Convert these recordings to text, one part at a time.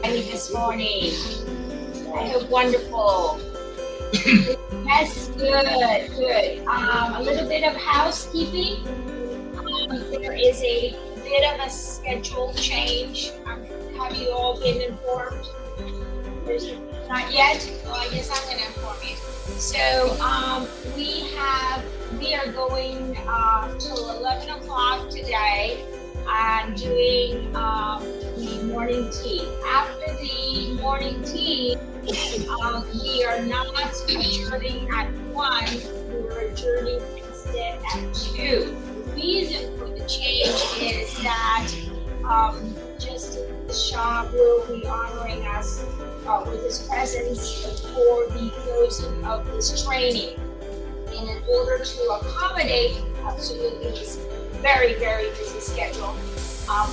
This morning. I hope wonderful. Yes, good, good. A little bit of housekeeping. There is a bit of a schedule change. Have you all been informed? Not yet? Well, I guess I'm going to inform you. So we are going till 11 o'clock today and doing the morning tea. After the morning tea, we are not adjourning at 1, we're adjourning instead at 2. The reason for the change is that Justice Shah will be honoring us with his presence for the closing of this training. And in order to accommodate absolutely his very, very busy schedule,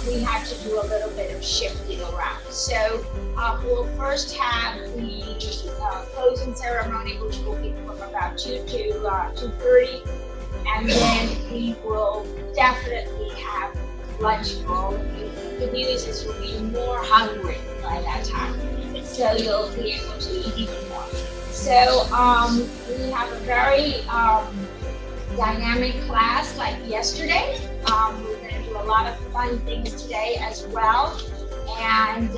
we had to do a little bit of shifting around. So we'll first have the closing ceremony, which will be from about 2 to 2:30, and then we will definitely have lunch for all of you. The news is you'll be more hungry by that time, so you'll be able to eat even more. So we have a very dynamic class like yesterday. We're going to do a lot of fun things today as well. And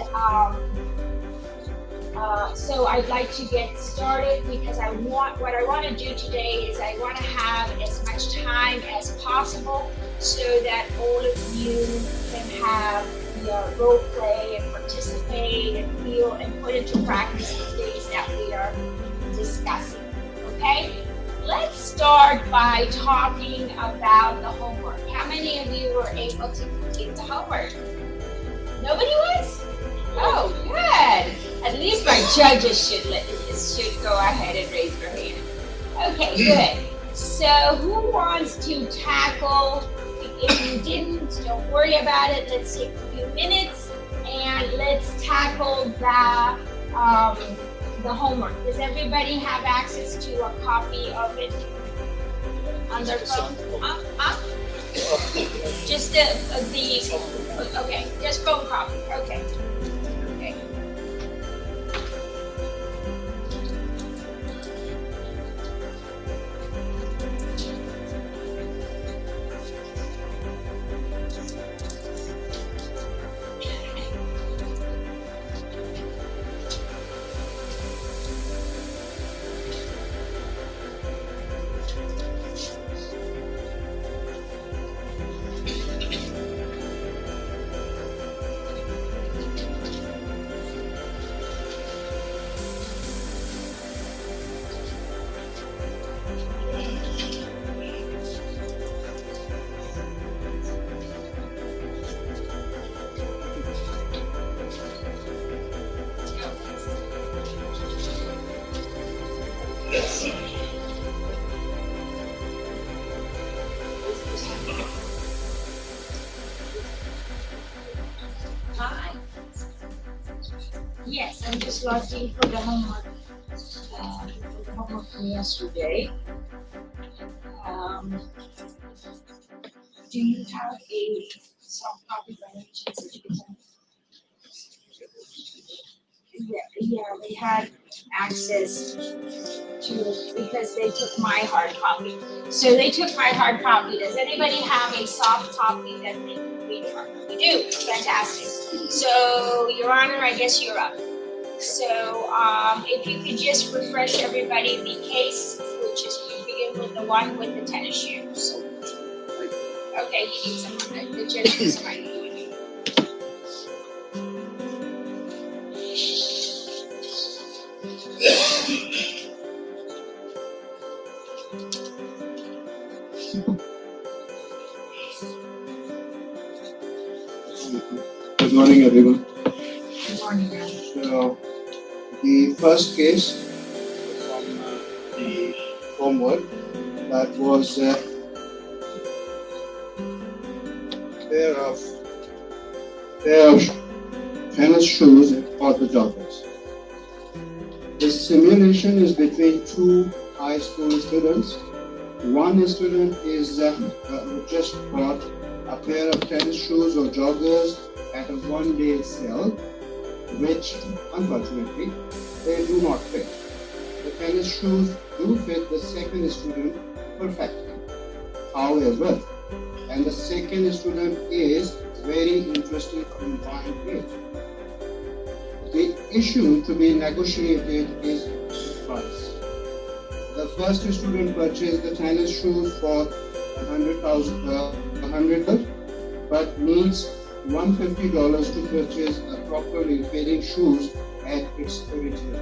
so I'd like to get started because what I want to do today is I want to have as much time as possible so that all of you can have the role play and participate and feel and put into practice the things that we are discussing. Okay? Let's start by talking about the homework. How many of you were able to complete the homework? Nobody was? Oh, good. At least my judges should go ahead and raise their hand. Okay, good. So who wants to tackle? If you didn't, don't worry about it. Let's take a few minutes and let's tackle the homework. Does everybody have access to a copy of it on their phone? Just okay, just phone copy. Okay. Okay. Yes, I'm just looking for the homework. The homework from yesterday. Do you have a soft copy by any chance that you can send? Yeah, they had access to it because they took my hard copy. So they took my hard copy. Does anybody have a soft copy that they can read from? You do? Fantastic. So, Your Honor, I guess you're up. So, if you could just refresh everybody the case, which is you begin with the one with the tennis shoes. Okay, you need some, the judge needs some ID. Good morning, everyone. Good morning, ma'am. So, the first case from the homework, that was a pair of tennis shoes for the joggers. This simulation is between two high school students. One student is just bought a pair of tennis shoes or joggers at a one-day sale, which unfortunately they do not fit. The tennis shoes do fit the second student perfectly. However, and the second student is very interested in buying it. The issue to be negotiated is the price. The first student purchased the tennis shoes for $100, but needs $150 to purchase a properly fitting shoes at its original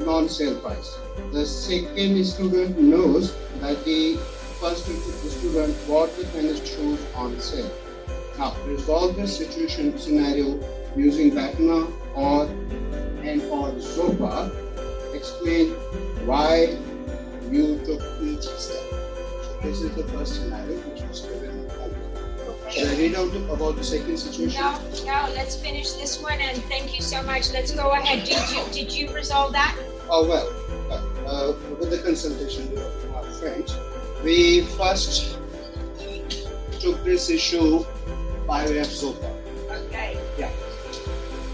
non-sale price. The second student knows that the first student bought the tennis shoes on sale. Now, resolve this scenario using Fatima or Zopa. Explain why you took each step. So this is the first scenario which was given. Should I read out about the second situation? No, let's finish this one, and thank you so much. Let's go ahead. Did you resolve that? Oh, well, with the consultation with our friends, we first took this issue by way of Zopa. Okay. Yeah.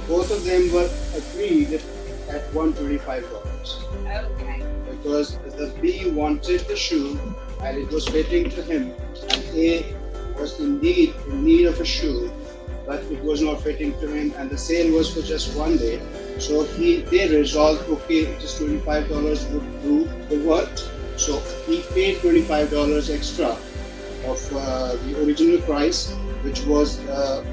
Both of them were agreed at $125. Okay. Because the B wanted the shoe and it was fitting to him, and A was indeed in need of a shoe, but it was not fitting to him, and the sale was for just one day. So they resolved, okay, just $25 would do the work. So he paid $25 extra of the original price, which was the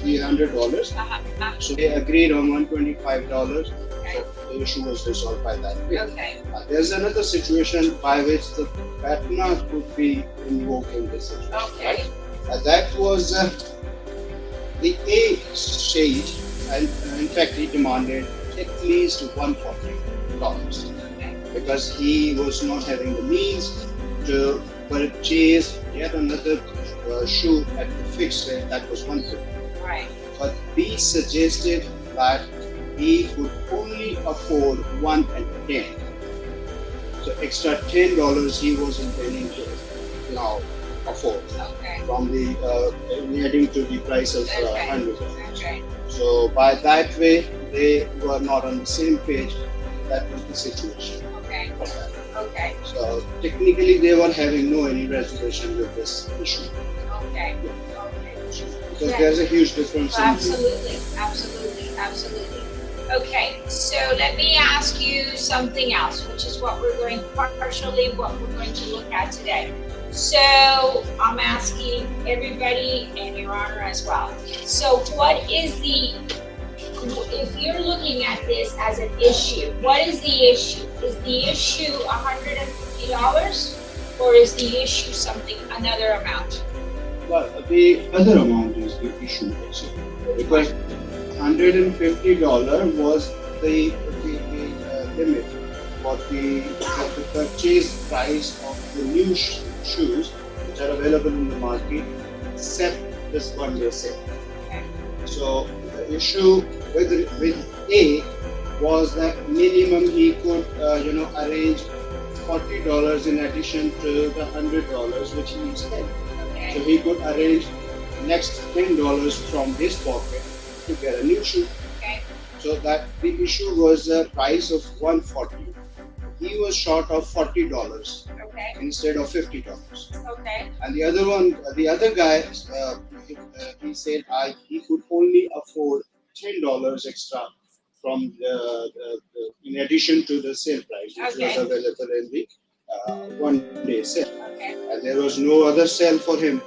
$100. So they agreed on $125. Okay. So the issue was resolved by that way. Okay. There's another situation by which the Fatima could be invoked in this situation. Okay. Right? That was the A stage, and in fact he demanded at least $140 because he was not having the means to purchase yet another shoe at the fixed rate that was $150. Right. But B suggested that he could only afford $110. So extra $10 he was intending to now afford Okay. from the heading to the price of $100. Okay. So by that way, they were not on the same page. That was the situation. Okay. Okay. So technically, they were having no any resolution with this issue. Okay. Because there's a huge difference. Absolutely. Okay, so let me ask you something else, which is what we're going to look at today. So I'm asking everybody and Your Honor as well. So what is if you're looking at this as an issue, what is the issue? Is the issue $150 or is the issue another amount? Well, the other amount is the issue actually, because $150 was the limit for the purchase price of the new shoes which are available in the market, except this one-day sale. Okay. So the issue with A was that minimum he could arrange $40 in addition to the $100 which he spent. Okay. So he could arrange next $10 from his pocket to get a new shoe. Okay. So that the issue was a price of $140. He was short of $40 Okay. instead of $50. Okay. And the other guy, he said he could only afford $10 extra from in addition to the sale price, which was available in the one-day sale. Okay. And there was no other sale for him.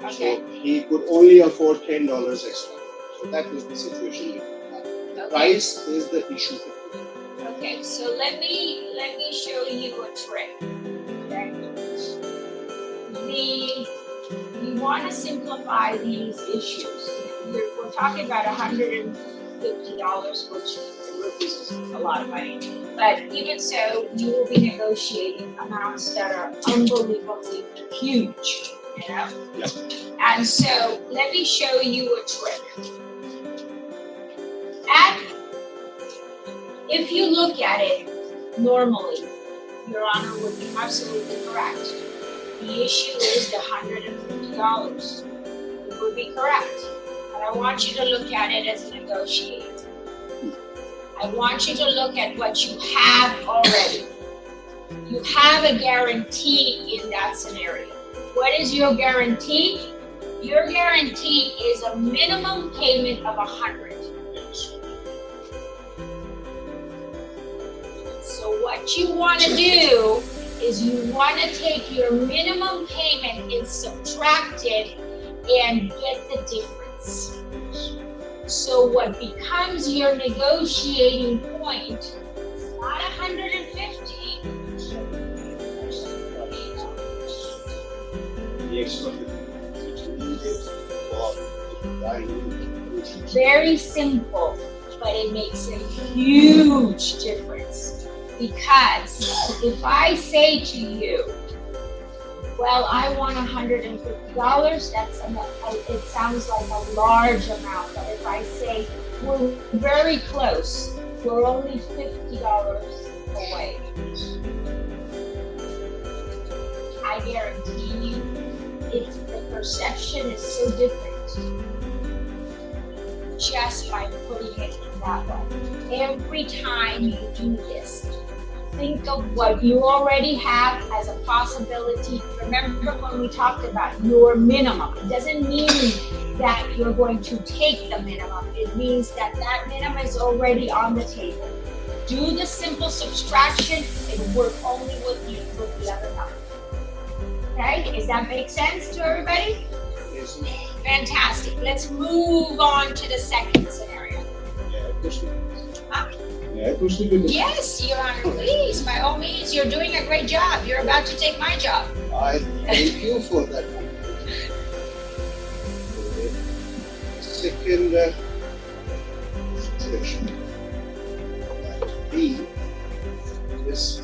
Okay. So he could only afford $10 extra. So that was the situation. The price is the issue. Okay, so let me show you a trick. Okay. You want to simplify these issues. We're talking about $150, which is a lot of money. But even so, you will be negotiating amounts that are unbelievably huge, you know? Yeah. And so let me show you a trick. If you look at it normally, Your Honor would be absolutely correct. The issue is the $150. You would be correct. But I want you to look at it as a negotiator. I want you to look at what you have already. You have a guarantee in that scenario. What is your guarantee? Your guarantee is a minimum payment of $100. So what you want to do is you want to take your minimum payment and subtract it and get the difference. So what becomes your negotiating point is not 150. Very simple, but it makes a huge difference. Because if I say to you, well, I want $150, it sounds like a large amount. But if I say, we're very close, we're only $50 away, I guarantee you, the perception is so different just by putting it in that way. Every time you do this, think of what you already have as a possibility. Remember when we talked about your minimum. It doesn't mean that you're going to take the minimum. It means that that minimum is already on the table. Do the simple subtraction and work only with the other number. Okay, does that make sense to everybody? Yes. Fantastic. Let's move on to the second scenario. Yes, Your Honor, please, by all means, you're doing a great job. You're about to take my job. I thank you for that. Second situation. B. This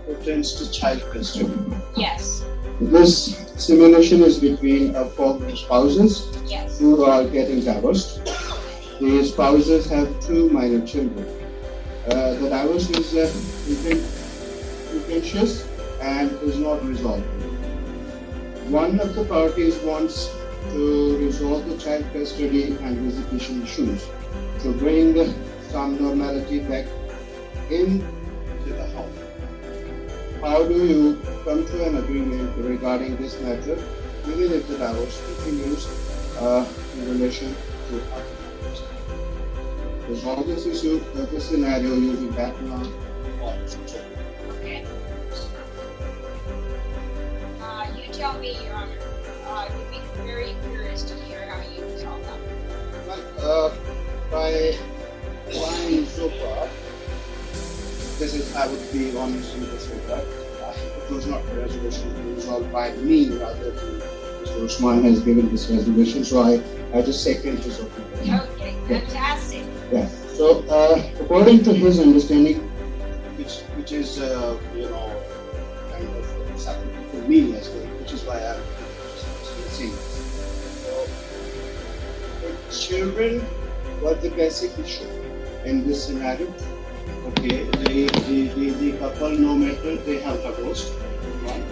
pertains to child custody. Yes. This simulation is between four spouses Yes. who are getting divorced. The spouses have two minor children. The divorce is contentious and is not resolved. One of the parties wants to resolve the child custody and visitation issues to bring some normality back into the home. How do you come to an agreement regarding this matter, even if the divorce continues in relation to other matters? Resolve this issue, this scenario using background or Okay. You tell me, Your Honor. I would be very curious to hear how you resolve that. Well, by applying so far, this is, I would be honest with this that it was not a resolution resolved by me, rather than Mr. Usman has given this resolution, so I just second his opinion. Okay, fantastic. Yeah. So, according to his understanding, which is kind of something for me as well, which is why I'm saying this. So, the children were the basic issue in this scenario. Okay, the couple, no matter they have divorced, right?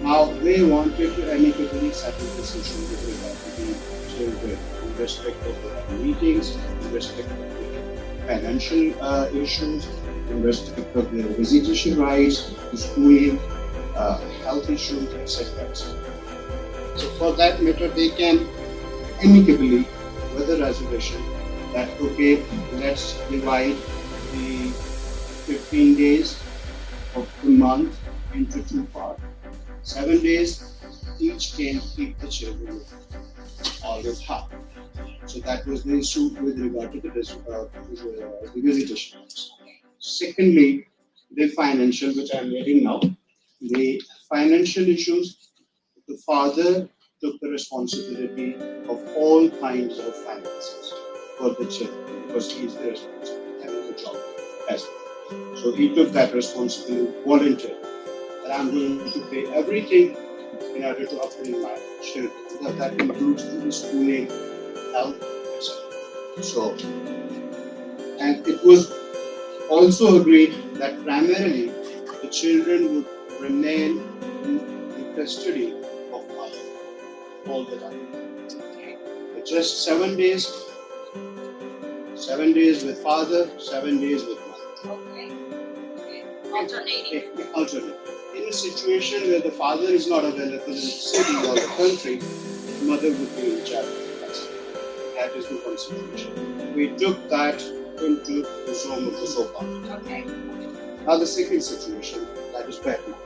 Now they wanted to amicably settle this issue with regard to the children, in respect of the meetings, in respect of the financial issues, in respect of their visitation rights, the schooling, health issues, etc. So for that matter, they can amicably, with a resolution, that okay, let's divide the 15 days of the month into two parts. 7 days, each can keep the children all with her. So that was the issue with regard to the visitation. Secondly, the financial, which I'm reading now, the financial issues, the father took the responsibility of all kinds of finances for the children because he's the responsibility having the job as well. So he took that responsibility voluntarily. And I'm going to pay everything in order to upbring my children. That includes the schooling, health, etc. So, and it was also agreed that primarily the children would remain in the custody of mother all the time. But just 7 days, 7 days with father, 7 days with mother. Okay. Alternating. Alternating. In a situation where the father is not available in the city or the country, the mother would be in charge of the custody. That is the consideration. We took that into the zone of the sofa. Okay. Now the second situation, that is Fatima.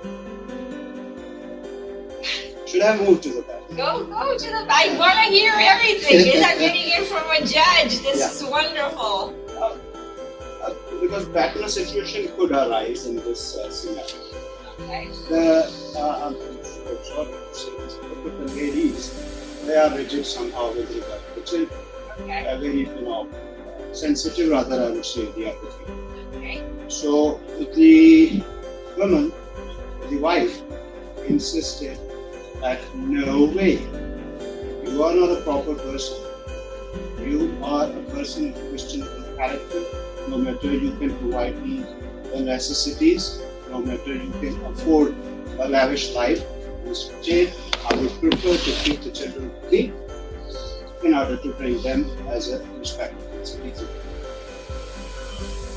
Should I move to the Fatima? Go to the. I want to hear everything. I'm getting it from a judge. This is wonderful. Because Fatima situation could arise in this scenario. Okay. I'm sorry to say this, but the ladies, they are rigid somehow with regard to the children. Okay. Very, sensitive rather, I would say, the other thing. Okay. So the woman, the wife, insisted that no way, you are not a proper person. You are a person of questionable character. No matter you can provide me the necessities, no matter you can afford a lavish life, instead I would prefer to keep the children with me in order to bring them as a respectable citizen.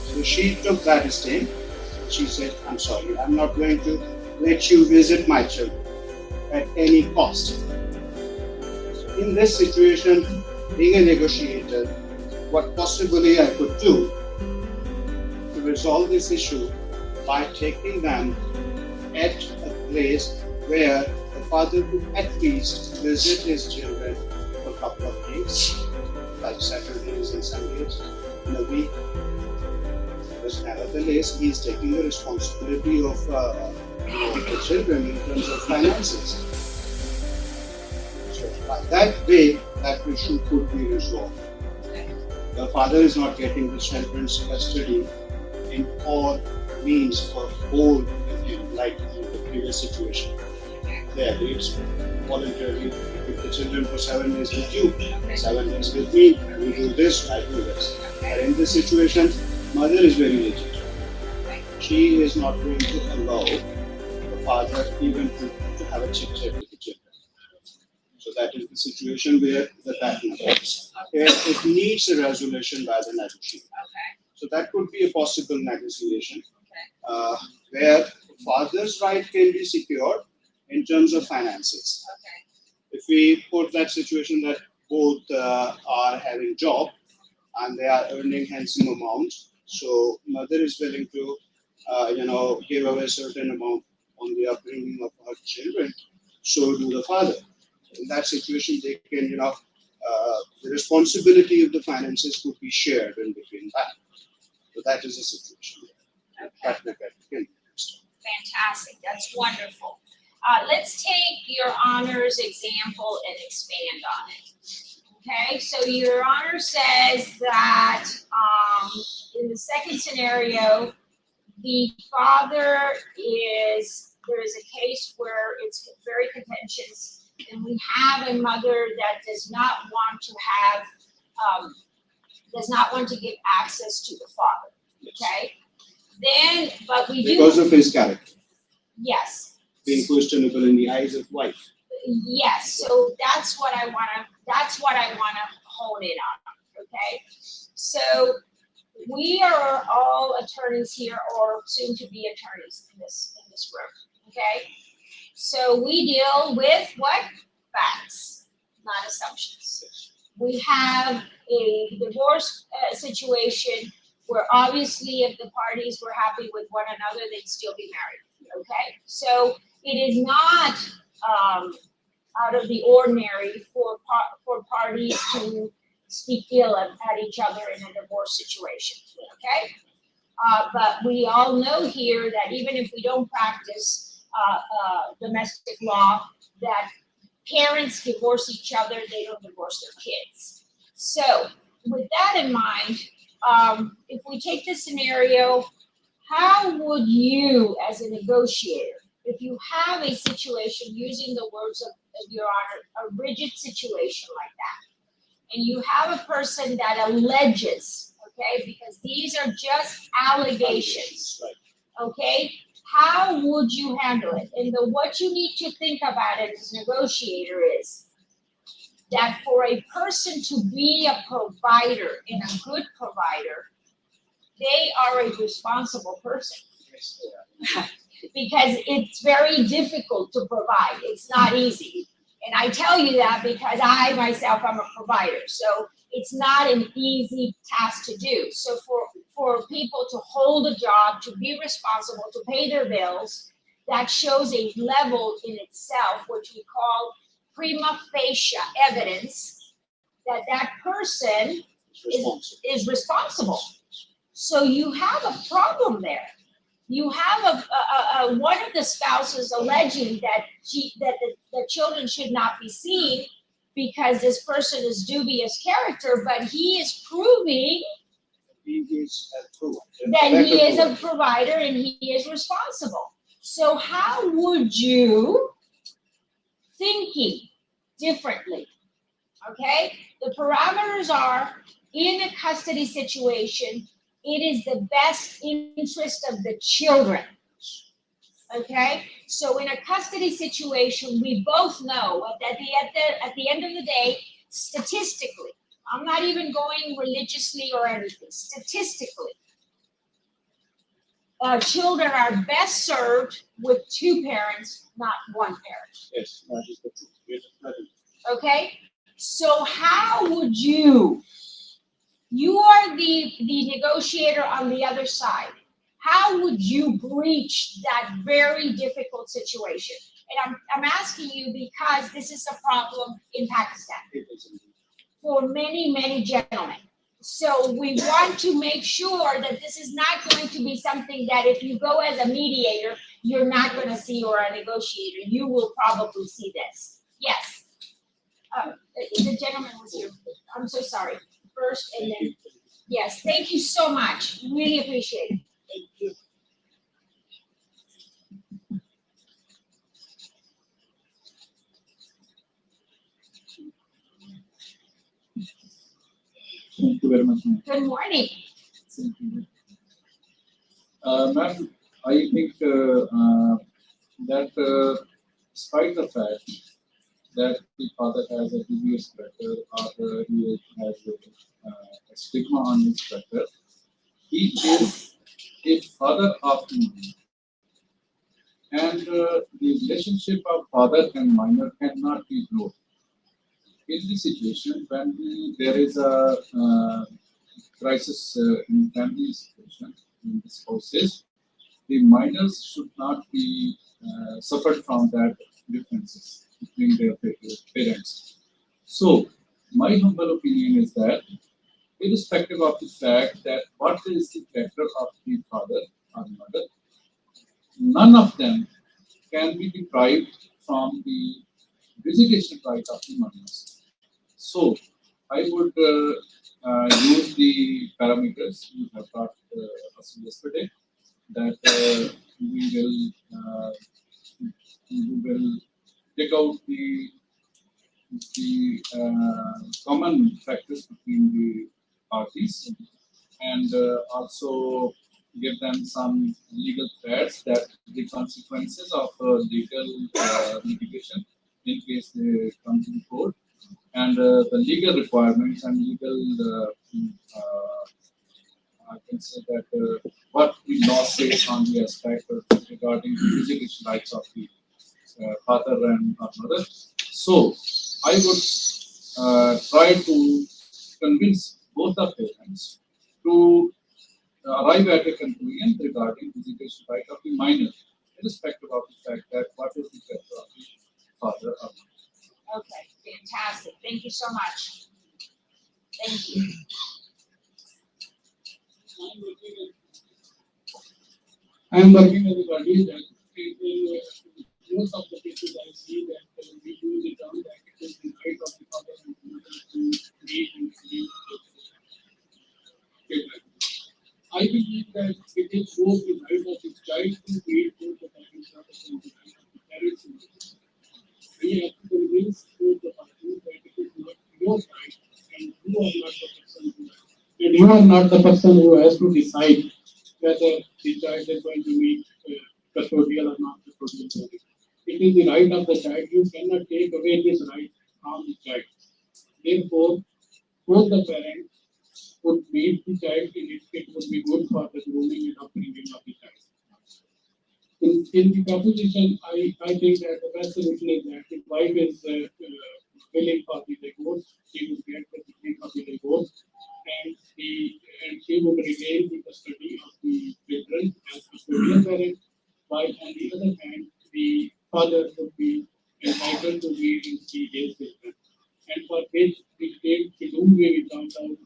So she took that stand. She said, I'm sorry, I'm not going to let you visit my children at any cost. In this situation, being a negotiator, what possibly I could do to resolve this issue by taking them at a place where the father could at least visit his children for a couple of days, like Saturdays and Sundays in a week. Because nevertheless, he is taking the responsibility of the children in terms of finances. So by that way, that issue could be resolved. The father is not getting the children's custody in all means for whole with him, like in the previous situation. They agreed voluntarily to keep the children for 7 days with you, 7 days with me, you do this, I do this. And in this situation, mother is very rigid. She is not going to allow the father even to have a chit-chat with the children. So that is the situation where the pattern comes. It needs a resolution by the negotiator. So that could be a possible negotiation where father's right can be secured in terms of finances. If we put that situation that both are having job and they are earning handsome amounts, so mother is willing to give away a certain amount on the upbringing of her children, so do the father. In that situation, they can, the responsibility of the finances could be shared in between that. So that is the situation. Fantastic. That's wonderful. Let's take Your Honor's example and expand on it. Okay, so Your Honor says that in the second scenario, the father there is a case where it's very contentious, and we have a mother that does not want to give access to the father. Okay, then, but we do because of his character. Yes. Being questionable in the eyes of wife. Yes. So that's what I wanna hone in on. Okay. So we are all attorneys here, or soon to be attorneys in this room. Okay. So we deal with what? Facts, not assumptions. We have a divorce situation where obviously if the parties were happy with one another, they'd still be married. Okay, so it is not out of the ordinary for parties to speak ill at each other in a divorce situation, okay? But we all know here that even if we don't practice domestic law, that parents divorce each other, they don't divorce their kids. So with that in mind, if we take this scenario, how would you, as a negotiator, if you have a situation, using the words of Your Honor, a rigid situation like that, and you have a person that alleges, okay, because these are just allegations, okay, how would you handle it? And what you need to think about it as a negotiator is that for a person to be a provider and a good provider, they are a responsible person. Because it's very difficult to provide. It's not easy. And I tell you that because I myself am a provider. So it's not an easy task to do. So for people to hold a job, to be responsible, to pay their bills, that shows a level in itself, which we call prima facie evidence that that person is responsible. So you have a problem there. You have one of the spouses alleging that the children should not be seen because this person is dubious character, but he is proving that he is a provider and he is responsible. So how would you, thinking differently, okay? The parameters are, in a custody situation, it is the best interest of the children, okay? So in a custody situation, we both know that at the end of the day, statistically, I'm not even going religiously or anything, statistically, children are best served with two parents, not one parent. Yes, that is the truth. Yes, that is. Okay, so how would you are the negotiator on the other side. How would you breach that very difficult situation? And I'm asking you because this is a problem in Pakistan for many, many gentlemen. So we want to make sure that this is not going to be something that if you go as a mediator, you're not going to see, or a negotiator. You will probably see this. Yes. The gentleman was here. I'm so sorry. First, and then, yes, thank you so much. Really appreciate it. Thank you. Thank you very much, ma'am. Good morning. Ma'am, I think that despite the fact that the father has a dubious character or he has a stigma on his character, he is a father of minor. And the relationship of father and minor cannot be ignored. In this situation, when there is a crisis in family situation, in the spouses, the minors should not be suffered from that differences between their parents. So, my humble opinion is that, irrespective of the fact that what is the character of the father or mother, none of them can be deprived from the visitation right of the minors. So, I would use the parameters you have taught us yesterday, that we will take out the common factors between the parties, and also give them some legal threats that the consequences of legal litigation in case they come to the court, and the legal requirements and legal I can say that what the law says on the aspect regarding the visitation rights of the father and mother. So I would try to convince both the parents to arrive at a conclusion regarding visitation right of the minor, irrespective of the fact that what is the character of the father or mother. Okay, fantastic. Thank you so much. Thank you. I'm working as a guardian judge. Most of the cases I see that we use the term that it is the right of the father and the mother to meet and sleep together. I believe that it is both the right of the child to meet both the parents and the parents. We have to convince both the parties that it is not your right and you are not the person who has to decide whether the child is going to meet custodial or not custodial. It is the right of the child. You cannot take away this right from the child. Therefore, both the parents would meet the child. It would be good for the grooming and upbringing of the child. In the proposition, I think that the best solution is that the wife is willing for the divorce. She would get the decree of the divorce, and she would retain the custody of the children as custodial parent, while on the other hand, the father would be entitled to be in the his children. And for which the state should be comes out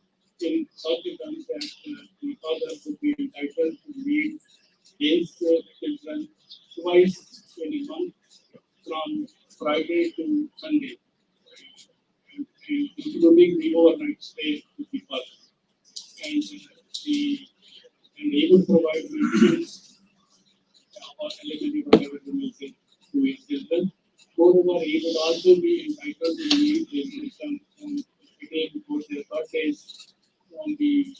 in such a terms that the father would be entitled to lead his children twice in a month from Friday to Sunday, and including the overnight stay with the father. And he would provide maintenance or alimony, whatever the means to his children. Moreover, he would also be entitled to leave his children on the day before their birthdays, on the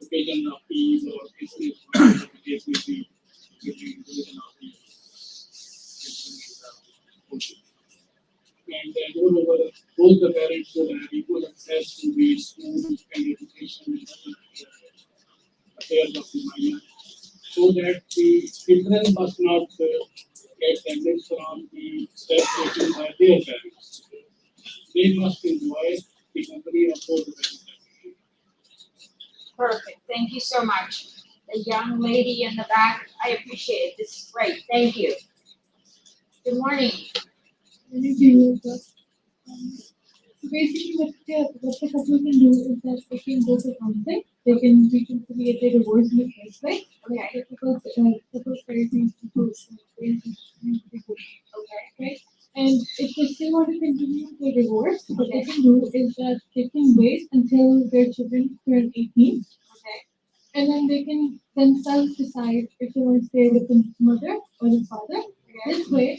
occasion of Eid or Christmas, whatever the case may be, between the religion of the children. And moreover, both the parents will have equal access to the school and education and other affairs of the minor, so that the children must not get damaged from the steps taken by their parents. They must enjoy the company of both the parents. Perfect. Thank you so much. The young lady in the back, I appreciate it. This is great. Thank you. Good morning. So basically, what the couple can do is that they can go to counseling. They can reconciliate their divorce in the first place. Okay. Because couples therapy is supposed to be good. Okay. Right? And if they still want to continue their divorce, what they can do is that they can wait until their children turn 18. Okay. And then they can themselves decide if they want to stay with the mother or the father. This way,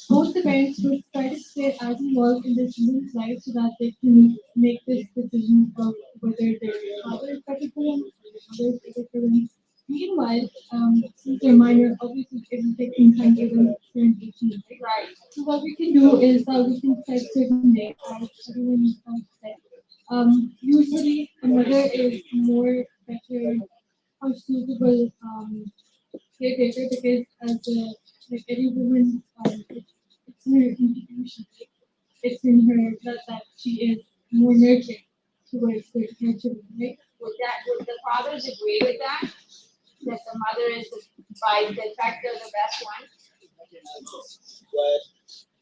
both the parents would try to stay as involved in their children's life so that they can make this decision of whether their father is better for them or their mother is better for them. Meanwhile, since they're minor, obviously it will take some time for them to turn 18. Right. So what we can do is that we can set certain days, as everyone said. Usually, a mother is more better or suitable caretaker because as a like every woman, it's in her intuition, it's in her that she is more nurturing towards her children, right? Would the fathers agree with that? That the mother is by de facto the best one?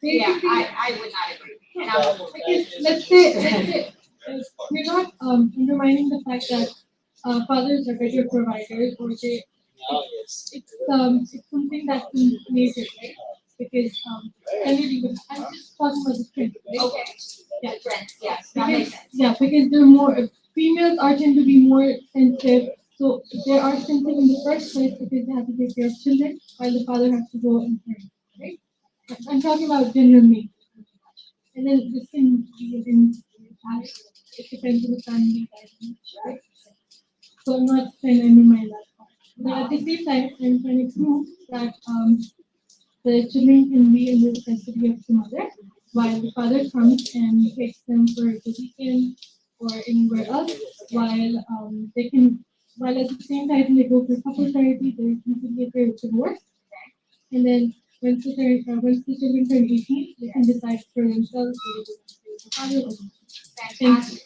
Yeah, I would not agree. And I'm a woman. Because let's say we're not undermining the fact that fathers are better providers or they it's something that's in nature, right? Because generally, I'm just talking about the trend, right? Okay. Yeah. Friends, yes, that makes sense. Yeah, because they're more females are tend to be more sensitive. So they are sensitive in the first place because they have to take care of children while the father has to go and parent, right? I'm talking about generally. And then this can be in it depends on the family dynamic, right? So I'm not trying to undermine that part. But at the same time, I'm trying to prove that the children can be in the custody of the mother while the father comes and takes them for the weekend or anywhere else, while at the same time they go for couple therapy, they reconcile their divorce, and then once the children turn 18, they can decide for themselves whether they want to stay with the father or not. Fantastic.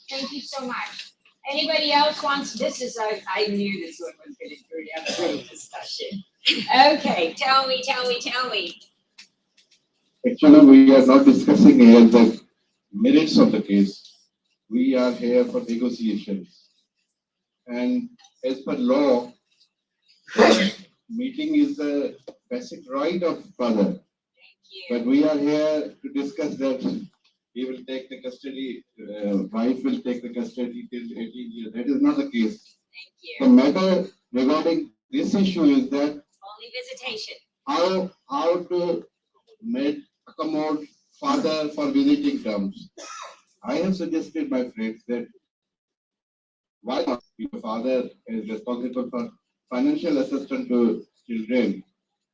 Thank you so much. Anybody else wants, this is I knew this one was going to turn out a great discussion. Okay, tell me. Actually, we are not discussing here the merits of the case. we are here for negotiations. And as per law, meeting is the basic right of father. Thank you. But we are here to discuss that he will take the custody, wife will take the custody till 18 years. That is not the case. Thank you. The matter regarding this issue is that Only visitation. how to accommodate father for visiting terms. I have suggested my friends that why not your father is responsible for financial assistance to children.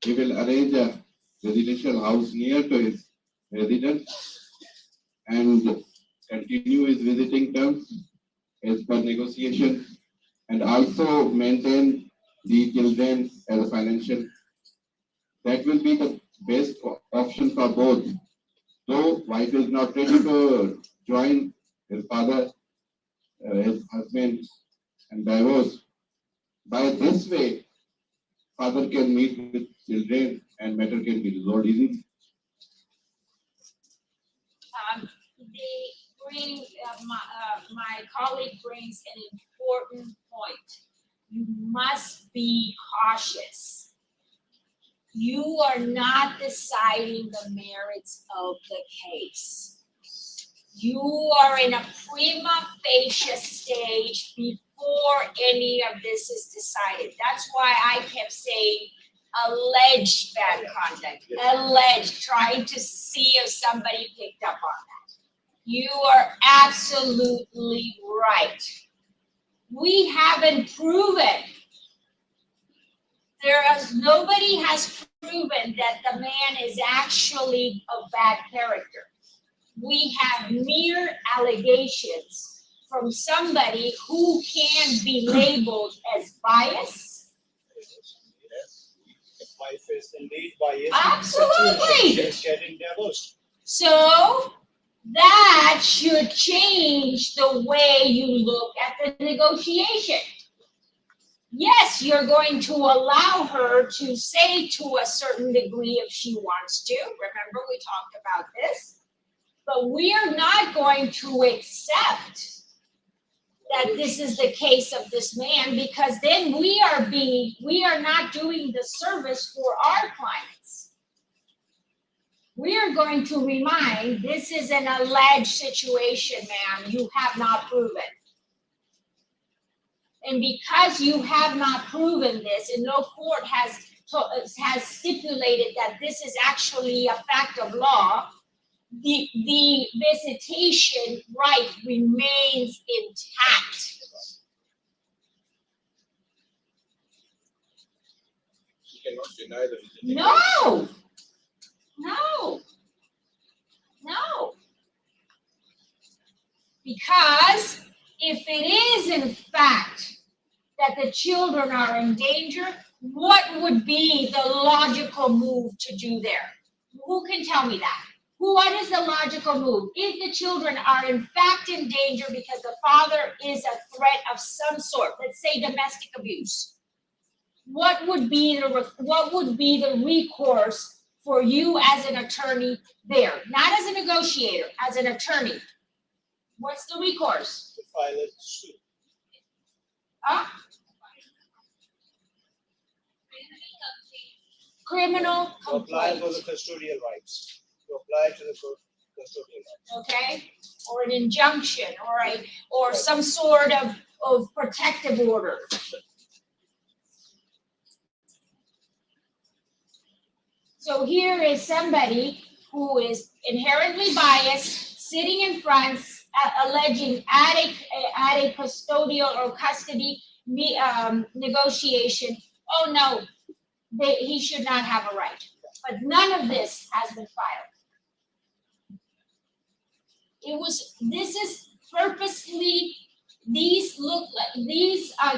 He will arrange a residential house near to his residence and continue his visiting terms as per negotiation and also maintain the children as a financial. That will be the best option for both. Though wife is not ready to join his father, his husband, and divorce, by this way, father can meet with children and matter can be resolved easily. My colleague brings an important point. You must be cautious. You are not deciding the merits of the case. You are in a prima facie stage before any of this is decided. That's why I kept saying alleged bad conduct, alleged, trying to see if somebody picked up on that. You are absolutely right. We haven't proven. Nobody has proven that the man is actually a bad character. We have mere allegations from somebody who can be labeled as biased. If wife is indeed biased, Absolutely. she is getting divorced. So that should change the way you look at the negotiation. Yes, you're going to allow her to say to a certain degree if she wants to. Remember, we talked about this. But we are not going to accept that this is the case of this man, because then we are not doing the service for our clients. We are going to remind, this is an alleged situation, ma'am. You have not proven. And because you have not proven this, and no court has stipulated that this is actually a fact of law, the visitation right remains intact. She cannot deny the visiting. No. Because if it is in fact that the children are in danger, what would be the logical move to do there? Who can tell me that? What is the logical move? If the children are in fact in danger because the father is a threat of some sort, let's say domestic abuse, what would be the recourse for you as an attorney there? Not as a negotiator, as an attorney. What's the recourse? To file a suit. Criminal To apply complaint. for the custodial rights. To apply to the custodial rights. Okay, or an injunction, or some sort of protective order. So here is somebody who is inherently biased, sitting in front, alleging at a custodial or custody negotiation. Oh no, he should not have a right. But none of this has been filed. This is purposely, these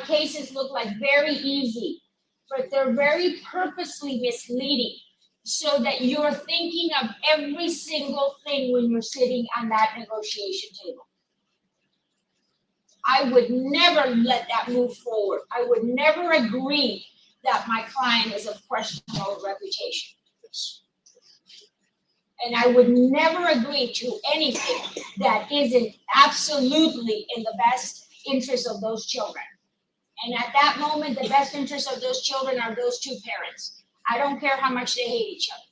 cases look like very easy, but they're very purposely misleading, so that you're thinking of every single thing when you're sitting on that negotiation table. I would never let that move forward. I would never agree that my client is of questionable reputation. And I would never agree to anything that isn't absolutely in the best interest of those children. And at that moment, the best interest of those children are those two parents. I don't care how much they hate each other.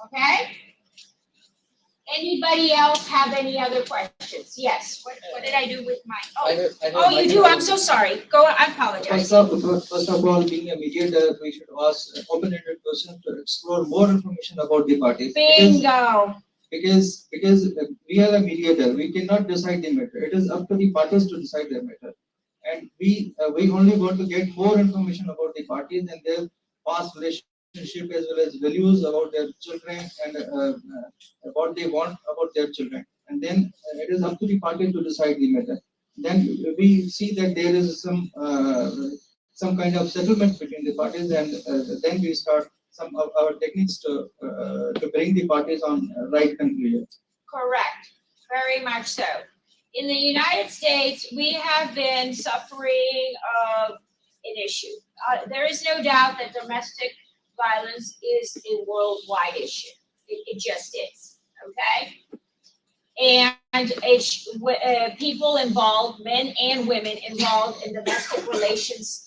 Okay? Anybody else have any other questions? Yes. What did I do with mine? Oh, you do? I'm so sorry. Go, I apologize. First of all, being a mediator, we should ask open-ended questions to explore more information about the parties. Bingo. Because we are a mediator, we cannot decide the matter. It is up to the parties to decide their matter. And we only want to get more information about the parties and their past relationship as well as values about their children and what they want about their children. And then it is up to the party to decide the matter. Then we see that there is some kind of settlement between the parties, and then we start some of our techniques to bring the parties on right conclusion. Correct. Very much so. In the United States, we have been suffering of an issue. There is no doubt that domestic violence is a worldwide issue. It just is, okay? And people involved, men and women involved in domestic relations,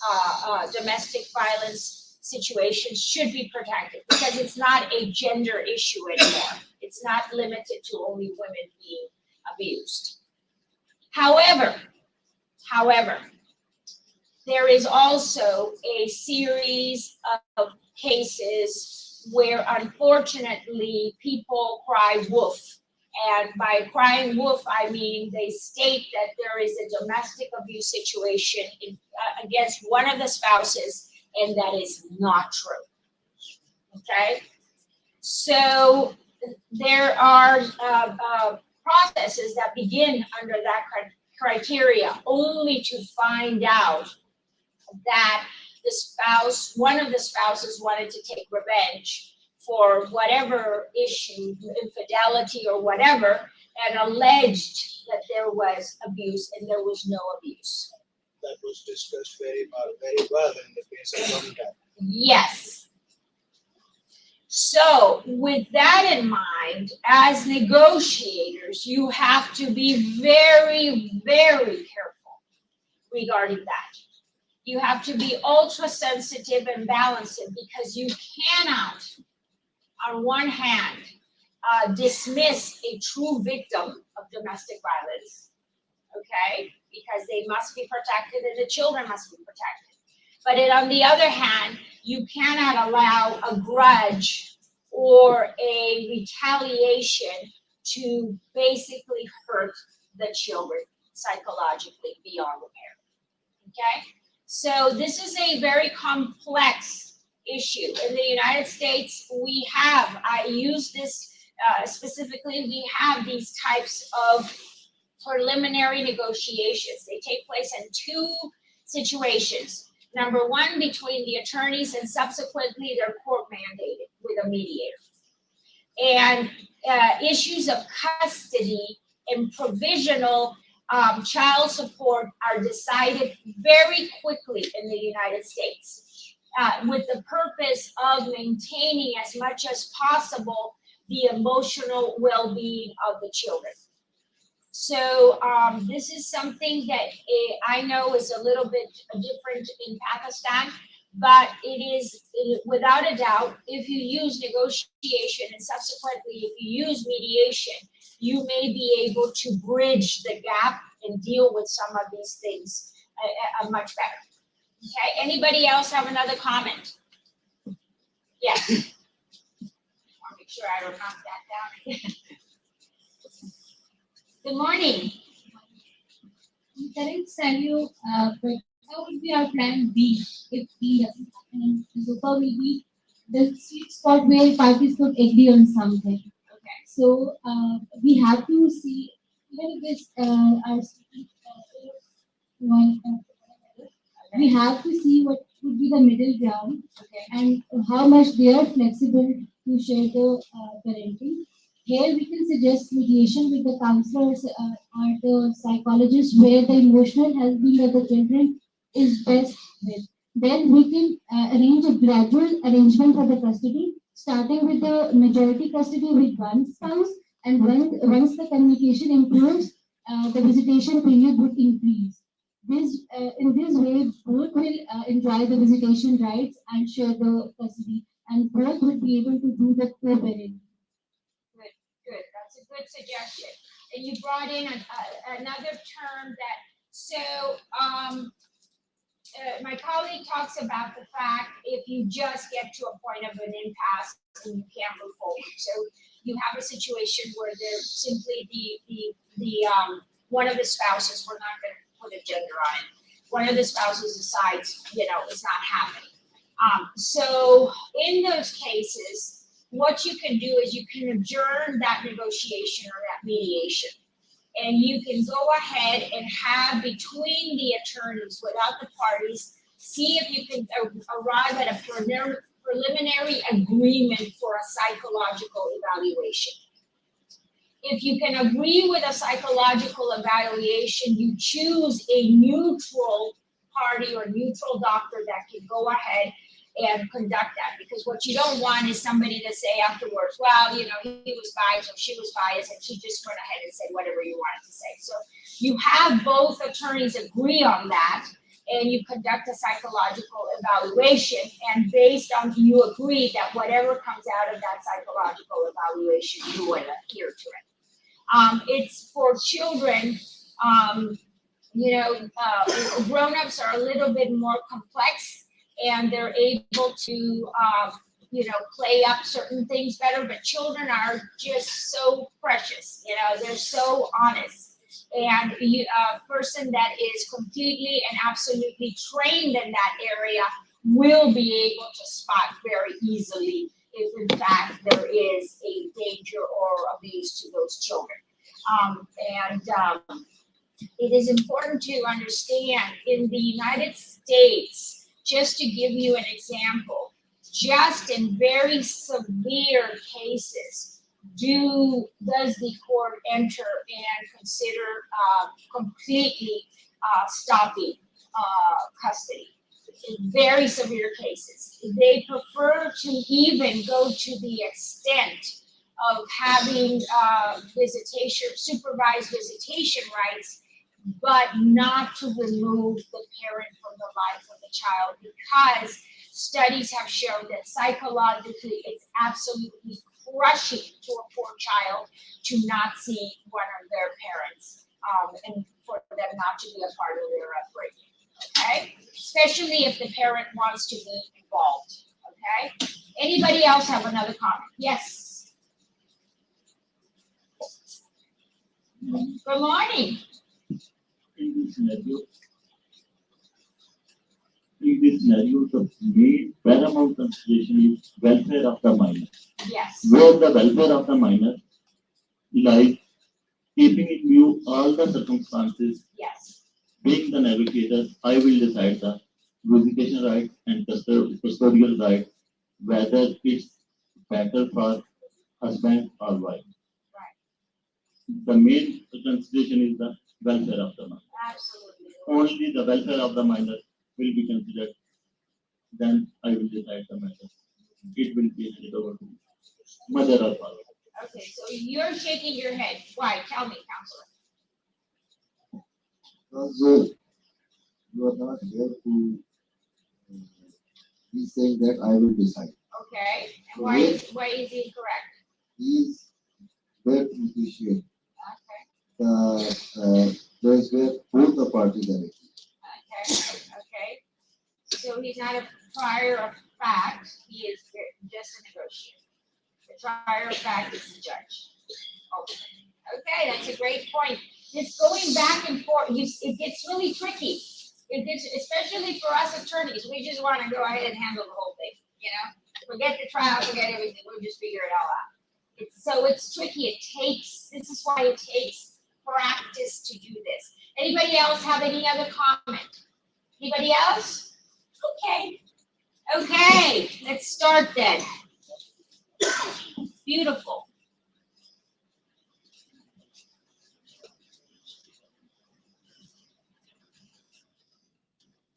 domestic violence situations should be protected because it's not a gender issue anymore. It's not limited to only women being abused. However, there is also a series of cases where unfortunately people cry wolf. And by crying wolf, I mean they state that there is a domestic abuse situation against one of the spouses, and that is not true. Okay? So there are processes that begin under that criteria only to find out that the spouse, one of the spouses wanted to take revenge for whatever issue, infidelity or whatever, and alleged that there was abuse, and there was no abuse. That was discussed very well in the case of Competence. Yes. So with that in mind, as negotiators, you have to be very, very careful regarding that. You have to be ultra sensitive and balanced because you cannot, on one hand, dismiss a true victim of domestic violence, okay? Because they must be protected and the children must be protected. But on the other hand, you cannot allow a grudge or a retaliation to basically hurt the children psychologically beyond repair, okay? So this is a very complex issue. In the United States, we have, I use this specifically, we have these types of preliminary negotiations. They take place in two situations. Number one, between the attorneys, and subsequently they're court mandated with a mediator. And issues of custody and provisional child support are decided very quickly in the United States with the purpose of maintaining as much as possible the emotional well-being of the children. So this is something that I know is a little bit different in Pakistan, but it is without a doubt, if you use negotiation and subsequently if you use mediation, you may be able to bridge the gap and deal with some of these things much better. Okay, anybody else have another comment? Yes. I want to make sure I don't knock that down again. Good morning. Correct, Sally, but how would be our plan B if B doesn't happen? And so will be the sweet spot where parties could agree on something. Okay. So we have to see, even if this we have to see what would be the middle ground, Okay. and how much they are flexible to share the parenting. Here we can suggest mediation with the counselors or the psychologists where the emotional well-being of the children is best with. Then we can arrange a gradual arrangement for the custody starting with the majority custody with one spouse, and once the communication improves, the visitation period would increase. In this way, both will enjoy the visitation rights and share the custody, and both would be able to do the co-parenting. Good, good. That's a good suggestion. And you brought in another term that, my colleague talks about the fact if you just get to a point of an impasse and you can't move forward. So you have a situation where there's simply the one of the spouses, we're not going to put a gender on it, one of the spouses decides, it's not happening. So in those cases, what you can do is you can adjourn that negotiation or that mediation. And you can go ahead and have between the attorneys, without the parties, see if you can arrive at a preliminary agreement for a psychological evaluation. If you can agree with a psychological evaluation, you choose a neutral party or neutral doctor that can go ahead and conduct that, because what you don't want is somebody to say afterwards, well, he was biased or she was biased and she just went ahead and said whatever you wanted to say. So you have both attorneys agree on that and you conduct a psychological evaluation, and based on you agree that whatever comes out of that psychological evaluation, you will adhere to it. It's for children, grown-ups are a little bit more complex, and they're able to, play up certain things better, but children are just so precious, they're so honest. And a person that is completely and absolutely trained in that area will be able to spot very easily if in fact there is a danger or abuse to those children. It is important to understand in the United States, just to give you an example, just in very severe cases, does the court enter and consider completely stopping custody. In very severe cases, they prefer to even go to the extent of having supervised visitation rights, but not to remove the parent from the life of the child, because studies have shown that psychologically it's absolutely crushing to a poor child to not see one of their parents, and for them not to be a part of their upbringing, okay? Especially if the parent wants to be involved, okay? Anybody else have another comment? Yes. Good morning. In this scenario, the main paramount consideration is welfare of the minor. Yes. Where the welfare of the minor lies, keeping in view all the circumstances. Yes. Being the navigator, I will decide the visitation right and custodial right, whether it's better for husband or wife. Right. The main consideration is the welfare of the minor. Absolutely. Only the welfare of the minor will be considered. Then I will decide the matter. It will be handed over to mother or father. Okay, so you're shaking your head. Why? Tell me, counselor. Because you are not here to be saying that I will decide. Okay, and why is he incorrect? He is there to negotiate. Okay. Place where both the parties are agree. Okay. So he's not a trier of fact, he is just a negotiator. The trier of fact is the judge. Okay, that's a great point. Just going back and forth, it gets really tricky. It gets, especially for us attorneys, we just want to go ahead and handle the whole thing, Forget the trial, forget everything, we'll just figure it all out. It's tricky, this is why it takes practice to do this. Anybody else have any other comment? Anybody else? Okay, let's start then. Beautiful.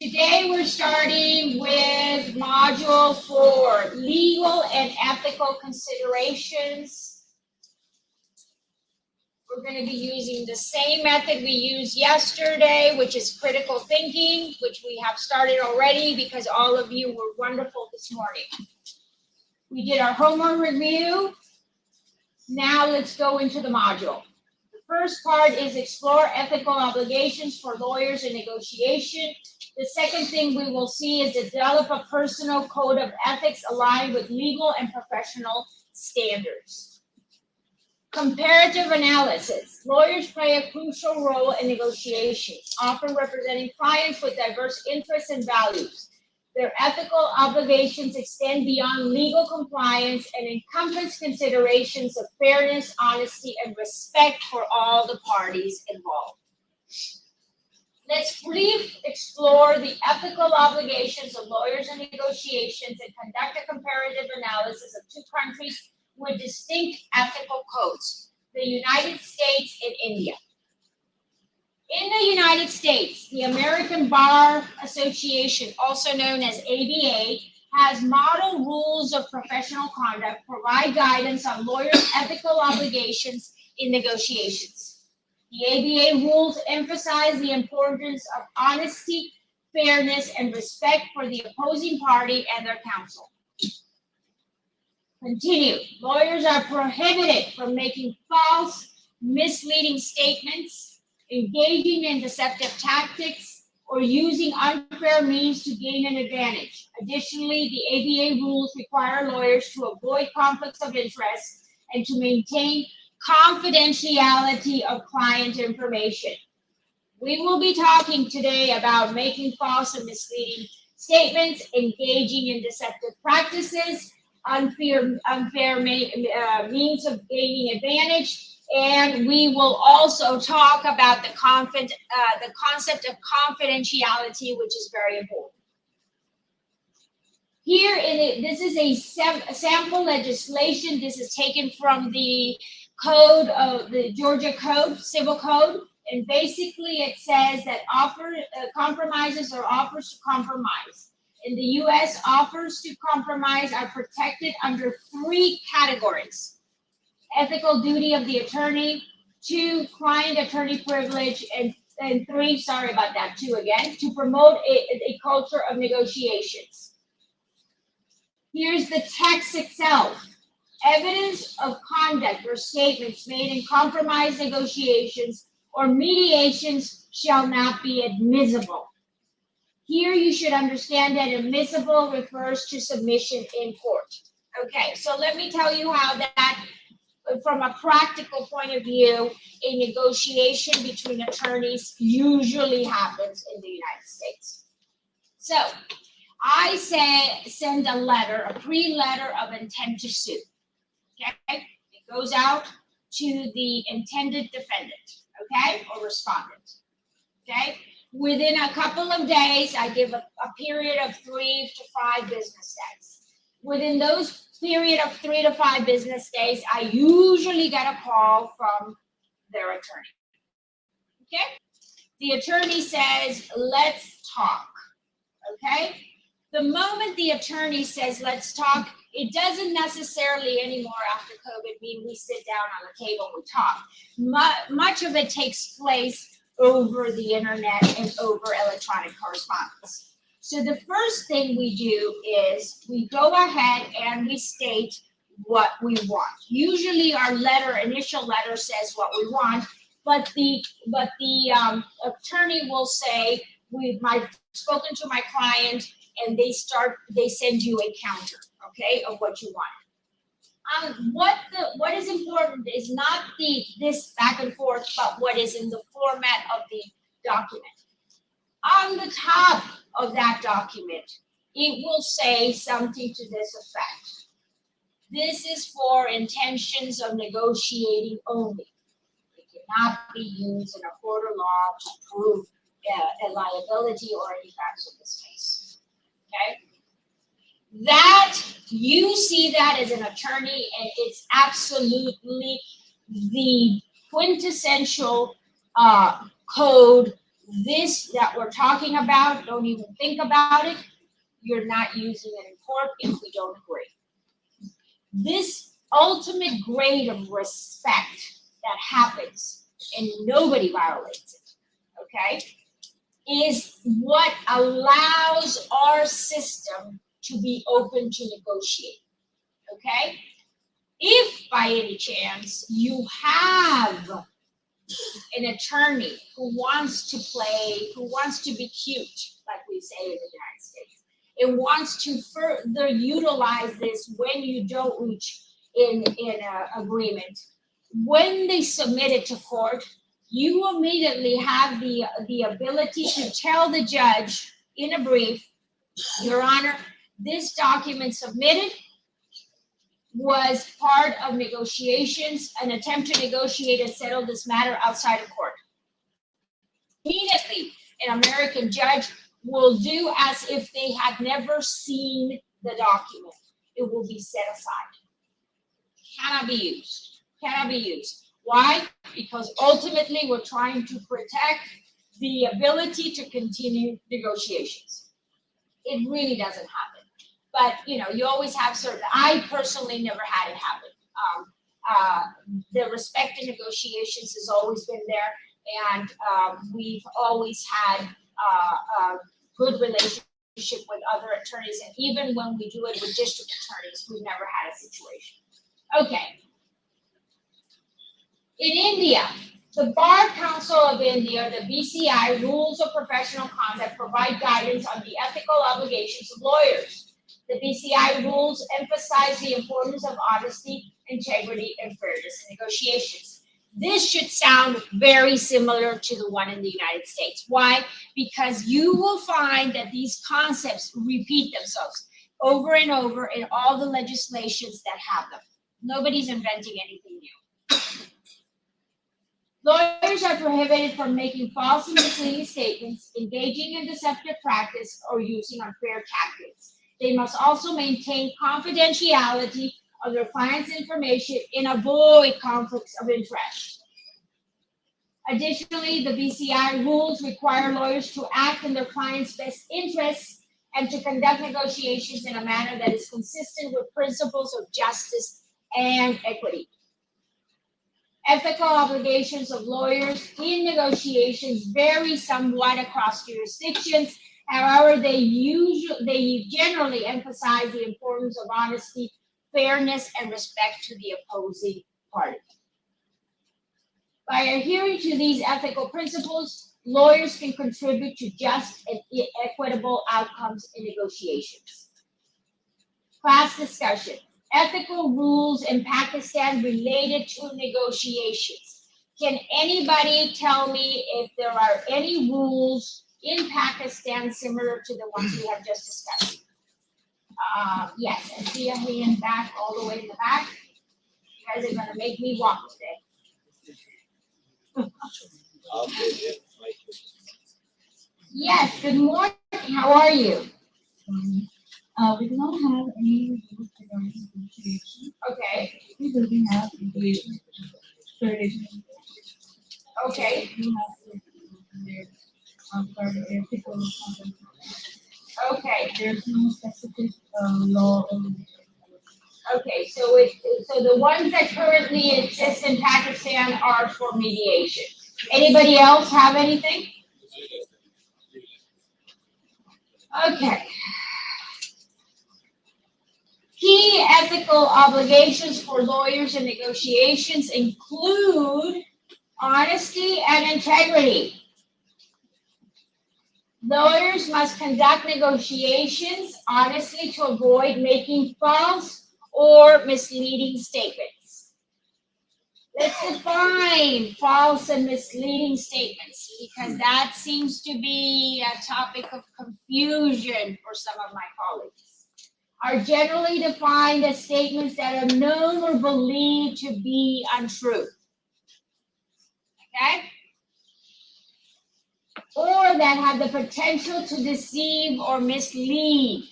Today we're starting with module for legal and ethical considerations. We're going to be using the same method we used yesterday, which is critical thinking, which we have started already because all of you were wonderful this morning. We did our homework review. Now let's go into the module. The first part is explore ethical obligations for lawyers in negotiation. The second thing we will see is develop a personal code of ethics aligned with legal and professional standards. Comparative analysis. Lawyers play a crucial role in negotiations, often representing clients with diverse interests and values. Their ethical obligations extend beyond legal compliance and encompass considerations of fairness, honesty, and respect for all the parties involved. Let's briefly explore the ethical obligations of lawyers in negotiations and conduct a comparative analysis of two countries with distinct ethical codes, the United States and India. In the United States, the American Bar Association, also known as ABA, has model rules of professional conduct, provide guidance on lawyers' ethical obligations in negotiations. The ABA rules emphasize the importance of honesty, fairness, and respect for the opposing party and their counsel. Continue. Lawyers are prohibited from making false, misleading statements, engaging in deceptive tactics, or using unfair means to gain an advantage. Additionally, the ABA rules require lawyers to avoid conflicts of interest and to maintain confidentiality of client information. We will be talking today about making false and misleading statements, engaging in deceptive practices, unfair means of gaining advantage, and we will also talk about the concept of confidentiality, which is very important. Here, this is a sample legislation. This is taken from the code of the Georgia Code, Civil Code, and basically it says that compromises or offers to compromise. In the U.S., offers to compromise are protected under 3 categories: ethical duty of the attorney, 2, client-attorney privilege, and 3, sorry about that, 2 again, to promote a culture of negotiations. Here's the text itself. Evidence of conduct or statements made in compromise negotiations or mediations shall not be admissible. Here you should understand that admissible refers to submission in court. Okay, so let me tell you how that, from a practical point of view, a negotiation between attorneys usually happens in the United States. So I send a letter, a pre-letter of intent to sue. Okay, it goes out to the intended defendant, okay, or respondent. Okay, within a couple of days, I give a period of 3 to 5 business days. Within those period of 3 to 5 business days, I usually get a call from their attorney. Okay, the attorney says, let's talk. Okay, the moment the attorney says, let's talk, it doesn't necessarily anymore after COVID mean we sit down on the table and we talk. Much of it takes place over the internet and over electronic correspondence. So the first thing we do is we go ahead and we state what we want. Usually our initial letter says what we want, but the attorney will say, I've spoken to my client, and they send you a counter, okay, of what you want. What is important is not this back and forth, but what is in the format of the document. On the top of that document, it will say something to this effect. This is for intentions of negotiating only. It cannot be used in a court of law to prove a liability or any facts of this case. Okay? That, you see that as an attorney, and it's absolutely the quintessential code. This that we're talking about, don't even think about it. you're not using it in court if we don't agree. This ultimate grade of respect that happens, and nobody violates it, okay, is what allows our system to be open to negotiate, okay? If by any chance you have an attorney who wants to play, who wants to be cute, like we say in the United States, and wants to further utilize this when you don't reach in a agreement, when they submit it to court, you immediately have the ability to tell the judge in a brief, Your Honor, this document submitted was part of negotiations, an attempt to negotiate and settle this matter outside of court. Immediately, an American judge will do as if they had never seen the document. It will be set aside. Cannot be used. Cannot be used. Why? Because ultimately we're trying to protect the ability to continue negotiations. It really doesn't happen. But, you know, you always have certain, I personally never had it happen. The respect in negotiations has always been there, and we've always had a good relationship with other attorneys, and even when we do it with district attorneys, we've never had a situation. Okay. In India, the Bar Council of India, the BCI, Rules of Professional Conduct, provide guidance on the ethical obligations of lawyers. The BCI rules emphasize the importance of honesty, integrity, and fairness in negotiations. This should sound very similar to the one in the United States. Why? Because you will find that these concepts repeat themselves over and over in all the legislations that have them. Nobody's inventing anything new. Lawyers are prohibited from making false and misleading statements, engaging in deceptive practice, or using unfair tactics. They must also maintain confidentiality of their clients' information and avoid conflicts of interest. Additionally, the BCI rules require lawyers to act in their clients' best interests and to conduct negotiations in a manner that is consistent with principles of justice and equity. Ethical obligations of lawyers in negotiations vary somewhat across jurisdictions. However, they generally emphasize the importance of honesty, fairness, and respect to the opposing party. By adhering to these ethical principles, lawyers can contribute to just and equitable outcomes in negotiations. Class discussion. Ethical rules in Pakistan related to negotiations. Can anybody tell me if there are any rules in Pakistan similar to the ones we have just discussed? Yes, I see a hand back all the way in the back. You guys are gonna make me walk today. Yes, good morning. How are you? We do not have any rules regarding negotiation. Okay. We do have mediation, federation. Okay. We have their ethical content. Okay. There's no specific law. Okay, so the ones that currently exist in Pakistan are for mediation. Anybody else have anything? Okay. Key ethical obligations for lawyers in negotiations include honesty and integrity. Lawyers must conduct negotiations honestly to avoid making false or misleading statements. Let's define false and misleading statements, because that seems to be a topic of confusion for some of my colleagues. Are generally defined as statements that are known or believed to be untrue. Okay? Or that have the potential to deceive or mislead.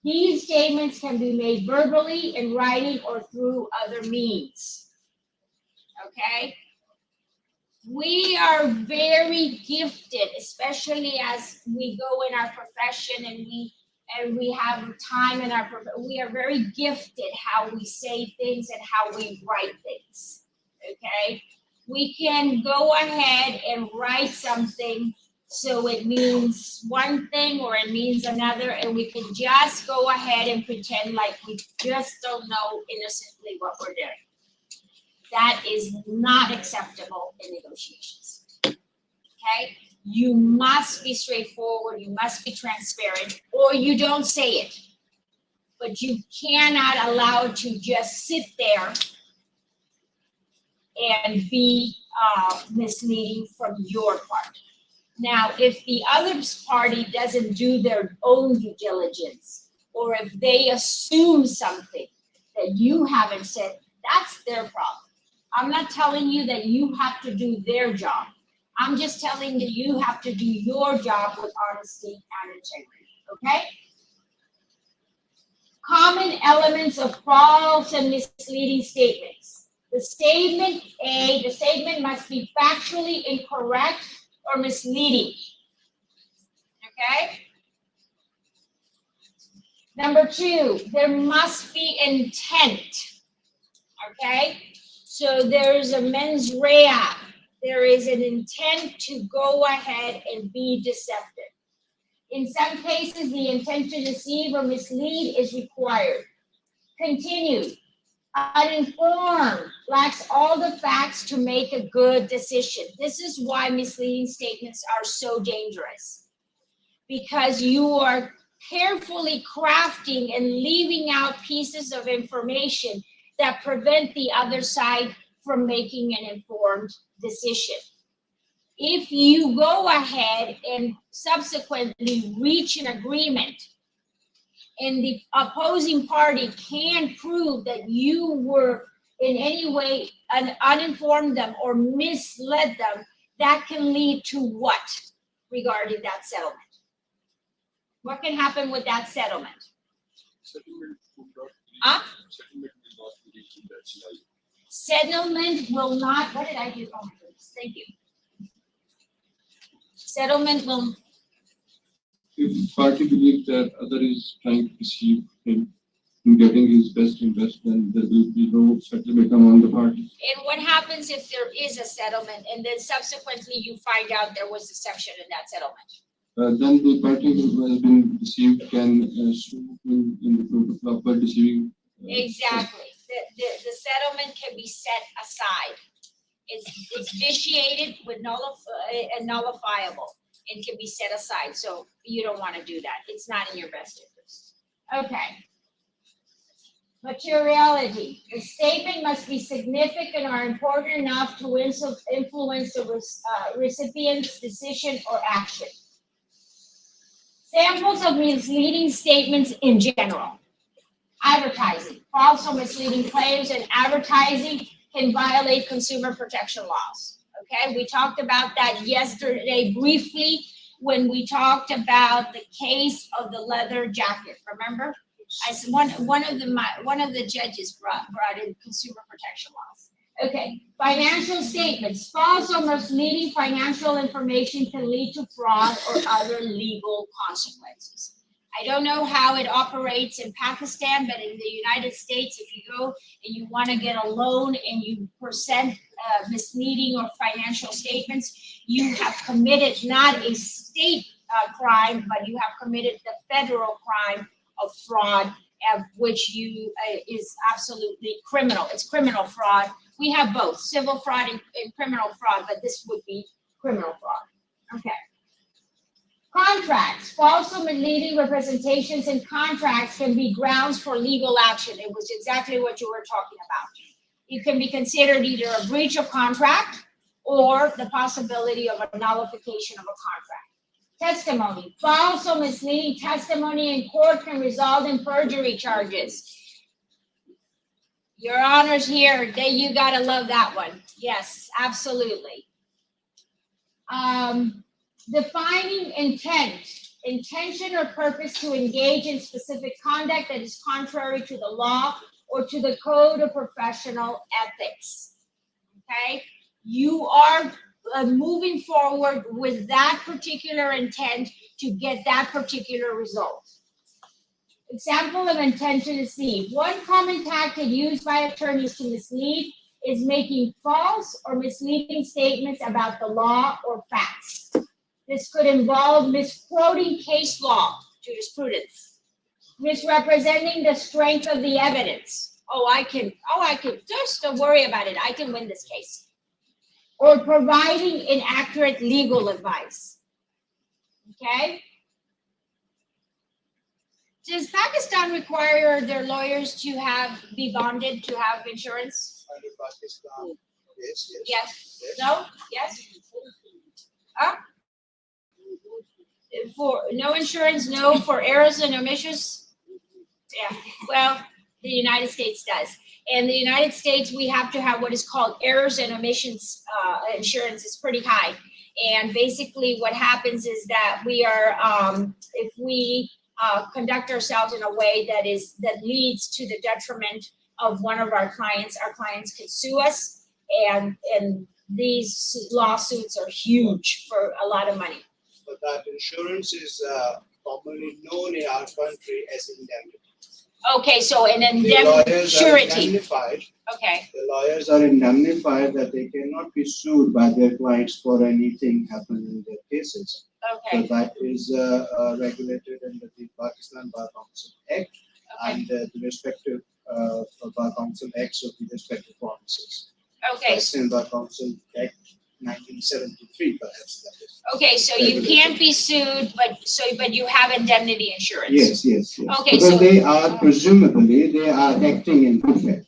These statements can be made verbally, in writing, or through other means. Okay? We are very gifted, especially as we go in our profession and we have time in our profession. We are very gifted how we say things and how we write things. Okay, we can go ahead and write something so it means one thing or it means another, and we can just go ahead and pretend like we just don't know innocently what we're doing. That is not acceptable in negotiations. Okay? You must be straightforward, you must be transparent, or you don't say it. But you cannot allow it to just sit there and be misleading from your part. Now, if the other party doesn't do their own due diligence, or if they assume something that you haven't said, that's their problem. I'm not telling you that you have to do their job. I'm just telling you you have to do your job with honesty and integrity, okay? Common elements of false and misleading statements. The statement A, the statement must be factually incorrect or misleading, okay? Number 2, there must be intent, okay? So there is a mens rea. There is an intent to go ahead and be deceptive. In some cases, the intent to deceive or mislead is required. Continued. Uninformed, lacks all the facts to make a good decision. This is why misleading statements are so dangerous, because you are carefully crafting and leaving out pieces of information that prevent the other side from making an informed decision. If you go ahead and subsequently reach an agreement and the opposing party can prove that you were in any way uninformed them or misled them, that can lead to what regarding that settlement? What can happen with that settlement? Settlement will not, what did I do? Oh my goodness, thank you. Settlement will. If party believes that other is trying to deceive him in getting his best interest, then there will be no settlement among the parties. And what happens if there is a settlement and then subsequently you find out there was deception in that settlement? Then the party who has been deceived can sue in the proof of proper deceiving. Exactly. The settlement can be set aside. It's vitiated with nullifiable. It can be set aside. So you don't want to do that. It's not in your best interest. Okay. Materiality. The statement must be significant or important enough to influence the recipient's decision or action. Samples of misleading statements in general. Advertising. False or misleading claims in advertising can violate consumer protection laws. Okay, we talked about that yesterday briefly when we talked about the case of the leather jacket. Remember? One of the judges brought in consumer protection laws. Okay, financial statements. False or misleading financial information can lead to fraud or other legal consequences. I don't know how it operates in Pakistan, but in the United States, if you go and you want to get a loan and you present misleading or financial statements, you have committed not a state crime, but you have committed the federal crime of fraud, of which is absolutely criminal. It's criminal fraud. We have both civil fraud and criminal fraud, but this would be criminal fraud. Okay. Contracts. False or misleading representations in contracts can be grounds for legal action. It was exactly what you were talking about. It can be considered either a breach of contract or the possibility of a nullification of a contract. Testimony. False or misleading testimony in court can result in perjury charges. Your Honor's here. You gotta love that one. Yes, absolutely. Defining intent. Intention or purpose to engage in specific conduct that is contrary to the law or to the code of professional ethics. Okay? You are moving forward with that particular intent to get that particular result. Example of intent to deceive. One common tactic used by attorneys to mislead is making false or misleading statements about the law or facts. This could involve misquoting case law, jurisprudence, misrepresenting the strength of the evidence. I can, just don't worry about it, I can win this case. Or providing inaccurate legal advice. Okay? Does Pakistan require their lawyers to be bonded to have insurance? Under Pakistan, yes, yes. Yes. Yes. No? Yes? Huh? For no insurance, no for errors and omissions? Yeah, well, the United States does. In the United States, we have to have what is called errors and omissions insurance. It's pretty high. And basically what happens is that we are, if we conduct ourselves in a way that leads to the detriment of one of our clients can sue us. And these lawsuits are huge for a lot of money. So that insurance is commonly known in our country as indemnity. Okay, so an The lawyers are surety. indemnified. Okay, The lawyers are indemnified that they cannot be sued by their clients for anything happened in their cases. So okay, that is regulated under the Pakistan Bar Council Act and the respective Bar Council Acts of the respective provinces. okay. Pakistan Bar Council Act 1973, perhaps that is. Okay, so you can't be sued, but you have indemnity insurance. Yes, yes, yes. Okay, Because so- they are presumably, they are acting in good faith.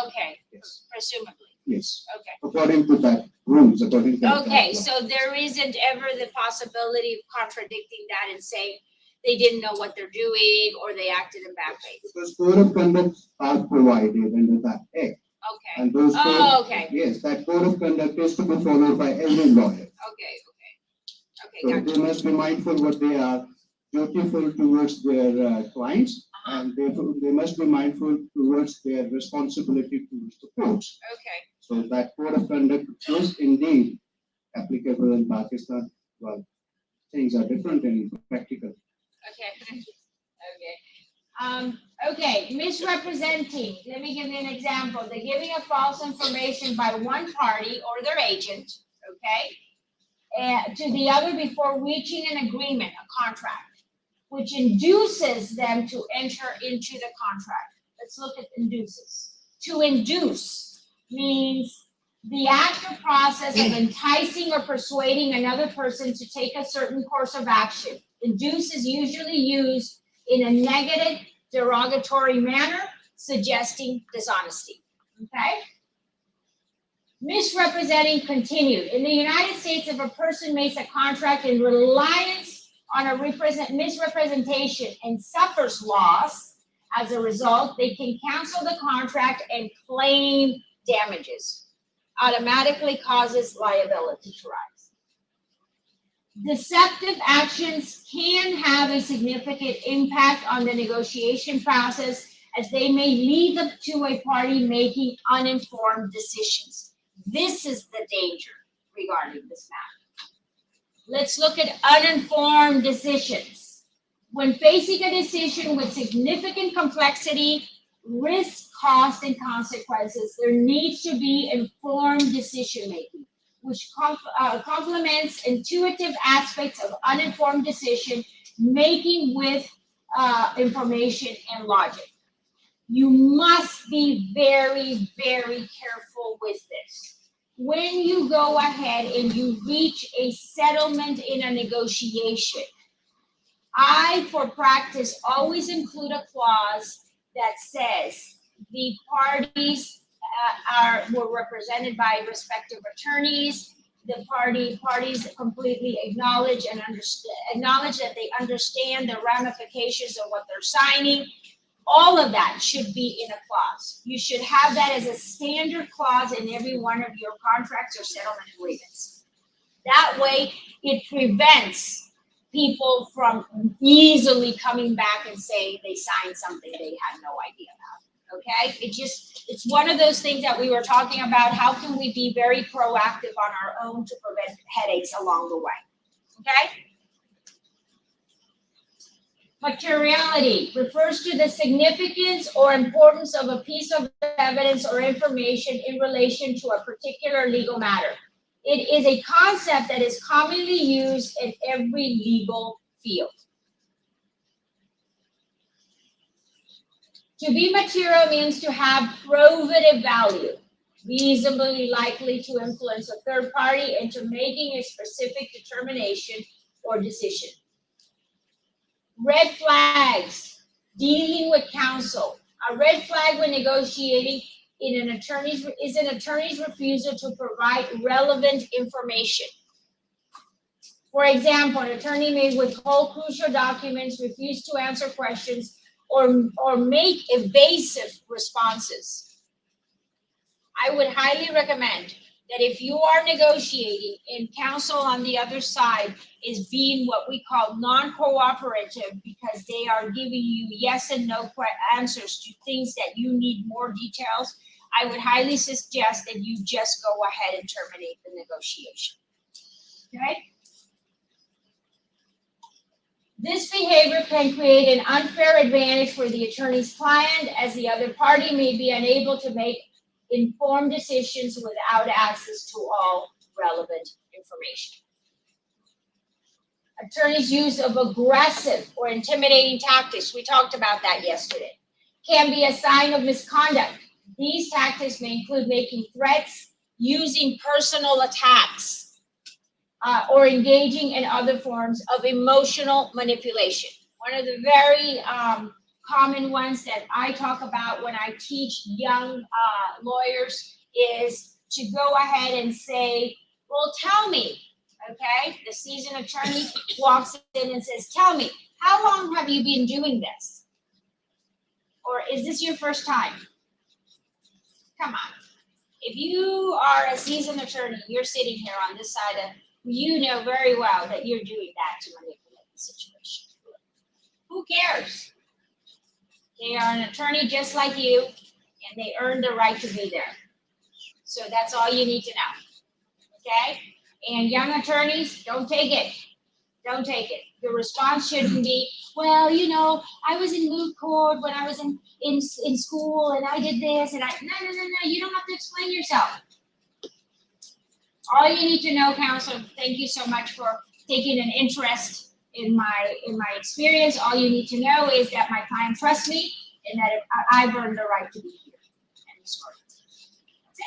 Okay, Yes, presumably. yes. Okay. According to that rules, according to that. Okay, law. so there isn't ever the possibility of contradicting that and saying they didn't know what they're doing or they acted in bad faith. Because code of conduct are provided under that act. Okay, And those okay. Yes, that code of conduct is to be followed by every lawyer. Okay, So gotcha. they must be mindful what they are dutiful towards their clients, and they must be mindful towards their responsibility towards the courts. Okay, So that code of conduct is indeed applicable in Pakistan. Well, things are different in practical. okay, okay. Okay, misrepresenting. Let me give you an example. The giving of false information by one party or their agent, okay, to the other before reaching an agreement, a contract, which induces them to enter into the contract. Let's look at induces. To induce means the act or process of enticing or persuading another person to take a certain course of action. Induce is usually used in a negative, derogatory manner, suggesting dishonesty. Okay? Misrepresenting continued. In the United States, if a person makes a contract in reliance on a misrepresentation and suffers loss as a result, they can cancel the contract and claim damages. Automatically causes liability to rise. Deceptive actions can have a significant impact on the negotiation process as they may lead up to a party making uninformed decisions. This is the danger regarding this matter. Let's look at uninformed decisions. When facing a decision with significant complexity, risk, cost, and consequences, there needs to be informed decision-making, which complements intuitive aspects of uninformed decision making with information and logic. You must be very, very careful with this. When you go ahead and you reach a settlement in a negotiation, I, for practice, always include a clause that says the parties were represented by respective attorneys. The parties completely acknowledge that they understand the ramifications of what they're signing. All of that should be in a clause. You should have that as a standard clause in every one of your contracts or settlement agreements. That way, it prevents people from easily coming back and saying they signed something they had no idea about. Okay, it's one of those things that we were talking about. How can we be very proactive on our own to prevent headaches along the way? Okay? Materiality refers to the significance or importance of a piece of evidence or information in relation to a particular legal matter. It is a concept that is commonly used in every legal field. To be material means to have probative value, reasonably likely to influence a third party into making a specific determination or decision. Red flags, dealing with counsel. A red flag when negotiating is an attorney's refusal to provide relevant information. For example, an attorney may withhold crucial documents, refuse to answer questions, or make evasive responses. I would highly recommend that if you are negotiating and counsel on the other side is being what we call non-cooperative because they are giving you yes and no answers to things that you need more details, I would highly suggest that you just go ahead and terminate the negotiation. Okay? This behavior can create an unfair advantage for the attorney's client, as the other party may be unable to make informed decisions without access to all relevant information. Attorneys' use of aggressive or intimidating tactics, we talked about that yesterday, can be a sign of misconduct. These tactics may include making threats, using personal attacks, or engaging in other forms of emotional manipulation. One of the very common ones that I talk about when I teach young lawyers is to go ahead and say, well, tell me, okay? The seasoned attorney walks in and says, tell me, how long have you been doing this? Or is this your first time? Come on. If you are a seasoned attorney, you're sitting here on this side of, you know very well that you're doing that to manipulate the situation. Who cares? They are an attorney just like you, and they earn the right to be there. So that's all you need to know, okay? And young attorneys, don't take it. Don't take it. The response shouldn't be, well, you know, I was in moot court when I was in school, and I did this, and no, you don't have to explain yourself. All you need to know, counsel, thank you so much for taking an interest in my experience. All you need to know is that my client trusts me and that I've earned the right to be here. End of story. That's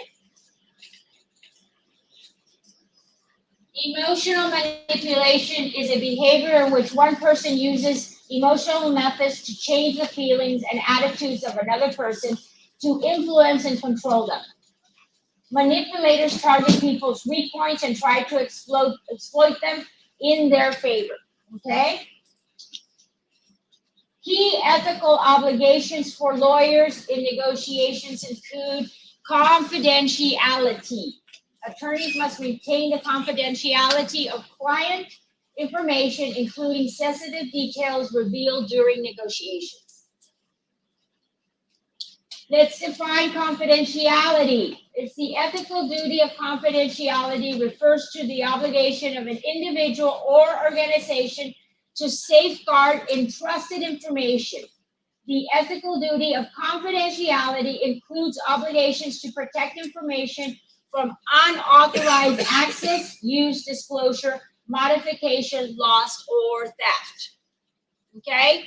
it. Emotional manipulation is a behavior in which one person uses emotional methods to change the feelings and attitudes of another person to influence and control them. Manipulators target people's weak points and try to exploit them in their favor, okay? Key ethical obligations for lawyers in negotiations include confidentiality. Attorneys must retain the confidentiality of client information, including sensitive details revealed during negotiations. Let's define confidentiality. It's the ethical duty of confidentiality refers to the obligation of an individual or organization to safeguard entrusted information. The ethical duty of confidentiality includes obligations to protect information from unauthorized access, use, disclosure, modification, loss, or theft. Okay?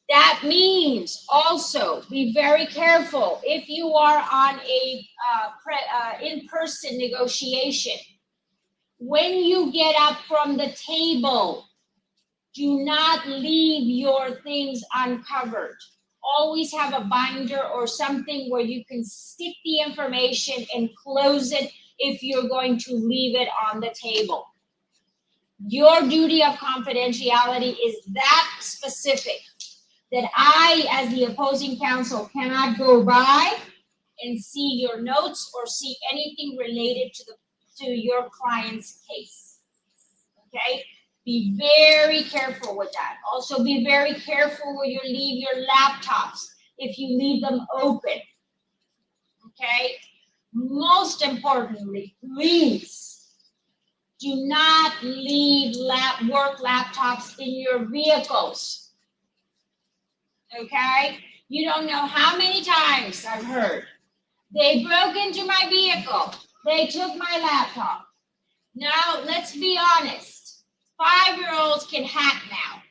That means also be very careful if you are on a in-person negotiation. When you get up from the table, do not leave your things uncovered. Always have a binder or something where you can stick the information and close it if you're going to leave it on the table. Your duty of confidentiality is that specific that I, as the opposing counsel, cannot go by and see your notes or see anything related to your client's case. Okay? Be very careful with that. Also, be very careful where you leave your laptops. if you leave them open. Okay? Most importantly, please do not leave work laptops in your vehicles. Okay? You don't know how many times I've heard, they broke into my vehicle, they took my laptop. Now, let's be honest, 5-year-olds can hack now,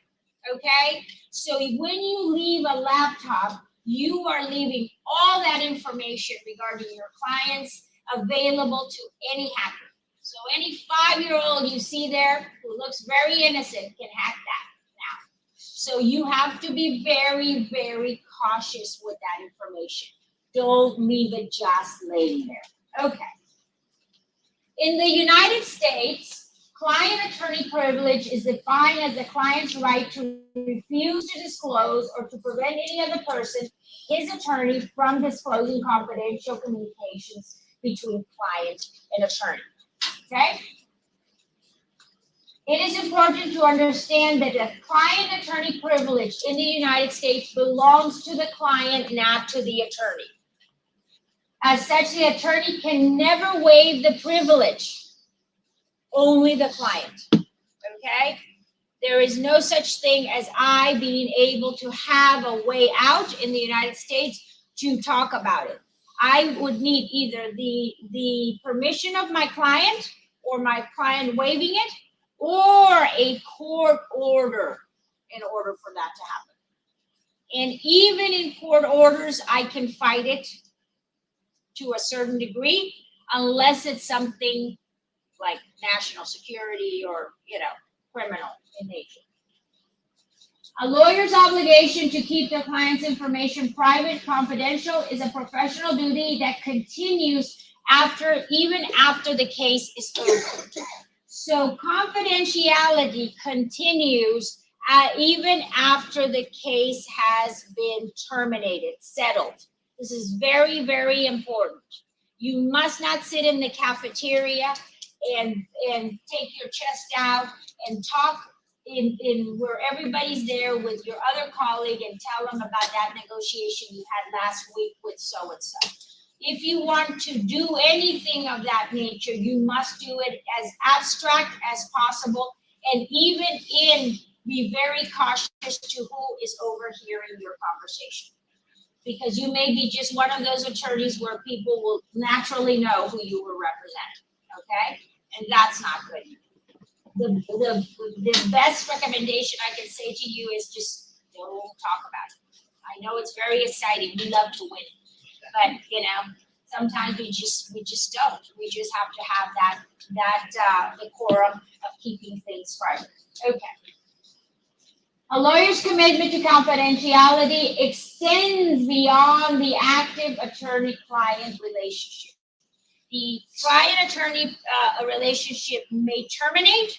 okay? So when you leave a laptop, you are leaving all that information regarding your clients available to any hacker. So any 5-year-old you see there who looks very innocent can hack that now. So you have to be very, very cautious with that information. Don't leave it just laying there. Okay. In the United States, client-attorney privilege is defined as the client's right to refuse to disclose or to prevent any other person, his attorney, from disclosing confidential communications between client and attorney. Okay? It is important to understand that the client-attorney privilege in the United States belongs to the client, not to the attorney. As such, the attorney can never waive the privilege, only the client, okay? There is no such thing as I being able to have a way out in the United States to talk about it. I would need either the permission of my client or my client waiving it, or a court order in order for that to happen. And even in court orders, I can fight it to a certain degree, unless it's something like national security or, criminal in nature. A lawyer's obligation to keep their client's information private, confidential, is a professional duty that continues even after the case is over. So confidentiality continues even after the case has been terminated, settled. This is very, very important. You must not sit in the cafeteria and take your chest out and talk in where everybody's there with your other colleague and tell them about that negotiation you had last week with so-and-so. If you want to do anything of that nature, you must do it as abstract as possible, and even be very cautious to who is overhearing your conversation. Because you may be just one of those attorneys where people will naturally know who you were representing, okay? And that's not good. The best recommendation I can say to you is just don't talk about it. I know it's very exciting. We love to win, but sometimes we just don't. We just have to have that decorum of keeping things private. Okay. A lawyer's commitment to confidentiality extends beyond the active attorney-client relationship. The client-attorney relationship may terminate,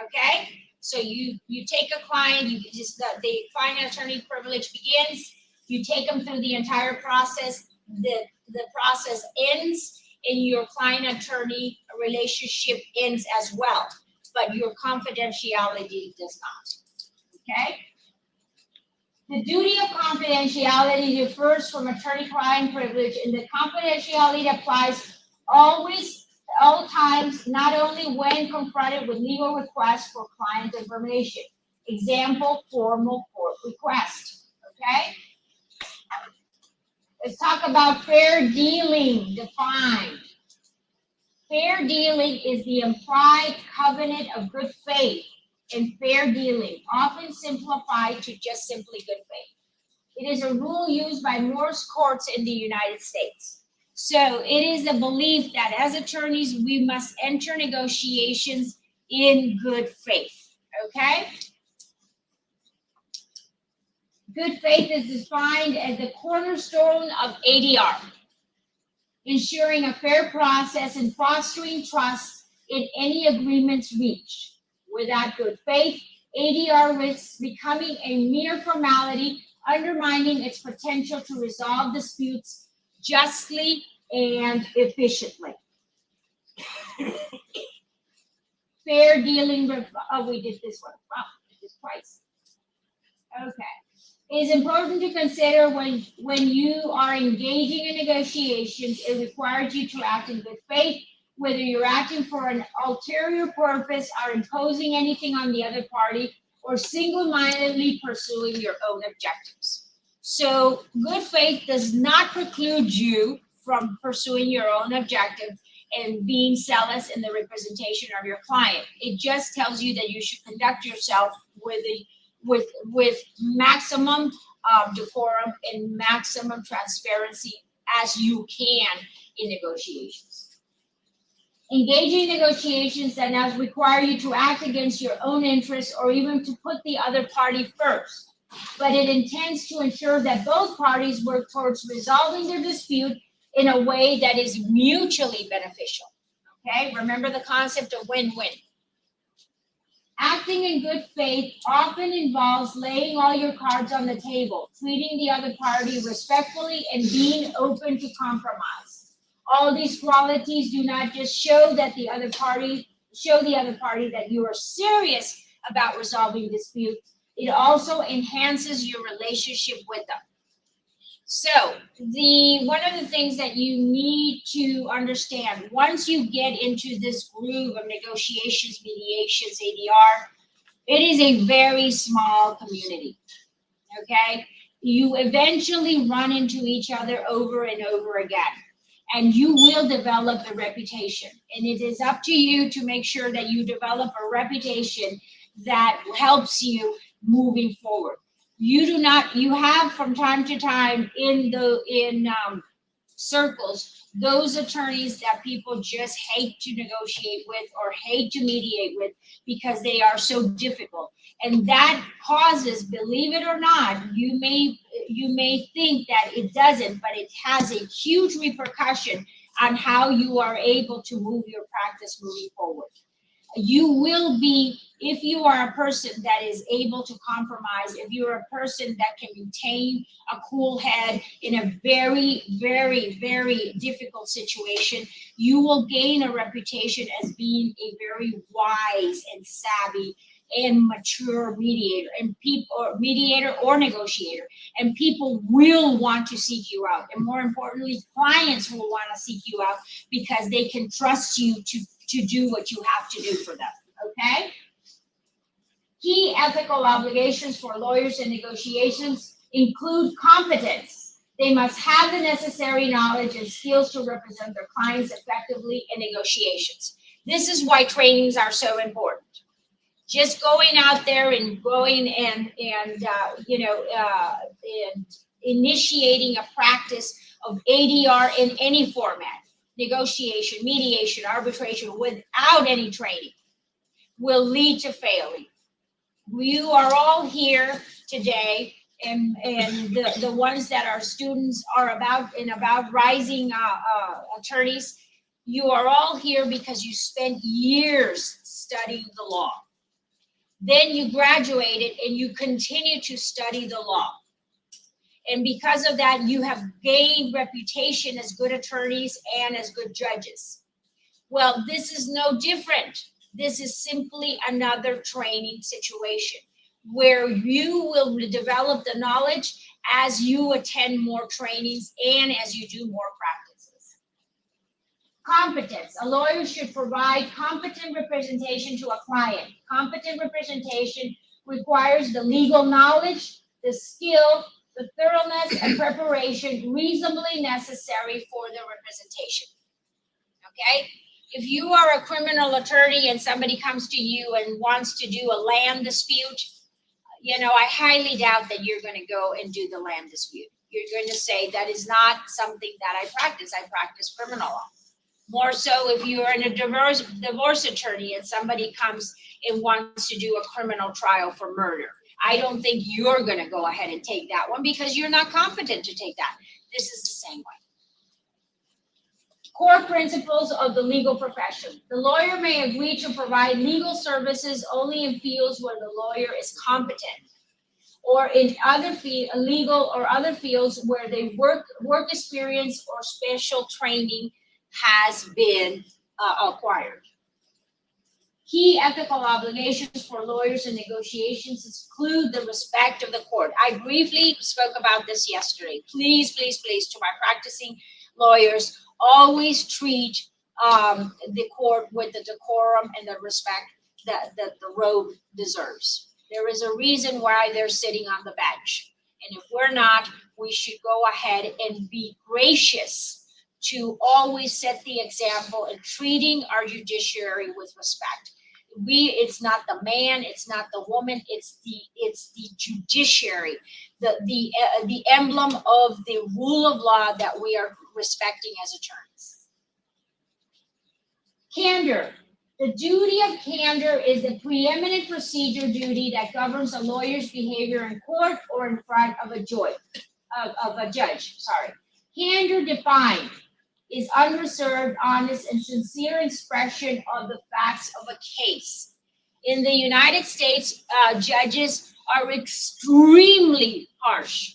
okay? So you take a client, the client-attorney privilege begins, you take them through the entire process, the process ends, and your client-attorney relationship ends as well, but your confidentiality does not. Okay? The duty of confidentiality differs from attorney-client privilege, and the confidentiality applies always, all times, not only when confronted with legal requests for client information. Example, formal court request. Okay? Let's talk about fair dealing defined. Fair dealing is the implied covenant of good faith and fair dealing, often simplified to just simply good faith. It is a rule used by most courts in the United States. So it is a belief that as attorneys, we must enter negotiations in good faith, okay? Good faith is defined as the cornerstone of ADR, ensuring a fair process and fostering trust in any agreements reached. Without good faith, ADR risks becoming a mere formality, undermining its potential to resolve disputes justly and efficiently. Fair dealing, we did this one. Wow, we did this twice. Okay. It is important to consider when you are engaging in negotiations, it requires you to act in good faith, whether you're acting for an ulterior purpose or imposing anything on the other party, or single-mindedly pursuing your own objectives. So good faith does not preclude you from pursuing your own objective and being zealous in the representation of your client. It just tells you that you should conduct yourself with maximum decorum and maximum transparency as you can in negotiations. Engaging in negotiations that now require you to act against your own interests or even to put the other party first, but it intends to ensure that both parties work towards resolving their dispute in a way that is mutually beneficial. Okay, remember the concept of win-win. Acting in good faith often involves laying all your cards on the table, treating the other party respectfully, and being open to compromise. All these qualities do not just show the other party that you are serious about resolving disputes. It also enhances your relationship with them. So one of the things that you need to understand, once you get into this groove of negotiations, mediations, ADR, it is a very small community, okay? You eventually run into each other over and over again, and you will develop a reputation. And it is up to you to make sure that you develop a reputation that helps you moving forward. You have from time to time in circles, those attorneys that people just hate to negotiate with or hate to mediate with because they are so difficult. And that causes, believe it or not, you may think that it doesn't, but it has a huge repercussion on how you are able to move your practice moving forward. You will be, if you are a person that is able to compromise, if you're a person that can maintain a cool head in a very, very, very difficult situation, you will gain a reputation as being a very wise and savvy and mature mediator or negotiator, and people will want to seek you out, and more importantly, clients will want to seek you out because they can trust you to do what you have to do for them. Okay? Key ethical obligations for lawyers in negotiations include competence. They must have the necessary knowledge and skills to represent their clients effectively in negotiations. This is why trainings are so important. Just going out there and going and initiating a practice of ADR in any format, negotiation, mediation, arbitration, without any training will lead to failing. You are all here today, and the ones that are students are about rising attorneys. You are all here because you spent years studying the law. Then you graduated and you continue to study the law. And because of that, you have gained reputation as good attorneys and as good judges. Well, this is no different. This is simply another training situation where you will develop the knowledge as you attend more trainings and as you do more practices. Competence. A lawyer should provide competent representation to a client. Competent representation requires the legal knowledge, the skill, the thoroughness and preparation reasonably necessary for the representation. Okay? If you are a criminal attorney and somebody comes to you and wants to do a land dispute, I highly doubt that you're going to go and do the land dispute. You're going to say, that is not something that I practice. I practice criminal law. More so if you are a divorce attorney and somebody comes and wants to do a criminal trial for murder. I don't think you're going to go ahead and take that one because you're not competent to take that. This is the same way. Core principles of the legal profession. The lawyer may agree to provide legal services only in fields where the lawyer is competent, or in other legal or other fields where the work experience or special training has been acquired. Key ethical obligations for lawyers in negotiations include the respect of the court. I briefly spoke about this yesterday. Please, please, please, to my practicing lawyers, always treat the court with the decorum and the respect that the robe deserves. There is a reason why they're sitting on the bench. And if we're not, we should go ahead and be gracious to always set the example in treating our judiciary with respect. It's not the man, it's not the woman, it's the judiciary, the emblem of the rule of law that we are respecting as attorneys. Candor. The duty of candor is the preeminent procedure duty that governs a lawyer's behavior in court or in front of a judge. Candor defined is unreserved, honest, and sincere expression of the facts of a case. In the United States, judges are extremely harsh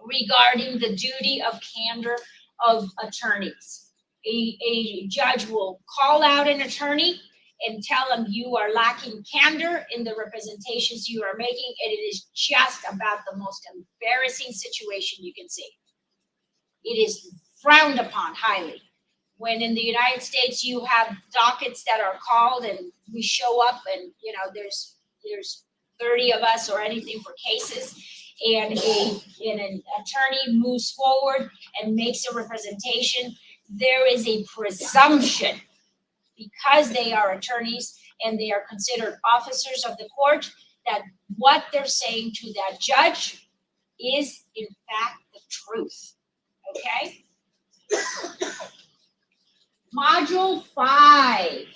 regarding the duty of candor of attorneys. A judge will call out an attorney and tell them you are lacking candor in the representations you are making, and it is just about the most embarrassing situation you can see. It is frowned upon highly. When in the United States you have dockets that are called and we show up and there's 30 of us or anything for cases, and an attorney moves forward and makes a representation, there is a presumption, because they are attorneys and they are considered officers of the court, that what they're saying to that judge is in fact the truth. Okay? Module 5,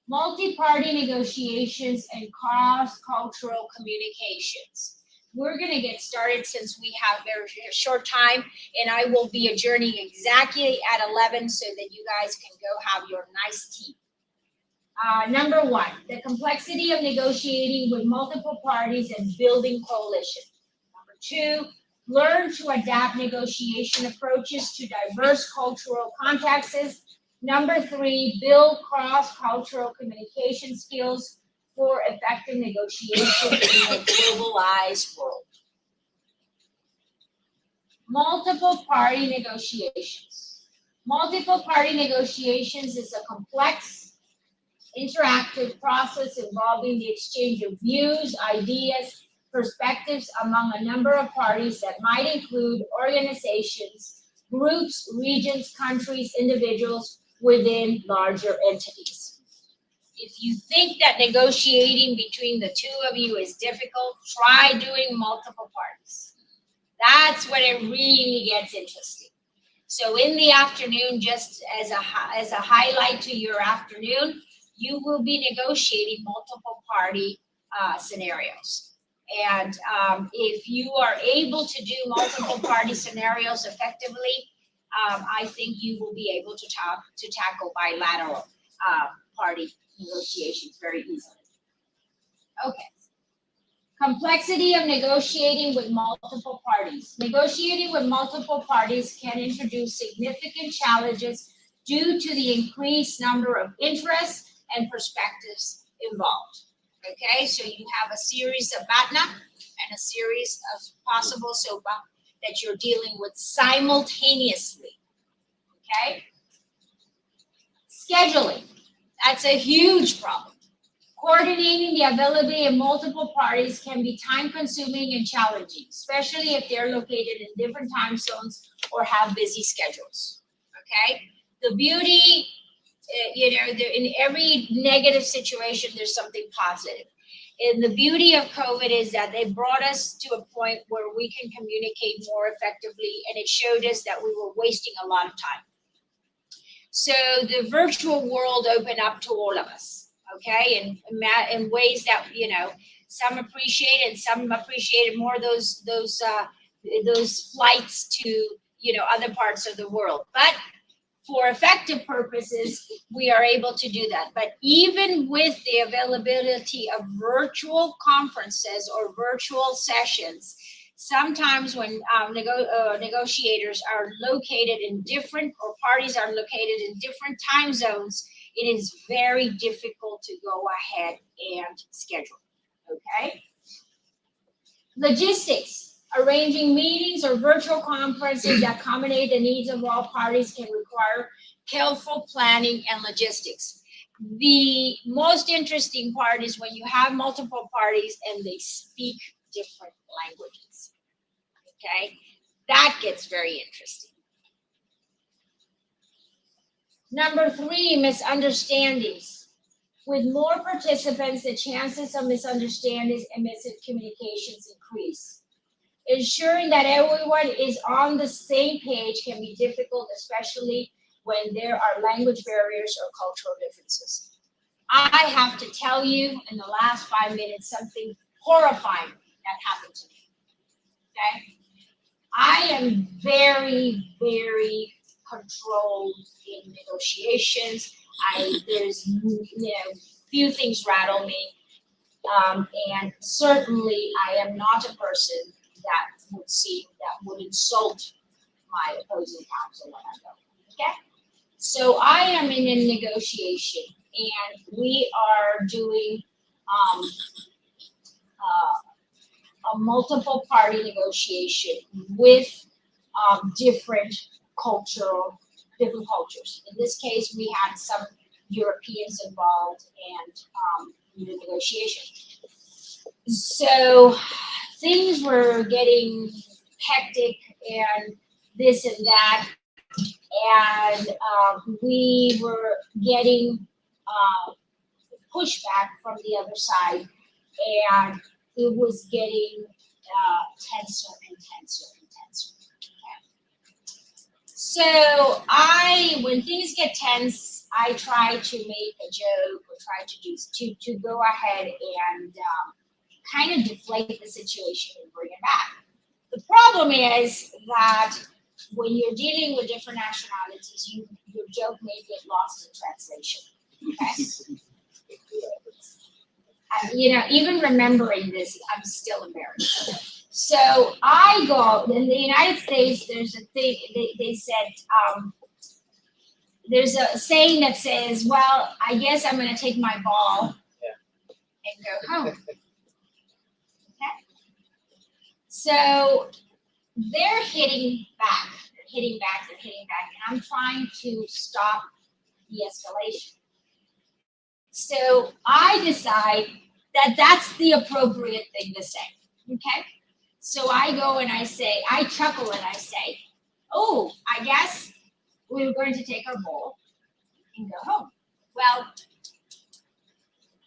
multi-party negotiations and cross-cultural communications. We're going to get started since we have very short time, and I will be adjourning exactly at 11 so that you guys can go have your nice tea. Number 1, the complexity of negotiating with multiple parties and building coalition. Number 2, learn to adapt negotiation approaches to diverse cultural contexts. Number 3, build cross-cultural communication skills for effective negotiation in a globalized world. Multiple party negotiations. Multiple party negotiations is a complex, interactive process involving the exchange of views, ideas, perspectives among a number of parties that might include organizations, groups, regions, countries, individuals within larger entities. If you think that negotiating between the two of you is difficult, try doing multiple parties. That's when it really gets interesting. So in the afternoon, just as a highlight to your afternoon, you will be negotiating multiple party scenarios. And if you are able to do multiple party scenarios effectively, I think you will be able to tackle bilateral party negotiations very easily. Okay. Complexity of negotiating with multiple parties. Negotiating with multiple parties can introduce significant challenges due to the increased number of interests and perspectives involved. Okay, so you have a series of batna and a series of possible sopa that you're dealing with simultaneously. Okay? Scheduling. That's a huge problem. Coordinating the availability of multiple parties can be time-consuming and challenging, especially if they're located in different time zones or have busy schedules. Okay? The beauty, in every negative situation, there's something positive. And the beauty of COVID is that they brought us to a point where we can communicate more effectively, and it showed us that we were wasting a lot of time. So the virtual world opened up to all of us, okay, in ways that some appreciate, and some appreciated more those flights to other parts of the world. But for effective purposes, we are able to do that. But even with the availability of virtual conferences or virtual sessions, sometimes when negotiators are located in different, or parties are located in different time zones, it is very difficult to go ahead and schedule, okay? Logistics, arranging meetings or virtual conferences that accommodate the needs of all parties can require careful planning and logistics. The most interesting part is when you have multiple parties and they speak different languages, okay? That gets very interesting. Number 3, misunderstandings. With more participants, the chances of misunderstandings and miscommunications increase. Ensuring that everyone is on the same page can be difficult, especially when there are language barriers or cultural differences. I have to tell you in the last 5 minutes something horrifying that happened to me, okay? I am very, very controlled in negotiations. There's, few things rattle me. And certainly I am not a person that would insult my opposing counsel when I go, okay? So I am in a negotiation and we are doing a multiple party negotiation with different cultures. In this case, we had some Europeans involved and in the negotiation. So things were getting hectic and this and that, and we were getting pushback from the other side, and it was getting tenser and tenser and tenser. So when things get tense, I try to make a joke or try to go ahead and kind of deflate the situation and bring it back. The problem is that when you're dealing with different nationalities, your joke may get lost in translation. Okay? And, even remembering this, I'm still embarrassed. So I go, in the United States, there's a thing, they said, there's a saying that says, well, I guess I'm going to take my ball and go home. Okay? So they're hitting back, and I'm trying to stop the escalation. So I decide that that's the appropriate thing to say, okay? So I go and I chuckle and I say, oh, I guess we were going to take our bowl and go home. Well,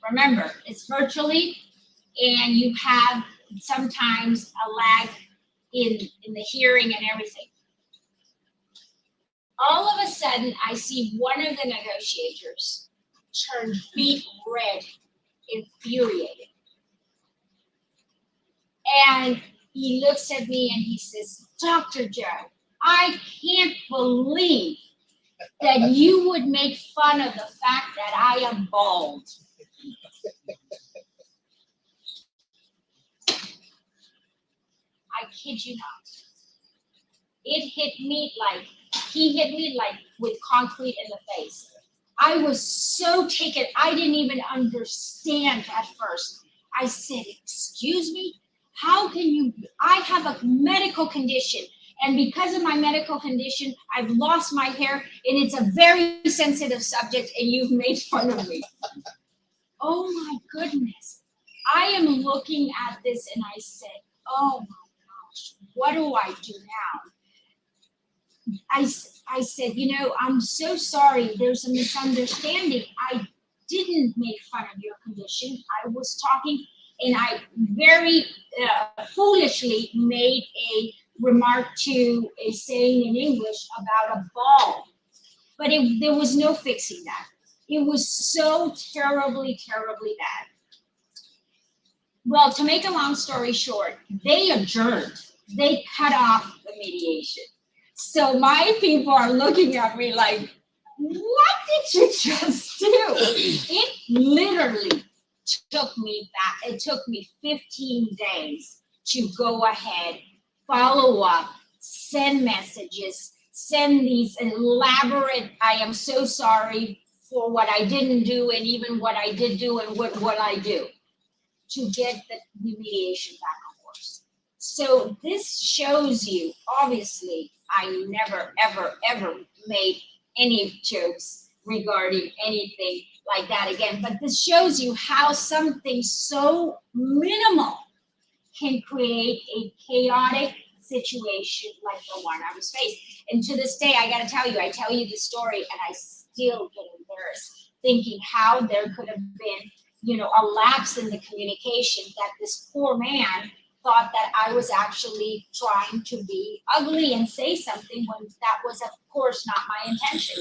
remember, it's virtually, and you have sometimes a lag in the hearing and everything. All of a sudden, I see one of the negotiators turn beet red, infuriated. And he looks at me and he says, Dr. Joe, I can't believe that you would make fun of the fact that I am bald. I kid you not. He hit me like with concrete in the face. I was so taken, I didn't even understand at first. I said, excuse me, how can you, I have a medical condition, and because of my medical condition, I've lost my hair, and it's a very sensitive subject, and you've made fun of me. Oh my goodness. I am looking at this and I said, oh my gosh, what do I do now? I said, I'm so sorry, there's a misunderstanding. I didn't make fun of your condition. I was talking, and I very foolishly made a remark to a saying in English about a ball. But there was no fixing that. It was so terribly, terribly bad. Well, to make a long story short, they adjourned. They cut off the mediation. So my people are looking at me like, what did you just do? It literally took me 15 days to go ahead, follow up, send messages, send these elaborate, I am so sorry, for what I didn't do and even what I did do and what I do to get the mediation back on course. So this shows you, obviously, I never, ever, ever made any jokes regarding anything like that again, but this shows you how something so minimal can create a chaotic situation like the one I was faced. And to this day, I gotta tell you, I tell you the story and I still get embarrassed thinking how there could have been, you know, a lapse in the communication that this poor man thought that I was actually trying to be ugly and say something when that was, of course, not my intention.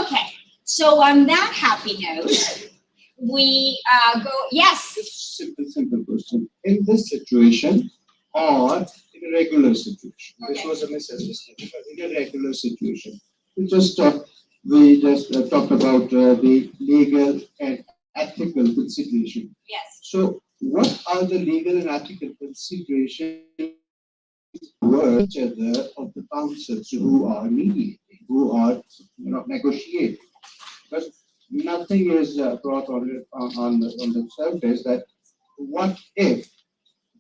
Okay, so on that happy note, we go, yes? Just simple question. In this situation or in a regular situation, this was a misunderstanding, but in a regular situation, we just talked about the legal and ethical consideration. Yes. So what are the legal and ethical considerations for each other of the counsels who are mediating, who are negotiating? But nothing is brought on the surface that what if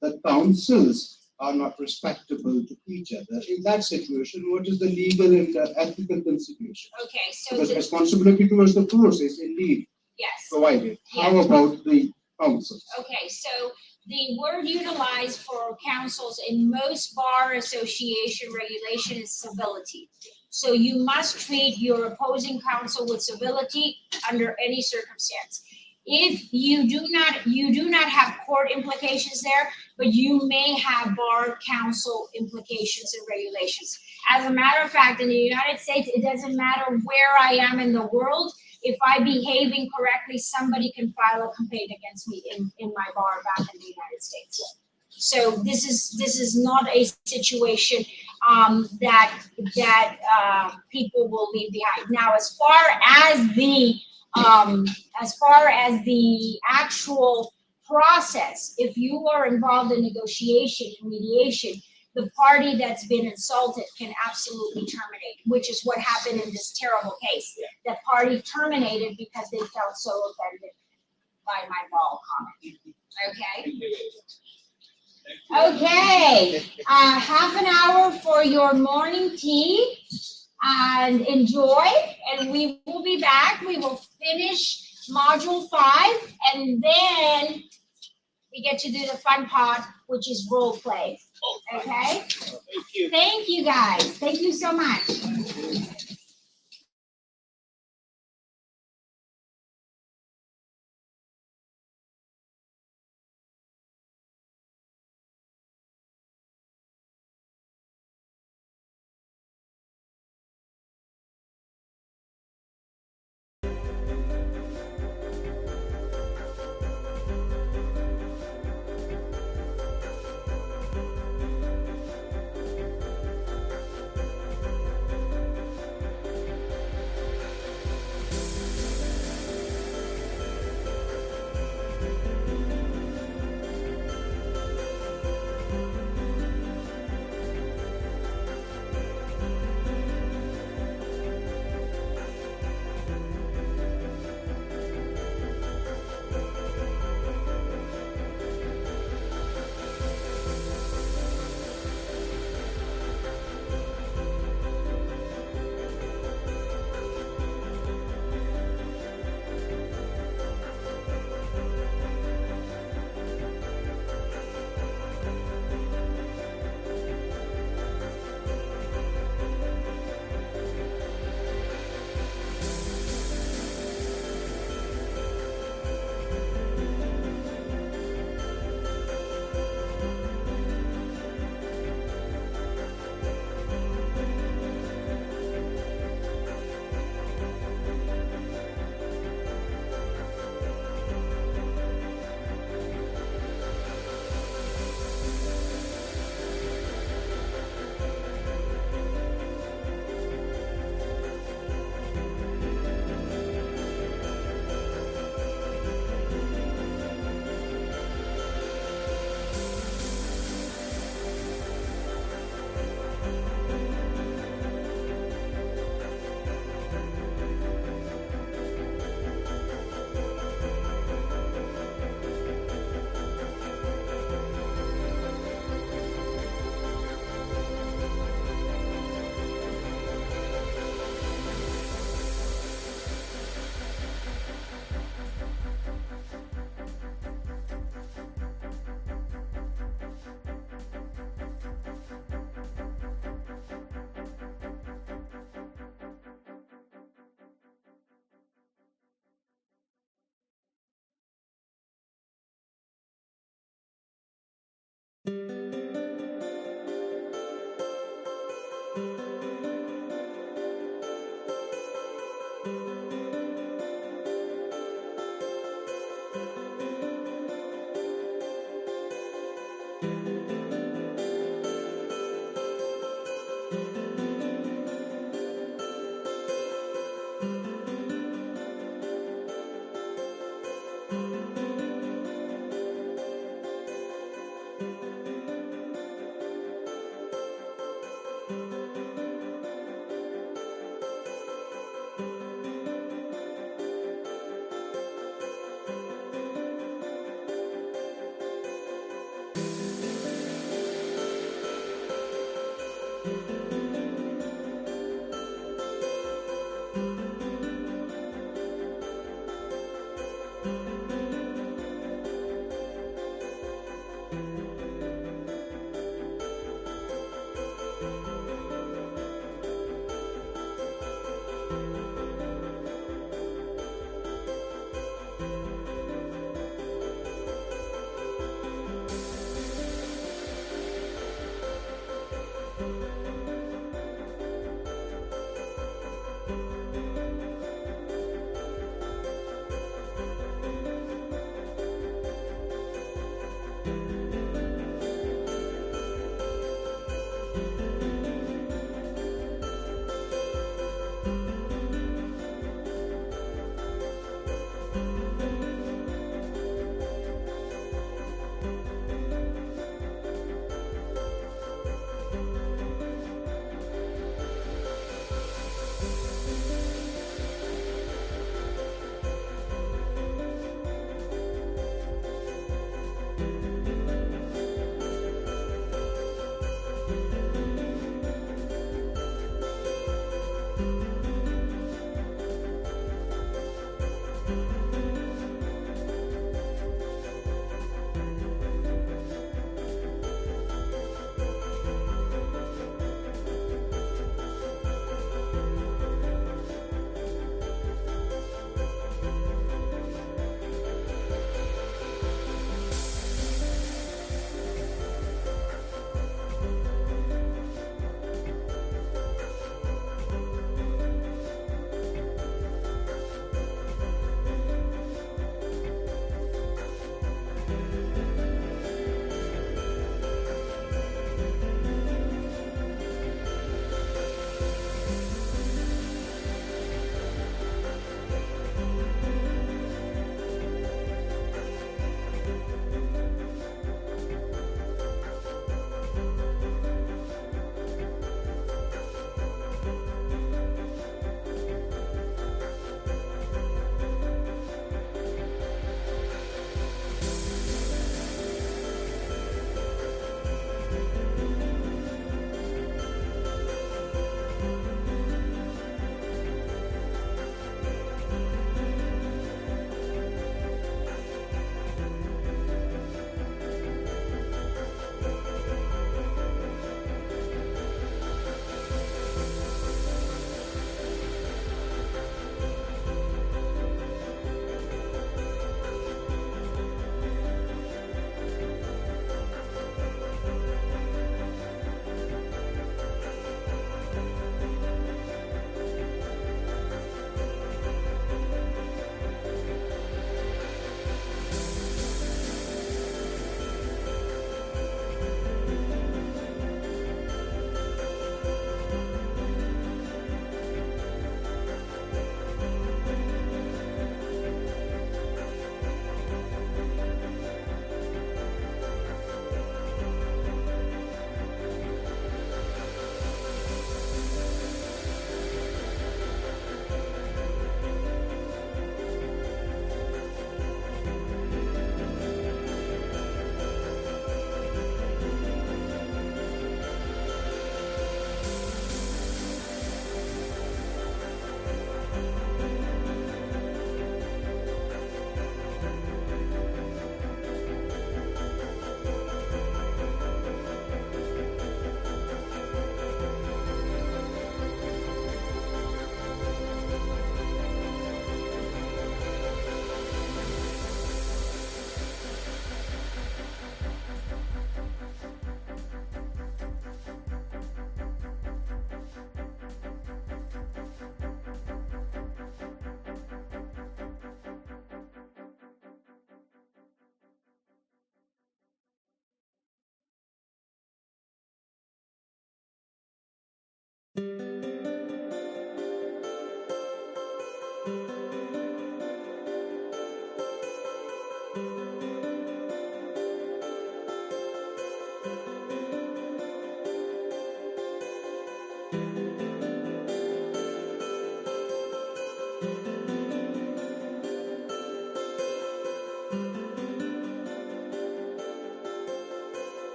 the counsels are not respectable to each other? In that situation, what is the legal and ethical consideration? Okay, so Because responsibility towards the course is indeed yes. provided. How about the counsels? Okay, so the word utilized for counsels in most bar association regulation is civility. So you must treat your opposing counsel with civility under any circumstance. If you do not have court implications there, but you may have bar counsel implications and regulations. As a matter of fact, in the United States, it doesn't matter where I am in the world. If I behave incorrectly, somebody can file a complaint against me in my bar back in the United States. So this is not a situation that people will leave behind. Now, as far as the actual process, if you are involved in negotiation and mediation, the party that's been insulted can absolutely terminate, which is what happened in this terrible case. The party terminated because they felt so offended by my ball comment. Okay? Okay, half an hour for your morning tea and enjoy, and we will be back. We will finish module 5 and then we get to do the fun part, which is role play. Okay? Thank you. Thank you guys. Thank you so much.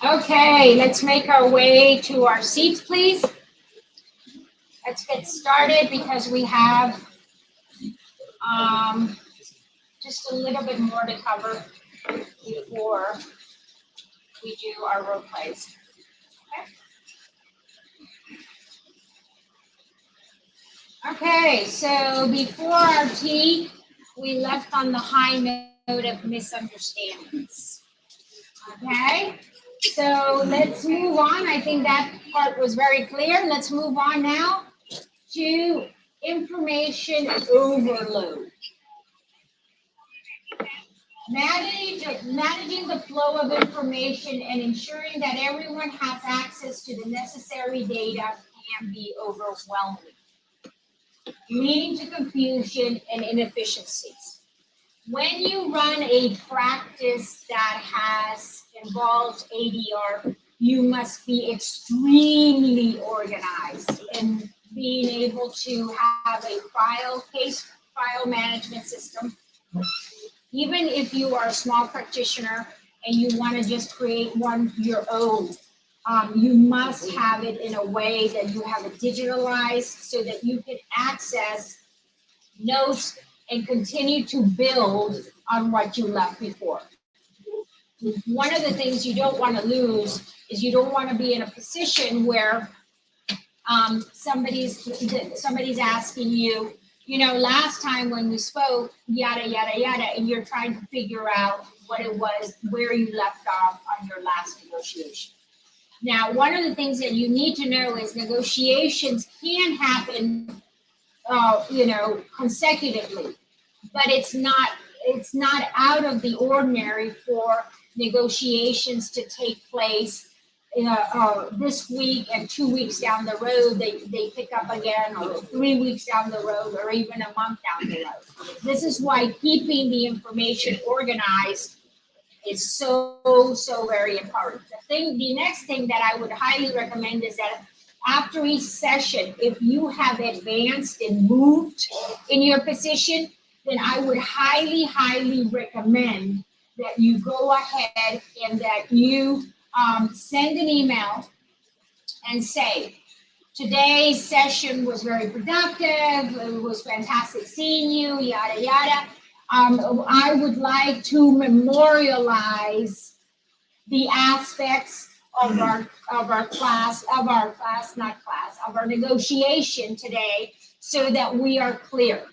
Okay, let's make our way to our seats, please. Let's get started because we have just a little bit more to cover before we do our role plays. Okay, so before our tea, we left on the high note of misunderstandings. Okay, so let's move on. I think that part was very clear. Let's move on now to information overload. Managing the flow of information and ensuring that everyone has access to the necessary data can be overwhelming, leading to confusion and inefficiencies. When you run a practice that involves ADR, you must be extremely organized and being able to have a file management system. Even if you are a small practitioner and you want to just create one your own, you must have it in a way that you have it digitalized so that you can access notes and continue to build on what you left before. One of the things you don't want to lose is you don't want to be in a position where somebody's asking you, last time when we spoke, yada, yada, yada, and you're trying to figure out what it was, where you left off on your last negotiation. Now, one of the things that you need to know is negotiations can happen, consecutively, but it's not out of the ordinary for negotiations to take place this week and 2 weeks down the road, they pick up again, or 3 weeks down the road, or even a month down the road. This is why keeping the information organized is so very important. The next thing that I would highly recommend is that after each session, if you have advanced and moved in your position, then I would highly recommend that you go ahead and that you send an email and say, today's session was very productive, it was fantastic seeing you, yada, yada. I would like to memorialize the aspects of our negotiation today so that we are clear.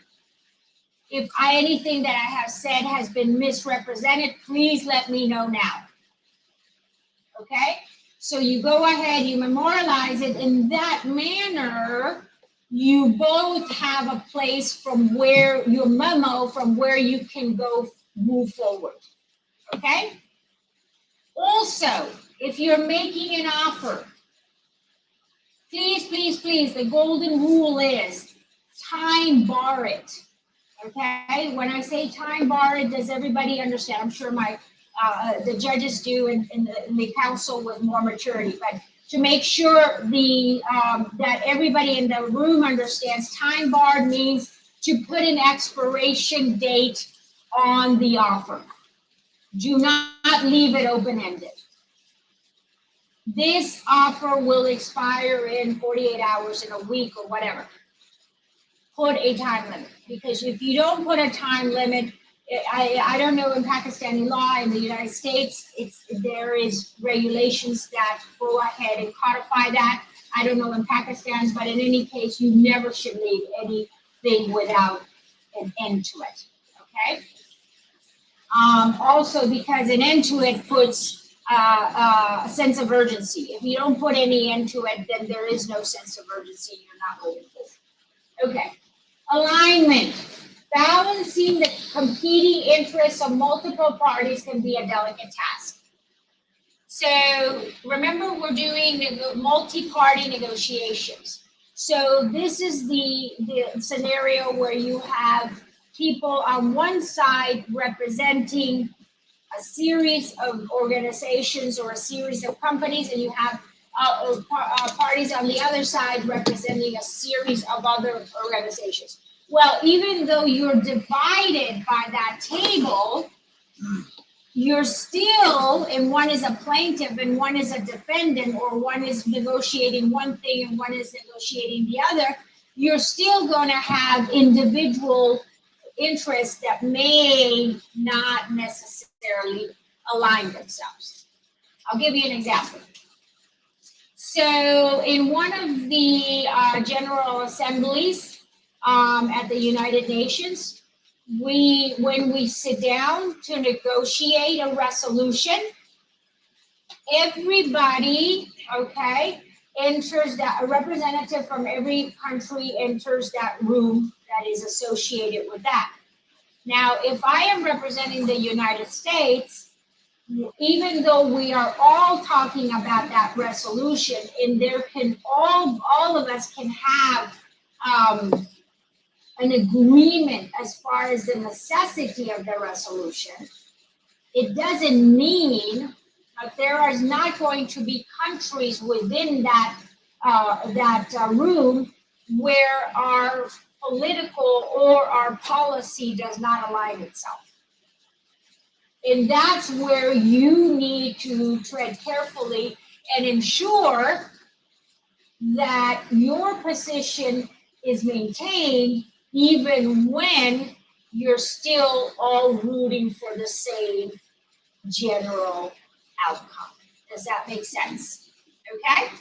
If anything that I have said has been misrepresented, please let me know now. Okay? So you go ahead, you memorialize it in that manner. You both have a place from where your memo, from where you can go move forward. Okay? Also, if you're making an offer, please, the golden rule is time bar it. Okay? When I say time bar it, does everybody understand? I'm sure the judges do and the counsel with more maturity, but to make sure that everybody in the room understands, time barred means to put an expiration date on the offer. Do not leave it open-ended. This offer will expire in 48 hours, in a week, or whatever. Put a time limit, because if you don't put a time limit, I don't know in Pakistani law, in the United States, there is regulations that go ahead and codify that. I don't know in Pakistan, but in any case, you never should leave anything without an end to it, okay? Also, because an end to it puts a sense of urgency. If you don't put any end to it, then there is no sense of urgency. You're not moving forward. Okay. Alignment. Balancing the competing interests of multiple parties can be a delicate task. So remember, we're doing multi-party negotiations. So this is the scenario where you have people on one side representing a series of organizations or a series of companies, and you have parties on the other side representing a series of other organizations. Well, even though you're divided by that table, you're still, and one is a plaintiff and one is a defendant, or one is negotiating one thing and one is negotiating the other, you're still going to have individual interests that may not necessarily align themselves. I'll give you an example. So in one of the General Assemblies at the United Nations, when we sit down to negotiate a resolution, everybody, okay, enters that, a representative from every country enters that room that is associated with that. Now, if I am representing the United States, even though we are all talking about that resolution, and there can all of us can have an agreement as far as the necessity of the resolution, it doesn't mean that there is not going to be countries within that room where our political or our policy does not align itself. And that's where you need to tread carefully and ensure that your position is maintained even when you're still all rooting for the same general outcome. Does that make sense? Okay?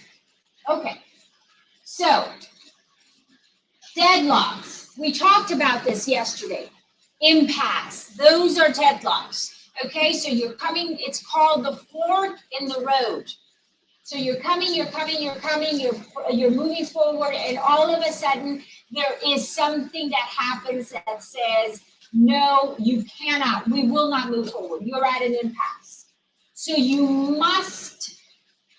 Okay. So, deadlocks. We talked about this yesterday. Impasse. Those are deadlocks. Okay, so you're coming, it's called the fork in the road. So you're coming, you're moving forward, and all of a sudden there is something that happens that says, no, you cannot, we will not move forward. You're at an impasse. So you must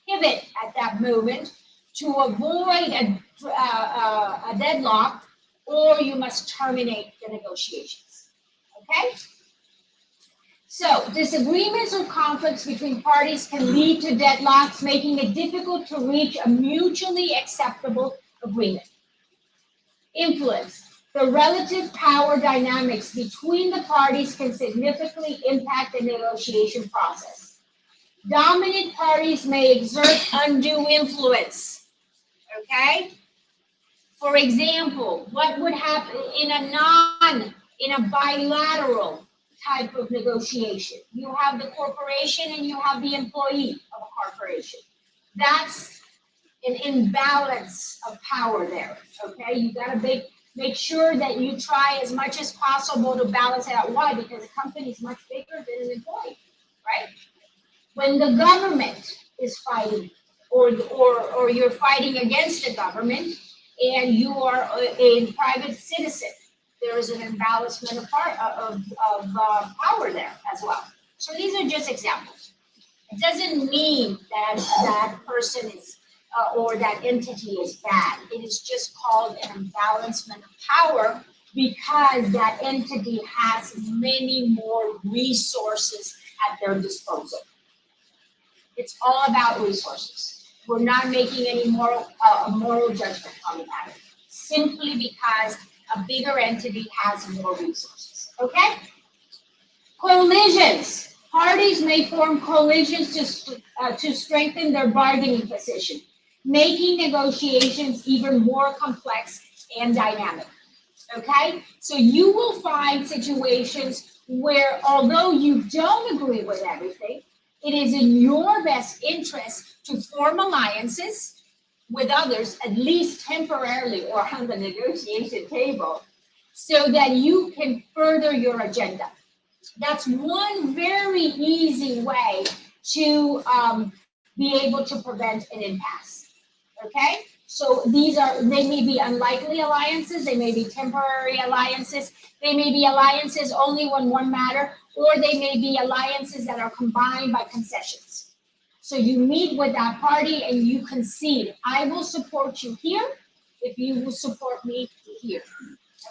pivot at that moment to avoid a deadlock, or you must terminate the negotiations. Okay? So, disagreements or conflicts between parties can lead to deadlocks, making it difficult to reach a mutually acceptable agreement. Influence. The relative power dynamics between the parties can significantly impact the negotiation process. Dominant parties may exert undue influence. Okay? For example, what would happen in a bilateral type of negotiation? You have the corporation and you have the employee of a corporation. That's an imbalance of power there, okay? You gotta make sure that you try as much as possible to balance it out. Why? Because a company is much bigger than an employee, right? When the government is fighting, or you're fighting against the government, and you are a private citizen, there is an imbalancement of power there as well. So these are just examples. It doesn't mean that that person is or that entity is bad. It is just called an imbalancement of power because that entity has many more resources at their disposal. It's all about resources. We're not making any moral judgment on the matter, simply because a bigger entity has more resources, okay? Collisions. Parties may form coalitions to strengthen their bargaining position, making negotiations even more complex and dynamic, okay? So you will find situations where, although you don't agree with everything, it is in your best interest to form alliances with others, at least temporarily or on the negotiation table, so that you can further your agenda. That's one very easy way to be able to prevent an impasse, okay? So they may be unlikely alliances, they may be temporary alliances, they may be alliances only when one matter, or they may be alliances that are combined by concessions. So you meet with that party and you concede, I will support you here, if you will support me here.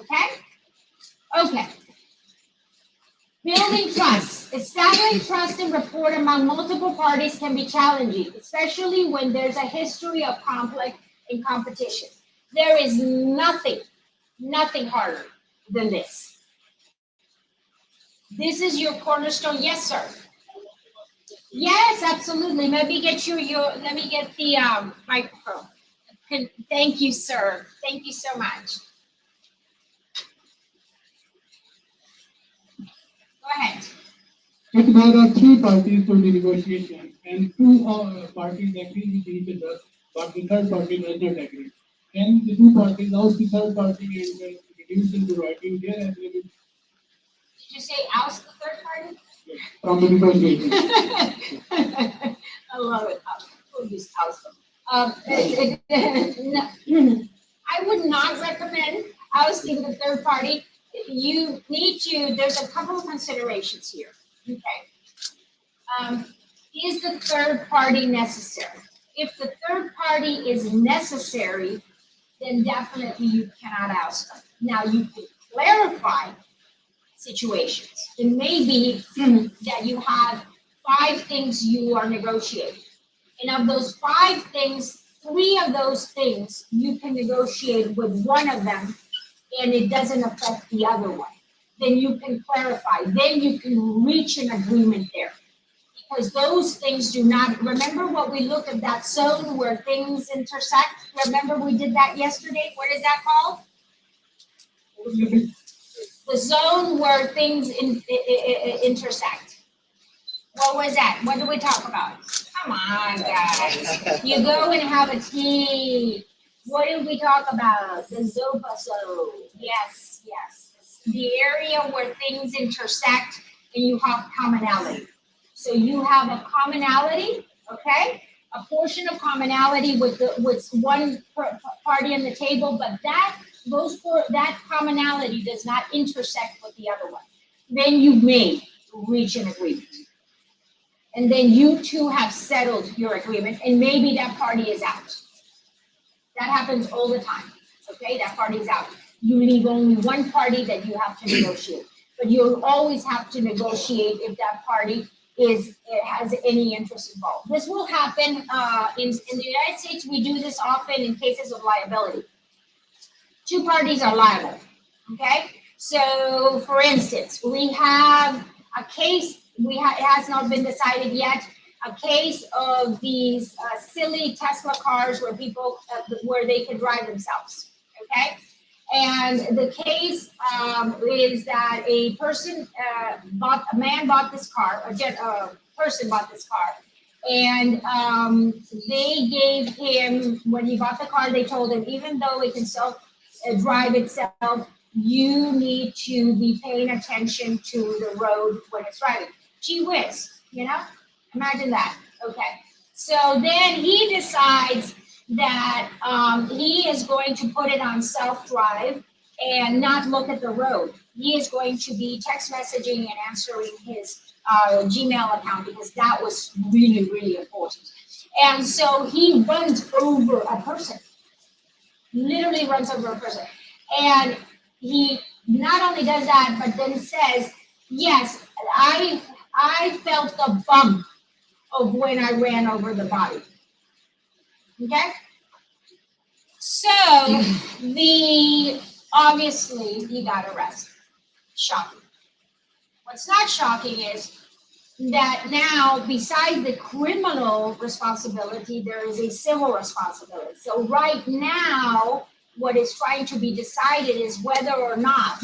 Okay? Okay. Building trust. Establishing trust and rapport among multiple parties can be challenging, especially when there's a history of conflict and competition. There is nothing harder than this. This is your cornerstone. Yes, sir. Yes, absolutely. Let me get let me get the microphone. Thank you, sir. Thank you so much. Go ahead. If there are three parties to the negotiation and two parties agree with each other, but the third party does not agree, can the two parties oust the third party and reduce into writing their agreement Did you say oust the third party? from the negotiation? I love it. We'll use oust them. I would not recommend ousting the third party. You need to, there's a couple of considerations here. Okay. Is the third party necessary? If the third party is necessary, then definitely you cannot oust them. Now you can clarify situations. It may be that you have 5 things you are negotiating. And of those 5 things, 3 of those things you can negotiate with one of them and it doesn't affect the other one. Then you can clarify. Then you can reach an agreement there. Because those things do not, remember what we looked at that zone where things intersect? Remember we did that yesterday? What is that called? The zone where things intersect. What was that? What did we talk about? Come on, guys. You go and have a tea. What did we talk about? The Zopa zone. Yes, yes. The area where things intersect and you have commonality. So you have a commonality, okay? A portion of commonality with one party on the table, but that commonality does not intersect with the other one. Then you may reach an agreement. And then you two have settled your agreement, and maybe that party is out. That happens all the time, okay? That party is out. You leave only one party that you have to negotiate. But you'll always have to negotiate if that party has any interest involved. This will happen in the United States. We do this often in cases of liability. 2 parties are liable, okay? So, for instance, we have a case, it has not been decided yet, a case of these silly Tesla cars where people, where they can drive themselves, okay? And the case is that a person bought this car, a person bought this car, and they gave him, when he bought the car, they told him, even though it can drive itself, you need to be paying attention to the road when it's driving. Gee whiz, you know? Imagine that. Okay. So then he decides that he is going to put it on self-drive and not look at the road. He is going to be text messaging and answering his Gmail account because that was really, really important. And so he runs over a person, literally runs over a person. And he not only does that, but then says, yes, I felt the bump of when I ran over the body. Okay? So, obviously, he got arrested. Shocking. What's not shocking is that now, besides the criminal responsibility, there is a civil responsibility. So right now, what is trying to be decided is whether or not,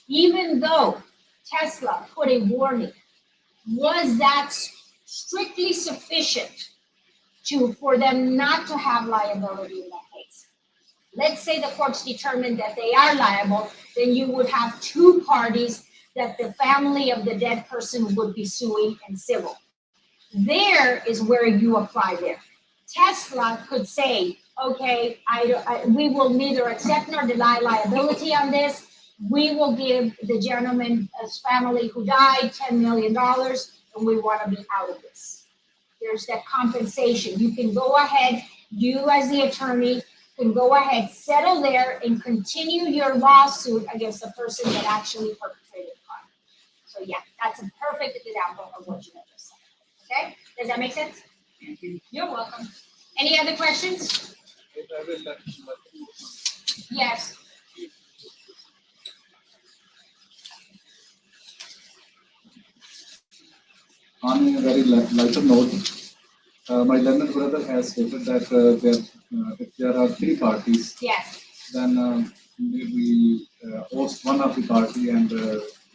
even though Tesla put a warning, was that strictly sufficient for them not to have liability in that case? Let's say the courts determined that they are liable, then you would have 2 parties that the family of the dead person would be suing in civil. There is where you apply there. Tesla could say, okay, we will neither accept nor deny liability on this. We will give the gentleman's family who died $10 million, and we want to be out of this. There's that compensation. You can go ahead, you as the attorney can go ahead, settle there, and continue your lawsuit against the person that actually perpetrated the crime. So yeah, that's a perfect example of what you just said. Okay, does that make sense? You're welcome. Any other questions? Yes. On a very lighter note, my learned brother has stated that if there are three parties, Yes. then we host one of the party and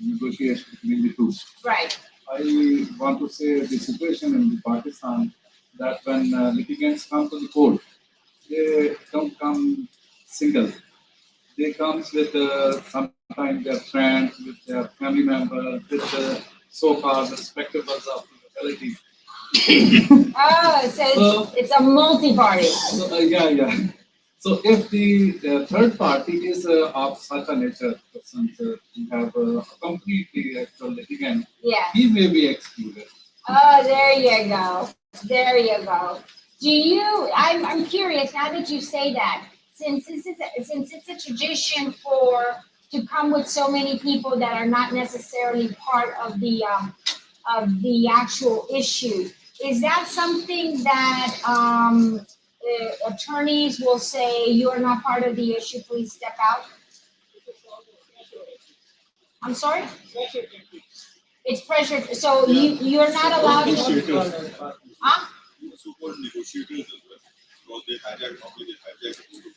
negotiate between the two. Right. I want to say the situation in Pakistan that when litigants come to the court, they don't come single. They come with sometimes their friends, with their family members, with the so-called respectables of the locality. Oh, so it's a multi-party. So, yeah. So if the third party is of such a nature, since we have accompanied the actual litigant, Yeah. he may be excluded. Oh, there you go. There you go. I'm curious, now that you say that, since it's a tradition to come with so many people that are not necessarily part of the actual issue, is that something that attorneys will say, you are not part of the issue, please step out? I'm sorry? It's pressure, so you're not allowed to. Huh? So-called negotiators as well, because they hijack the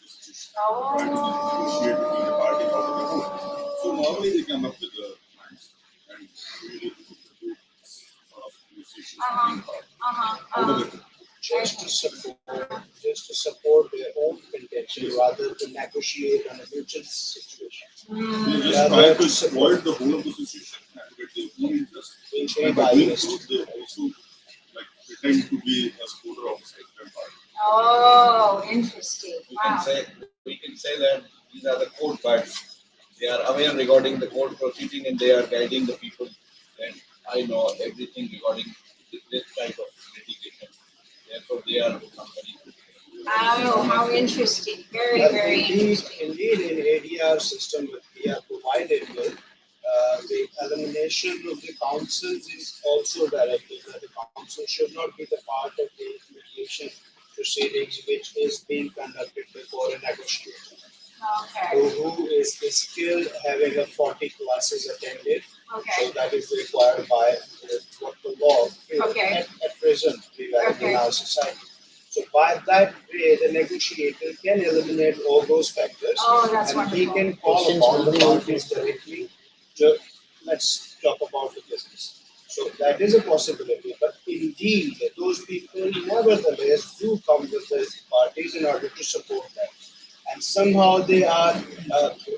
situation. Oh. Trying to negotiate between the parties out of the court. So normally they come up with the plans and really do sort of negotiations out of the court. Just to support their own contention rather than negotiate on a mutual situation. They just try to exploit the whole of the situation and get their own interest. And by doing so, they also pretend to be a supporter of the second party. Oh, interesting. Wow. We can say that these are the court parties. They are aware regarding the court proceeding and they are guiding the people. And I know everything regarding this type of litigation. Therefore, they are the company. Oh, how interesting. Very, very interesting. Indeed, in ADR system that we are provided with, the elimination of the counsels is also directed that the counsel should not be the part of the mediation proceedings which is being conducted before a negotiation. Okay. Who is skilled, having a 40 classes attended. Okay. So that is required by what the law Okay. at present prevails in our society. So by that way, the negotiator can eliminate all those factors. Oh, that's and wonderful. he can call upon the parties directly. Let's talk about the business. So that is a possibility, but indeed, those people nevertheless do come with the parties in order to support them. And somehow they are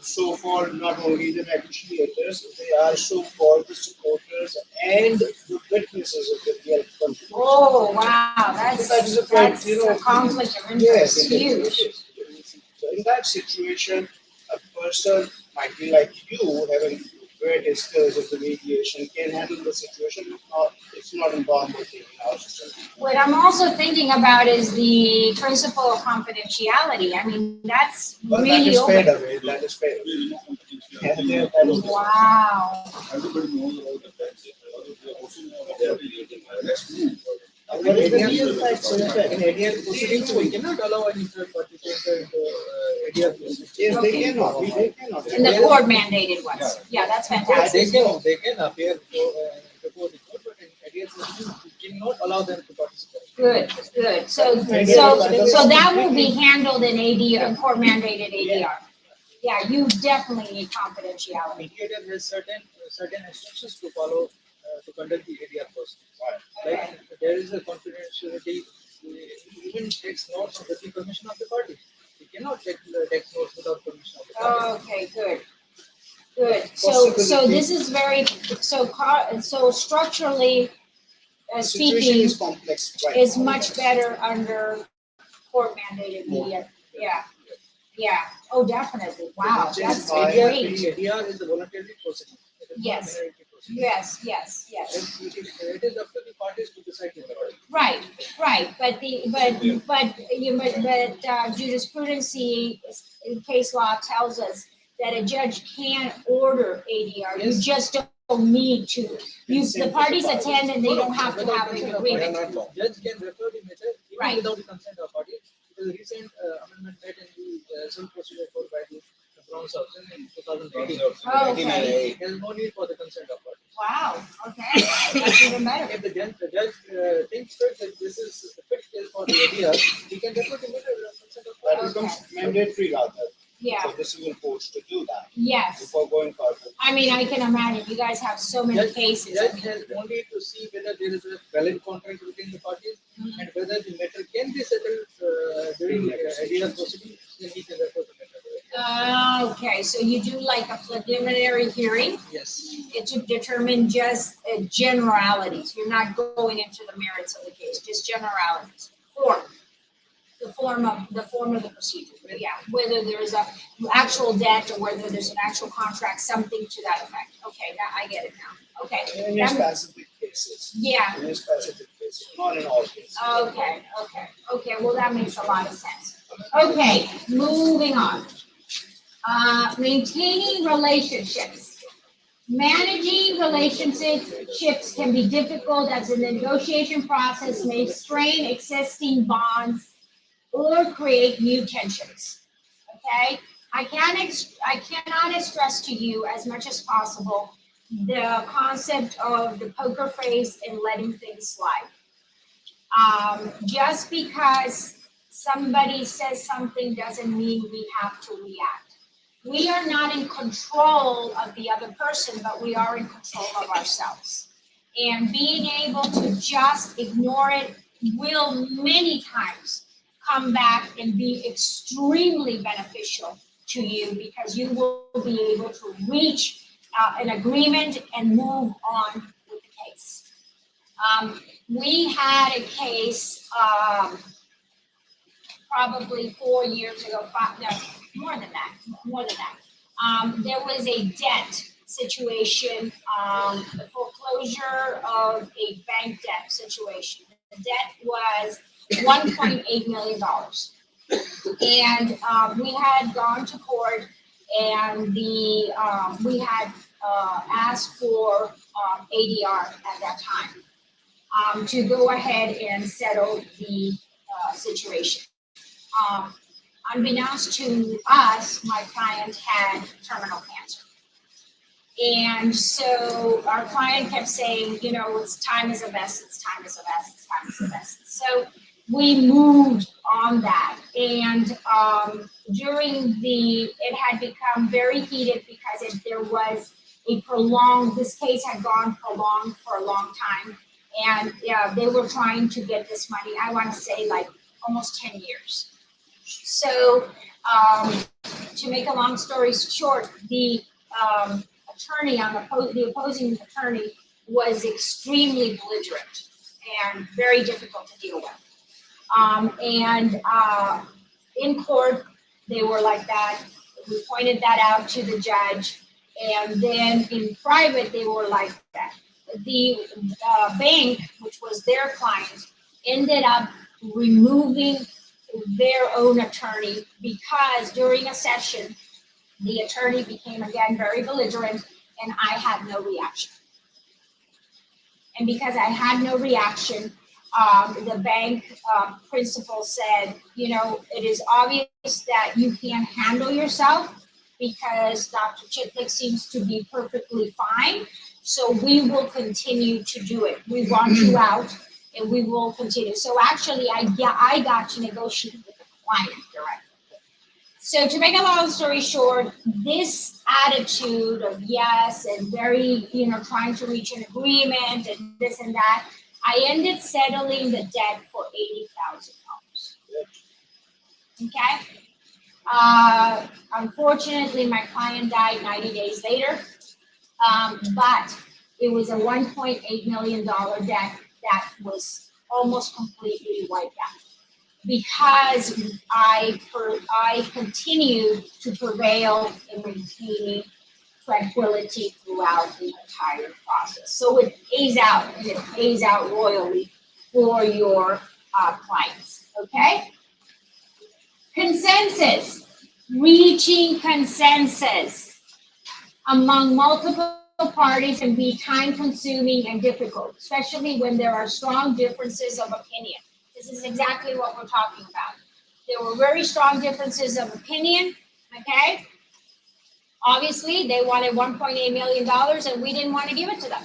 so-called not only the negotiators, they are so-called the supporters and the witnesses of the real conflict. Oh, wow, that's a conflict of interest. Yes, Huge. So in that situation, a person might be like you, having great skills of the mediation, can handle the situation. It's not involved in our system. What I'm also thinking about is the principle of confidentiality. I mean, that's really that is open. fade away. That is fade away. Wow. Everybody knows about the facts. They also know about the let's move. In ADR proceedings, we cannot allow any third party to enter into ADR proceedings. Yes, they cannot. They cannot. In the court mandated ones. Yeah, that's fantastic. They can appear before the court, but in ADR proceedings, we cannot allow them to participate. Good. So that will be handled in ADR, in court mandated ADR. Yeah, you definitely need confidentiality. Mediator has certain instructions to follow to conduct the ADR process. Like there is a confidentiality, even takes notes without the permission of the party. You cannot take notes without permission of the party. Okay, good. So this is very so structurally speaking is complex, right? is much better under court mandated media. Yeah. Oh, definitely. Wow, that's great. ADR is the voluntary proceeding. Yes. Yes. It is up to the parties to decide. Right. Right, but jurisprudence case law tells us that a judge can order ADR, you just don't need to. The parties attend and they don't have to have an agreement. Judge can refer the matter even Right. without the consent of party. The recent amendment made in the civil procedure code by the Brown House in 2018. Oh, okay. There is no need for the consent of party. Wow, okay, that's even better. If the judge thinks fit that this is the fit case for the ADR, he can refer the matter without consent of That party. becomes mandatory rather Yeah, for the civil courts to do that yes. before going further. I mean, I can imagine, you guys have so many Judge cases. has only to see whether there is a valid contract between the parties and whether the matter can be settled during ADR proceedings, then he can refer the matter. Okay, so you do like a preliminary hearing Yes. to determine just generalities. You're not going into the merits of the case, just generalities. The form of the procedure. Yeah, whether there's a actual debt or whether there's an actual contract, something to that effect. Okay, I get it now. Okay. In your specific cases. Yeah. In your specific cases, not in all cases. Okay, well, that makes a lot of sense. Okay, moving on. Maintaining relationships. Managing relationships can be difficult as the negotiation process may strain existing bonds or create new tensions. Okay? I cannot stress to you as much as possible the concept of the poker face and letting things slide. Just because somebody says something doesn't mean we have to react. We are not in control of the other person, but we are in control of ourselves. And being able to just ignore it will many times come back and be extremely beneficial to you because you will be able to reach an agreement and move on with the case. We had a case probably 4 years ago, more than that. There was a debt situation, the foreclosure of a bank debt situation. The debt was $1.8 million. And we had gone to court and we had asked for ADR at that time to go ahead and settle the situation. Unbeknownst to us, my client had terminal cancer. And so our client kept saying, it's time is of essence, time is of essence, time is of essence. So we moved on that. And it had become very heated because there was this case had gone prolonged for a long time. And they were trying to get this money, I want to say like almost 10 years. So to make a long story short, the attorney the opposing attorney was extremely belligerent and very difficult to deal with. In court, they were like that. We pointed that out to the judge. And then in private, they were like that. The bank, which was their client, ended up removing their own attorney because during a session, the attorney became again very belligerent and I had no reaction. And because I had no reaction, the bank principal said, it is obvious that you can't handle yourself because Dr. Chitlick seems to be perfectly fine. So we will continue to do it. We want you out and we will continue. So actually I got to negotiate with the client directly. So to make a long story short, this attitude of yes and very, trying to reach an agreement and this and that, I ended settling the debt for $80,000. Okay? Unfortunately, my client died 90 days later, but it was a $1.8 million debt that was almost completely wiped out because I continued to prevail in maintaining tranquility throughout the entire process. So it pays out royally for your clients, okay? Consensus, reaching consensus among multiple parties can be time-consuming and difficult, especially when there are strong differences of opinion. This is exactly what we're talking about. There were very strong differences of opinion, okay? Obviously, they wanted $1.8 million and we didn't want to give it to them,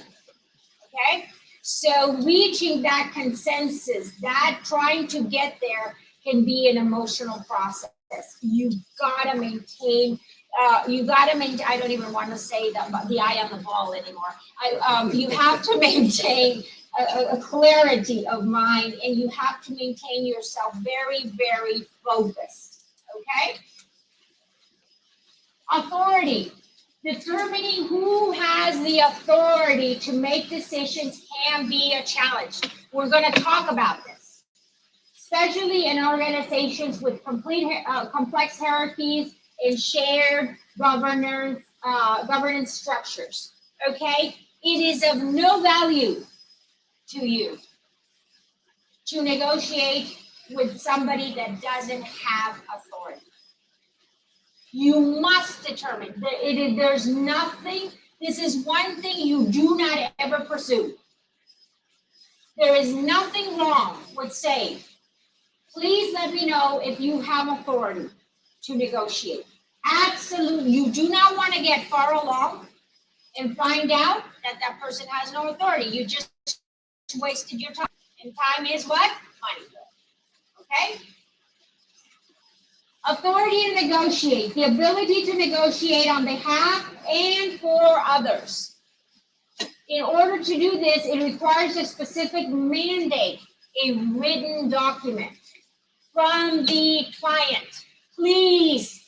okay? So reaching that consensus, that trying to get there can be an emotional process. You've got to maintain, I don't even want to say the eye on the ball anymore. You have to maintain a clarity of mind, and you have to maintain yourself very, very focused, okay? Authority. Determining who has the authority to make decisions can be a challenge. We're going to talk about this, especially in organizations with complex hierarchies and shared governance structures, okay? It is of no value to you to negotiate with somebody that doesn't have authority. You must determine that there's nothing, this is one thing you do not ever pursue. There is nothing wrong with saying, please let me know if you have authority to negotiate. Absolutely, you do not want to get far along and find out that that person has no authority. You just wasted your time. And time is what? Money. Okay? Authority to negotiate, the ability to negotiate on behalf and for others. In order to do this, it requires a specific mandate, a written document from the client. Please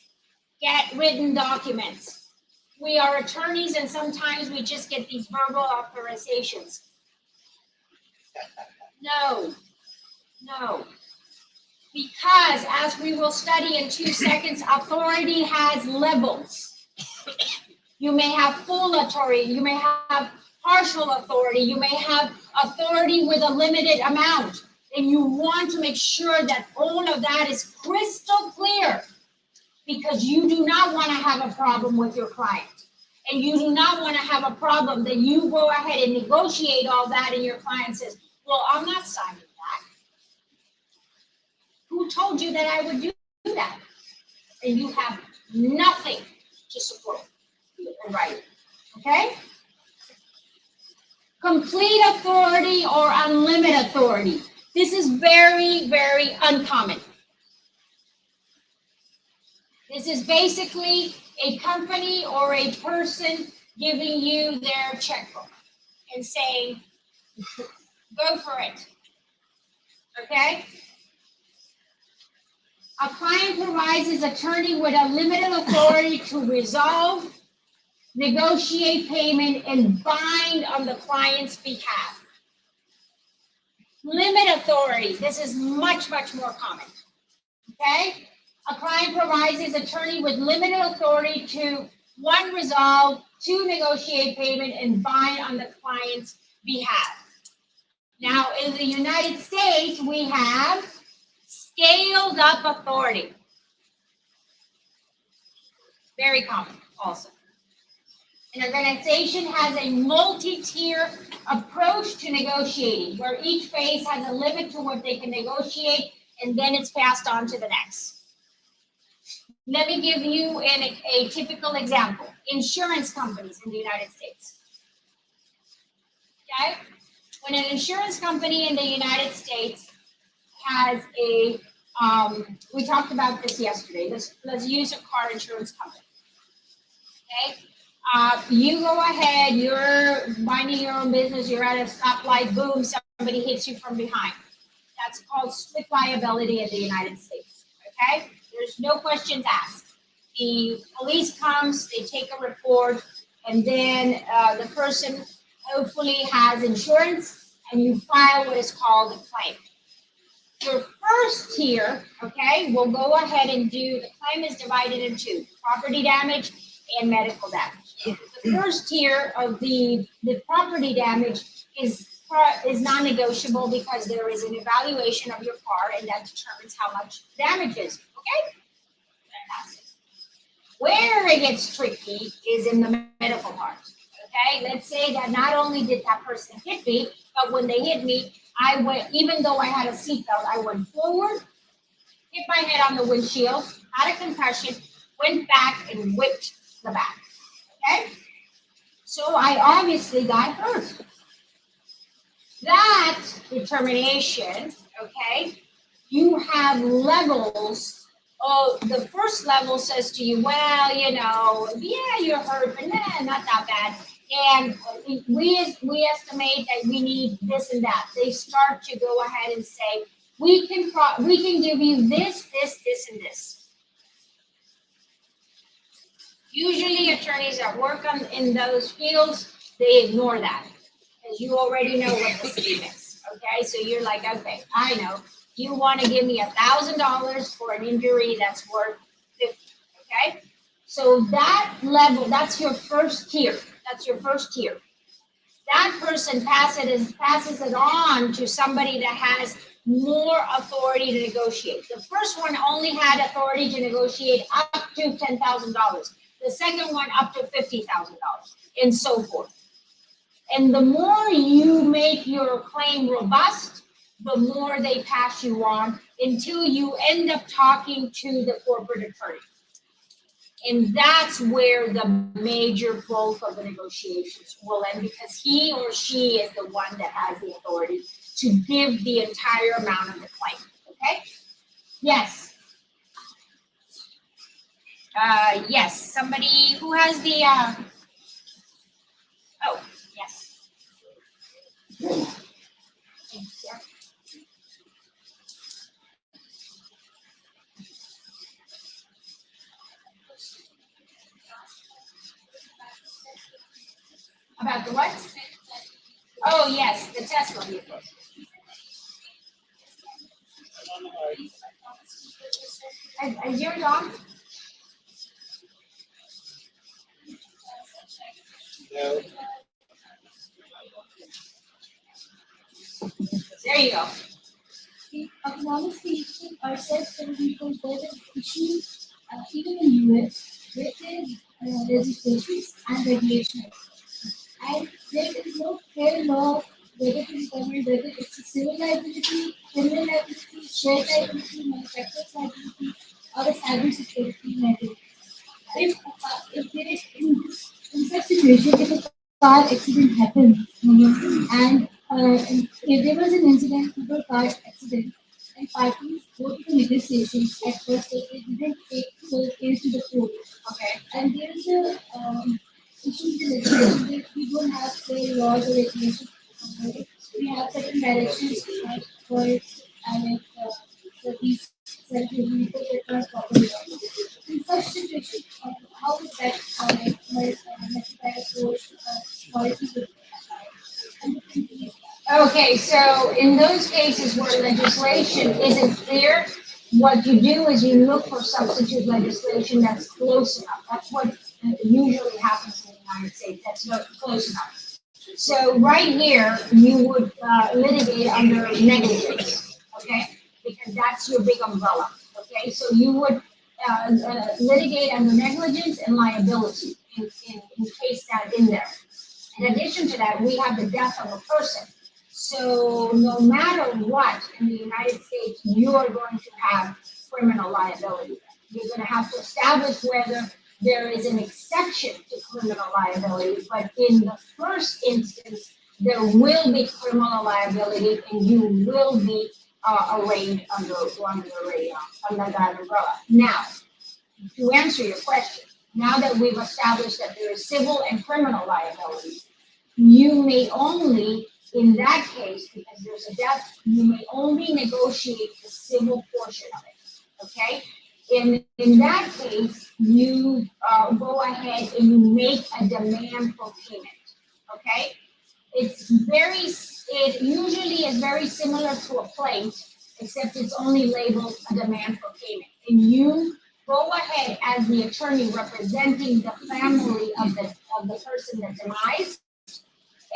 get written documents. We are attorneys and sometimes we just get these verbal authorizations. No. Because, as we will study in 2 seconds, authority has levels. You may have full authority, you may have partial authority, you may have authority with a limited amount, and you want to make sure that all of that is crystal clear, because you do not want to have a problem with your client, and you do not want to have a problem that you go ahead and negotiate all that, and your client says, well, I'm not signing that. Who told you that I would do that? And you have nothing to support in writing, okay? Complete authority or unlimited authority. This is very, very uncommon. This is basically a company or a person giving you their checkbook and saying, go for it, okay? A client provides his attorney with a limited authority to resolve, negotiate payment, and bind on the client's behalf. Limit authority, this is much, much more common, okay? A client provides his attorney with limited authority to, 1, resolve, 2, negotiate payment, and bind on the client's behalf. Now, in the United States, we have scaled up authority. Very common also. An organization has a multi-tier approach to negotiating, where each phase has a limit to what they can negotiate, and then it's passed on to the next. Let me give you a typical example. Insurance companies in the United States. Okay? When an insurance company in the United States has a, we talked about this yesterday. Let's use a car insurance company. Okay? You go ahead, you're minding your own business, you're at a stoplight, boom, somebody hits you from behind. That's called strict liability in the United States. Okay? There's no questions asked. The police comes, they take a report, and then the person hopefully has insurance, and you file what is called a claim. Your first tier, okay, will go ahead and do, the claim is divided into property damage and medical damage. The first tier of the property damage is part is non-negotiable because there is an evaluation of your car and that determines how much damage is, okay? And that's it. Where it gets tricky is in the medical part, okay? Let's say that not only did that person hit me, but when they hit me, I went, even though I had a seatbelt, I went forward, hit my head on the windshield, had a concussion, went back and whipped the back, okay? So I obviously got hurt. That determination, okay, you have levels. Oh, the first level says to you, well, you know, yeah, you're hurt, but nah, not that bad. And we estimate that we need this and that. They start to go ahead and say, we can give you this, and this. Usually attorneys that work in those fields, they ignore that because you already know what the scheme is, okay? So you're like, okay, I know. You want to give me $1,000 for an injury that's worth $50, okay? So that level, that's your first tier. That's your first tier. That person passes it on to somebody that has more authority to negotiate. The first one only had authority to negotiate up to $10,000. The second one up to $50,000, and so forth. And the more you make your claim robust, the more they pass you on until you end up talking to the corporate attorney. And that's where the major bulk of the negotiations will end because he or she is the one that has the authority to give the entire amount of the claim, okay? Yes. Yes, somebody who has the, oh, yes. Thanks, yeah. About the what? Oh, yes, the Tesla vehicle. Is yours on? No. There you go. The autonomous vehicle are self-control issues, even in US, with their legislations and regulations. And there is no clear law whether to determine whether it's a civil liability, criminal liability, shared liability, manufacturer's liability, or a cybersecurity liability. If there is in such situation, if a car accident happens, and if there was an incident to the car accident, and parties go to the negotiations at first, they didn't take the case to the court. Okay. And there is a issue with the legislation that we don't have clear laws or regulations. We have certain directions for these self-regulated that are properly done. In such situations, how would that approach policy would apply? Okay, so in those cases where legislation isn't clear, what you do is you look for substitute legislation that's close enough. That's what usually happens in the United States. That's not close enough. So right here, you would litigate under negligence, okay? Because that's your big umbrella, okay? So you would litigate under negligence and liability in case that's in there. In addition to that, we have the death of a person. So no matter what in the United States, you are going to have criminal liability. You're going to have to establish whether there is an exception to criminal liability, but in the first instance, there will be criminal liability and you will be arraigned under that umbrella. Now, to answer your question, now that we've established that there is civil and criminal liability, you may only, in that case, because there's a death, you may only negotiate the civil portion of it, okay? In that case, you go ahead and you make a demand for payment, okay? It usually is very similar to a plate, except it's only labeled a demand for payment. And you go ahead as the attorney representing the family of the person that demised,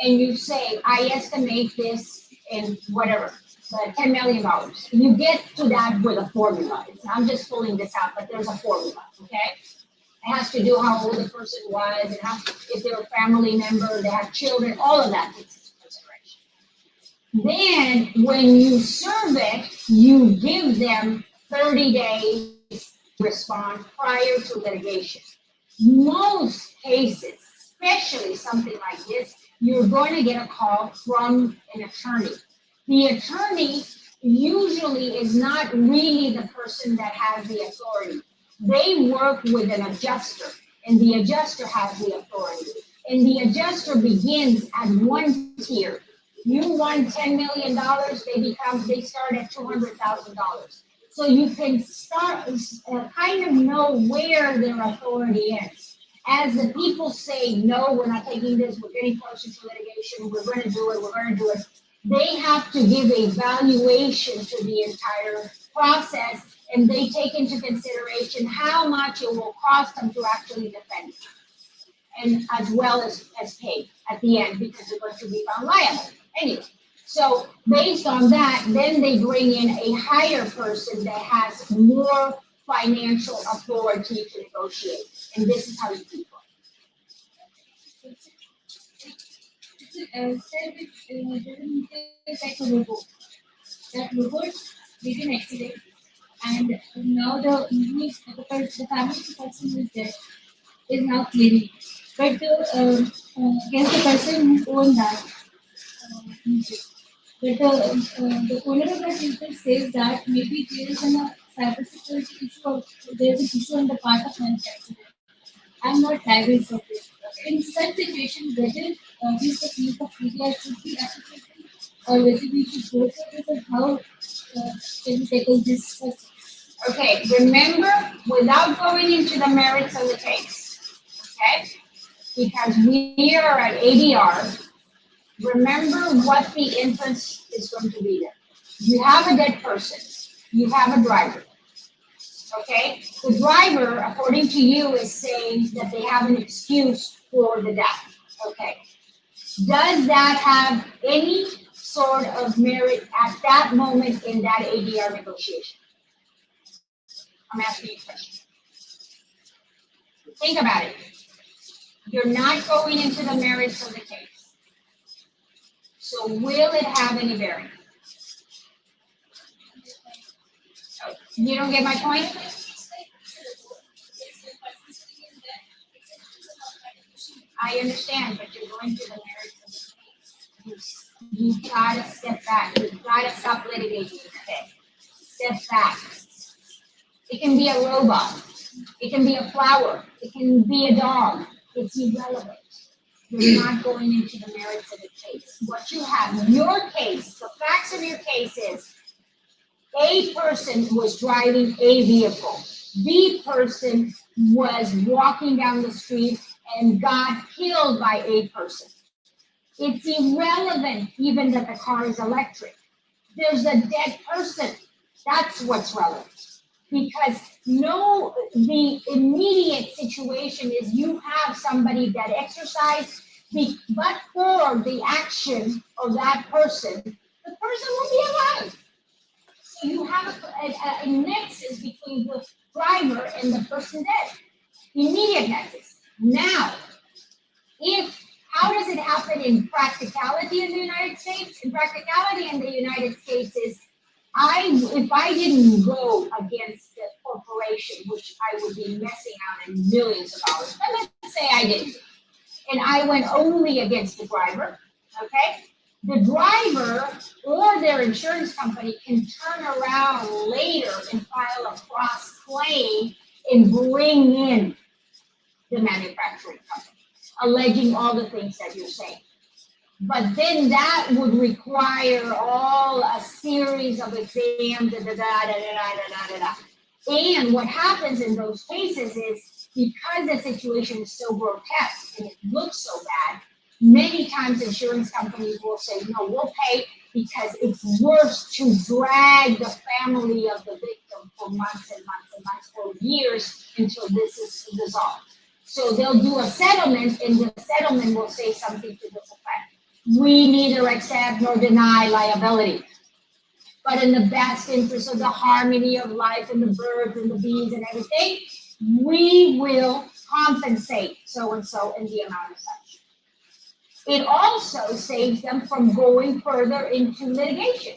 and you say, I estimate this in whatever, $10 million. You get to that with a formula. I'm just pulling this out, but there's a formula, okay? It has to do how old the person was, and if they're a family member, they have children, all of that takes into consideration. Then, when you serve it, you give them 30 days to respond prior to litigation. Most cases, especially something like this, you're going to get a call from an attorney. The attorney usually is not really the person that has the authority. They work with an adjuster, and the adjuster has the authority. And the adjuster begins at one tier. You won $10 million, they start at $200,000. So you can start, kind of know where their authority is. As the people say, no, we're not taking this, we're getting closer to litigation, we're going to do it, they have to give a valuation to the entire process, and they take into consideration how much it will cost them to actually defend it, and as well as pay at the end, because they're going to be found liable. Anyway, so based on that, then they bring in a higher person that has more financial authority to negotiate, and this is how you keep it. Said which is like a robot. That robot did an accident, and now the family person who is there is now claiming. But against the person who owned that, but the owner of that vehicle says that maybe there is a cybersecurity issue or there is an issue on the part of manufacturer. I'm not liable for this. In such situation, whether this the case of media should be applicated or whether we should go for this, and how can we tackle this? Okay, remember, without going into the merits of the case, okay? Because we are at ADR, remember what the inference is going to be there. You have a dead person, you have a driver, okay? The driver, according to you, is saying that they have an excuse for the death, okay? Does that have any sort of merit at that moment in that ADR negotiation? I'm asking you a question. Think about it. You're not going into the merits of the case. So will it have any bearing? You don't get my point? I understand, but you're going to the merits of the case. You've got to step back. You've got to stop litigating the case. Step back. It can be a robot. It can be a flower. It can be a dog. It's irrelevant. You're not going into the merits of the case. What you have, your case, the facts of your case is a person was driving a vehicle. B person was walking down the street and got killed by a person. It's irrelevant even that the car is electric. There's a dead person. That's what's relevant. Because the immediate situation is you have somebody that exercised, but for the action of that person, the person will be alive. So you have a nexus between the driver and the person dead. Immediate nexus. Now, how does it happen in practicality in the United States? In practicality in the United States is, if I didn't go against the corporation, which I would be messing out in millions of dollars, but let's say I didn't, and I went only against the driver, okay? The driver or their insurance company can turn around later and file a cross claim and bring in the manufacturing company, alleging all the things that you're saying. But then that would require all a series of exams, And what happens in those cases is, because the situation is so grotesque and it looks so bad, many times insurance companies will say, no, we'll pay because it's worse to drag the family of the victim for months and months and months, for years, until this is resolved. So they'll do a settlement, and the settlement will say something to this effect. we neither accept nor deny liability. But in the best interest of the harmony of life and the birds and the bees and everything, we will compensate so-and-so in the amount of such. It also saves them from going further into litigation.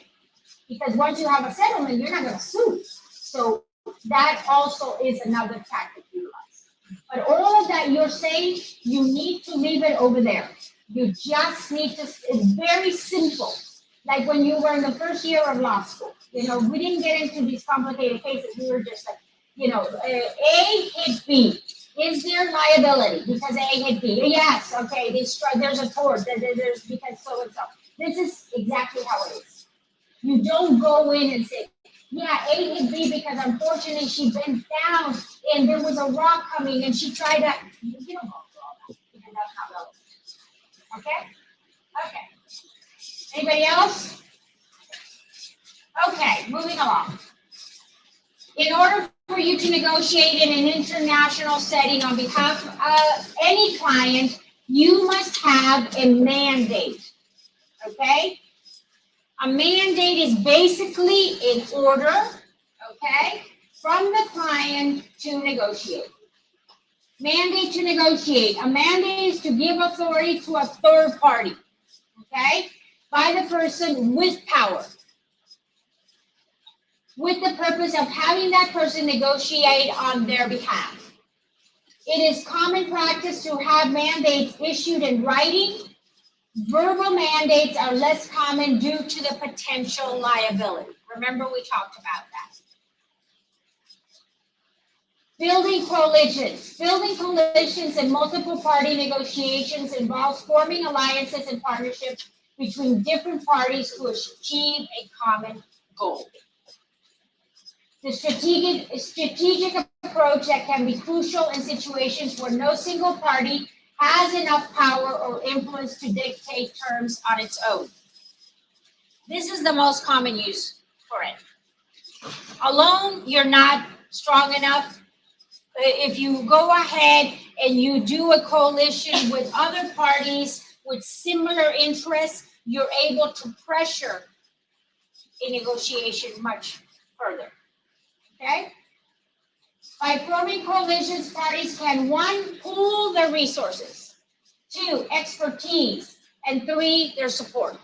Because once you have a settlement, you're not going to sue. So that also is another tactic utilized. But all of that you're saying, you need to leave it over there. You just need to, it's very simple. Like when you were in the first year of law school, we didn't get into these complicated cases. We were just like, A hit B. Is there liability because A hit B? Yes, okay, there's a tort, there's because so and so. This is exactly how it is. You don't go in and say, yeah, A hit B because unfortunately she bent down and there was a rock coming and she tried to, you don't go through all that because that's not relevant. Okay? Okay. Anybody else? Okay, moving along. In order for you to negotiate in an international setting on behalf of any client, you must have a mandate. Okay? A mandate is basically an order, okay, from the client to negotiate. Mandate to negotiate. A mandate is to give authority to a third party, okay, by the person with power, with the purpose of having that person negotiate on their behalf. It is common practice to have mandates issued in writing. Verbal mandates are less common due to the potential liability. Remember, we talked about that. Building coalitions. Building coalitions and multiple party negotiations involves forming alliances and partnerships between different parties to achieve a common goal. The strategic approach that can be crucial in situations where no single party has enough power or influence to dictate terms on its own. This is the most common use for it. Alone, you're not strong enough. If you go ahead and you do a coalition with other parties with similar interests, you're able to pressure a negotiation much further. Okay? By forming coalitions, parties can, 1, pool their resources, 2, expertise, and 3, their support.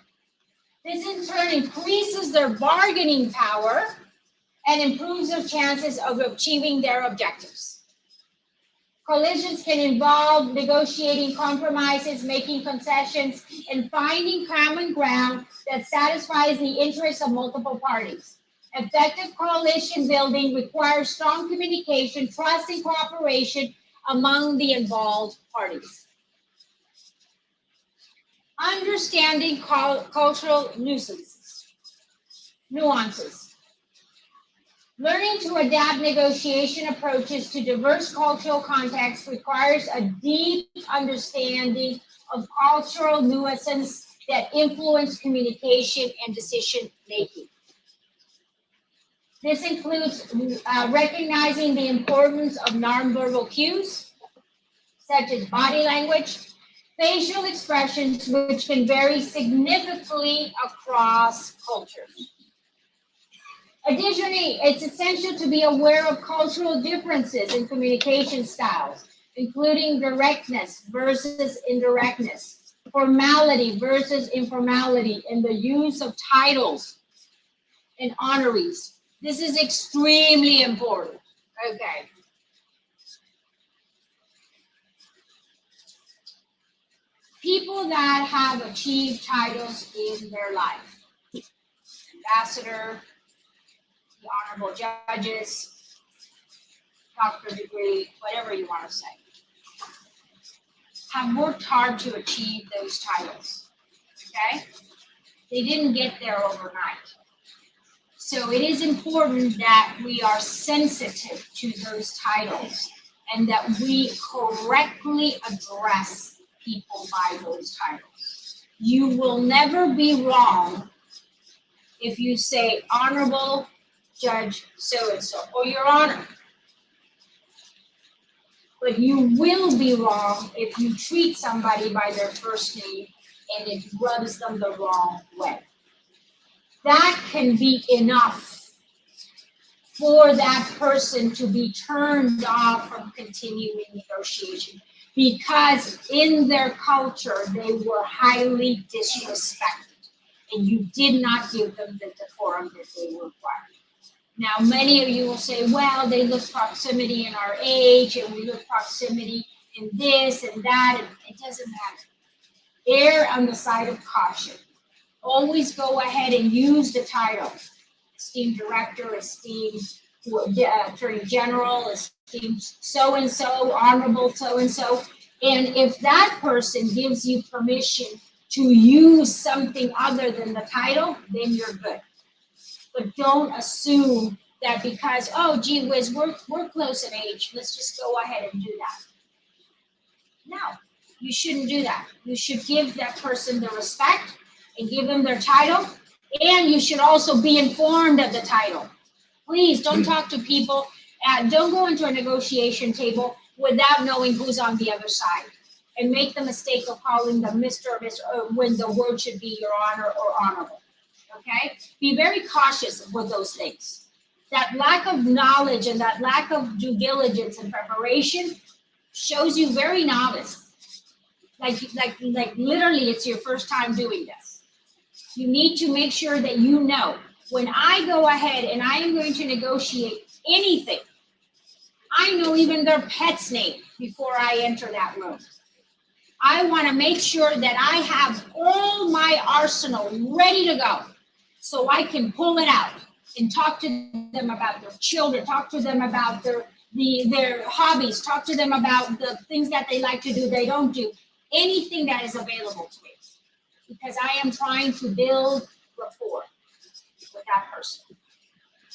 This in turn increases their bargaining power and improves their chances of achieving their objectives. Coalitions can involve negotiating compromises, making concessions, and finding common ground that satisfies the interests of multiple parties. Effective coalition building requires strong communication, trust, and cooperation among the involved parties. Understanding cultural nuances. Learning to adapt negotiation approaches to diverse cultural contexts requires a deep understanding of cultural nuances that influence communication and decision making. This includes recognizing the importance of nonverbal cues, such as body language, facial expressions, which can vary significantly across cultures. Additionally, it's essential to be aware of cultural differences in communication styles, including directness versus indirectness, formality versus informality, and the use of titles and honorees. This is extremely important. Okay. People that have achieved titles in their life, ambassador, the honorable judges, doctorate degree, whatever you want to say, have worked hard to achieve those titles. Okay? They didn't get there overnight. So it is important that we are sensitive to those titles and that we correctly address people by those titles. You will never be wrong if you say honorable judge so-and-so or your honor. But you will be wrong if you treat somebody by their first name and it rubs them the wrong way. That can be enough for that person to be turned off from continuing negotiation, because in their culture, they were highly disrespected, and you did not give them the decorum that they required. Now, many of you will say, well, they look proximity in our age, and we look proximity in this and that, and it doesn't matter. Err on the side of caution. Always go ahead and use the title. Esteemed Director, esteemed Attorney General, esteemed so-and-so, Honorable so-and-so. And if that person gives you permission to use something other than the title, then you're good. But don't assume that because, oh, gee whiz, we're close in age, let's just go ahead and do that. No, you shouldn't do that. You should give that person the respect and give them their title, and you should also be informed of the title. Please don't talk to people, don't go into a negotiation table without knowing who's on the other side, and make the mistake of calling them Mr. or Miss when the word should be Your Honor or Honorable. Okay? Be very cautious with those things. That lack of knowledge and that lack of due diligence and preparation shows you very novice. Like literally it's your first time doing this. You need to make sure that you know, when I go ahead and I am going to negotiate anything, I know even their pet's name before I enter that room. I want to make sure that I have all my arsenal ready to go, so I can pull it out and talk to them about their children, talk to them about their hobbies, talk to them about the things that they like to do, they don't do, anything that is available to me, because I am trying to build rapport with that person.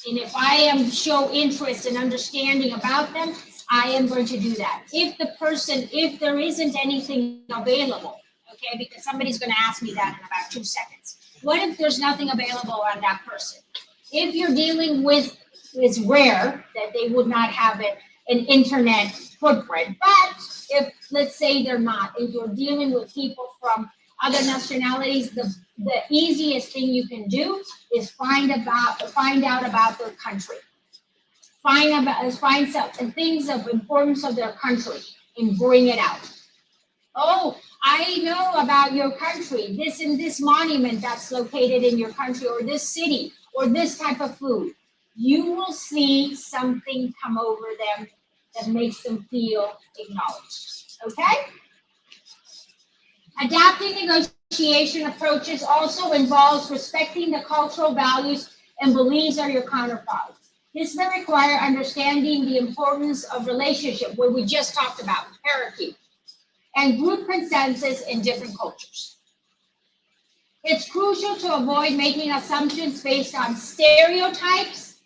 And if I am show interest and understanding about them, I am going to do that. If there isn't anything available, okay, because somebody's going to ask me that in about 2 seconds. What if there's nothing available on that person? If you're dealing with, it's rare that they would not have an internet footprint, but if, let's say they're not, if you're dealing with people from other nationalities, the easiest thing you can do is find out about their country. Find some things of importance of their country and bring it out. Oh, I know about your country, this and this monument that's located in your country, or this city, or this type of food. You will see something come over them that makes them feel acknowledged, okay? Adapting negotiation approaches also involves respecting the cultural values and beliefs of your counterparts. This may require understanding the importance of relationship, what we just talked about, hierarchy, and group consensus in different cultures. It's crucial to avoid making assumptions based on stereotypes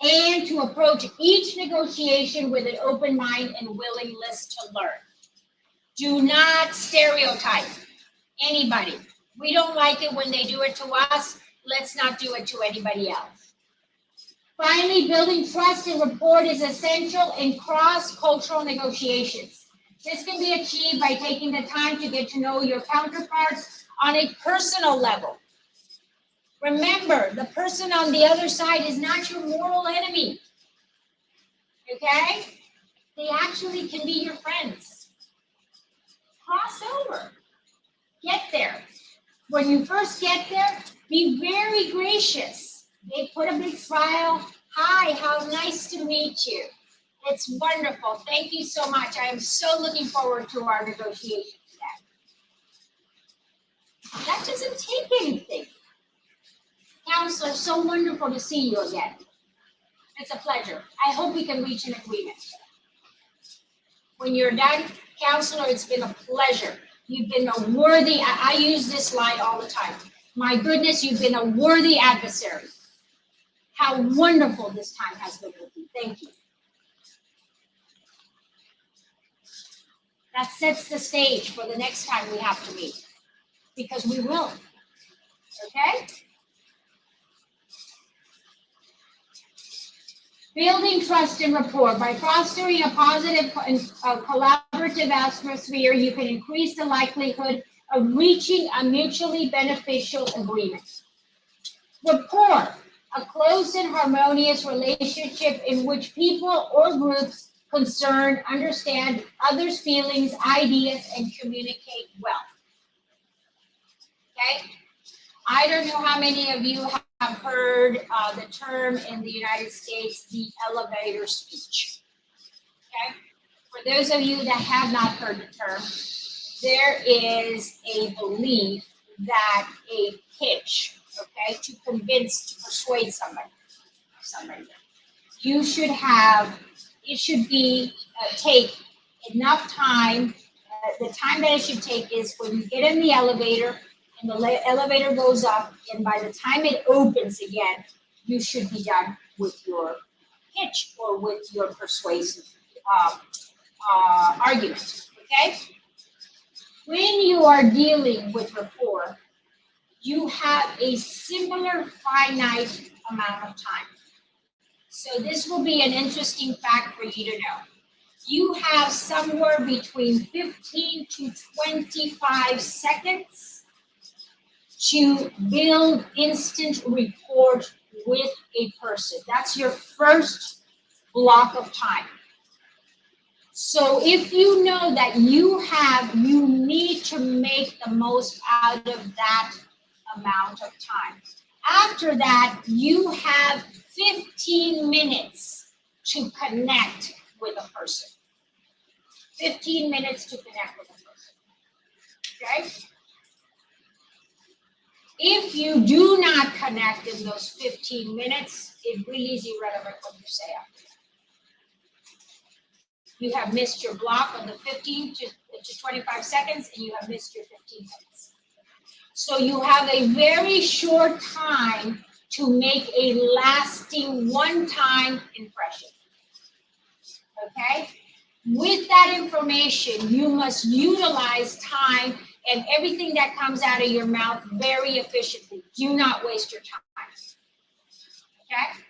and to approach each negotiation with an open mind and willingness to learn. Do not stereotype anybody. We don't like it when they do it to us. Let's not do it to anybody else. Finally, building trust and rapport is essential in cross-cultural negotiations. This can be achieved by taking the time to get to know your counterparts on a personal level. Remember, the person on the other side is not your mortal enemy, okay? They actually can be your friends. Cross over. Get there. When you first get there, be very gracious. They put a big smile. Hi, how nice to meet you. It's wonderful. Thank you so much. I am so looking forward to our negotiation today. That doesn't take anything. Counselor, so wonderful to see you again. It's a pleasure. I hope we can reach an agreement. When you're done, counselor, it's been a pleasure. You've been a worthy, I use this line all the time. My goodness, you've been a worthy adversary. How wonderful this time has been with you. Thank you. That sets the stage for the next time we have to meet, because we will, okay? Building trust and rapport. By fostering a positive and collaborative atmosphere, you can increase the likelihood of reaching a mutually beneficial agreement. Rapport, a close and harmonious relationship in which people or groups concerned understand others' feelings, ideas, and communicate well. Okay? I don't know how many of you have heard the term in the United States, the elevator speech. Okay? For those of you that have not heard the term, there is a belief that a pitch, okay, to convince, to persuade somebody, you should have, it should be, take enough time. The time that it should take is when you get in the elevator and the elevator goes up, and by the time it opens again, you should be done with your pitch or with your persuasive argument, okay? When you are dealing with rapport, you have a similar finite amount of time. So this will be an interesting fact for you to know. You have somewhere between 15 to 25 seconds to build instant rapport with a person. That's your first block of time. So if you know that you need to make the most out of that amount of time. After that, you have 15 minutes to connect with a person. 15 minutes to connect with a person, okay? If you do not connect in those 15 minutes, it really is irrelevant what you say after that. You have missed your block on the 15 to 25 seconds, and you have missed your 15 minutes. So you have a very short time to make a lasting one-time impression, okay? With that information, you must utilize time and everything that comes out of your mouth very efficiently. Do not waste your time, okay?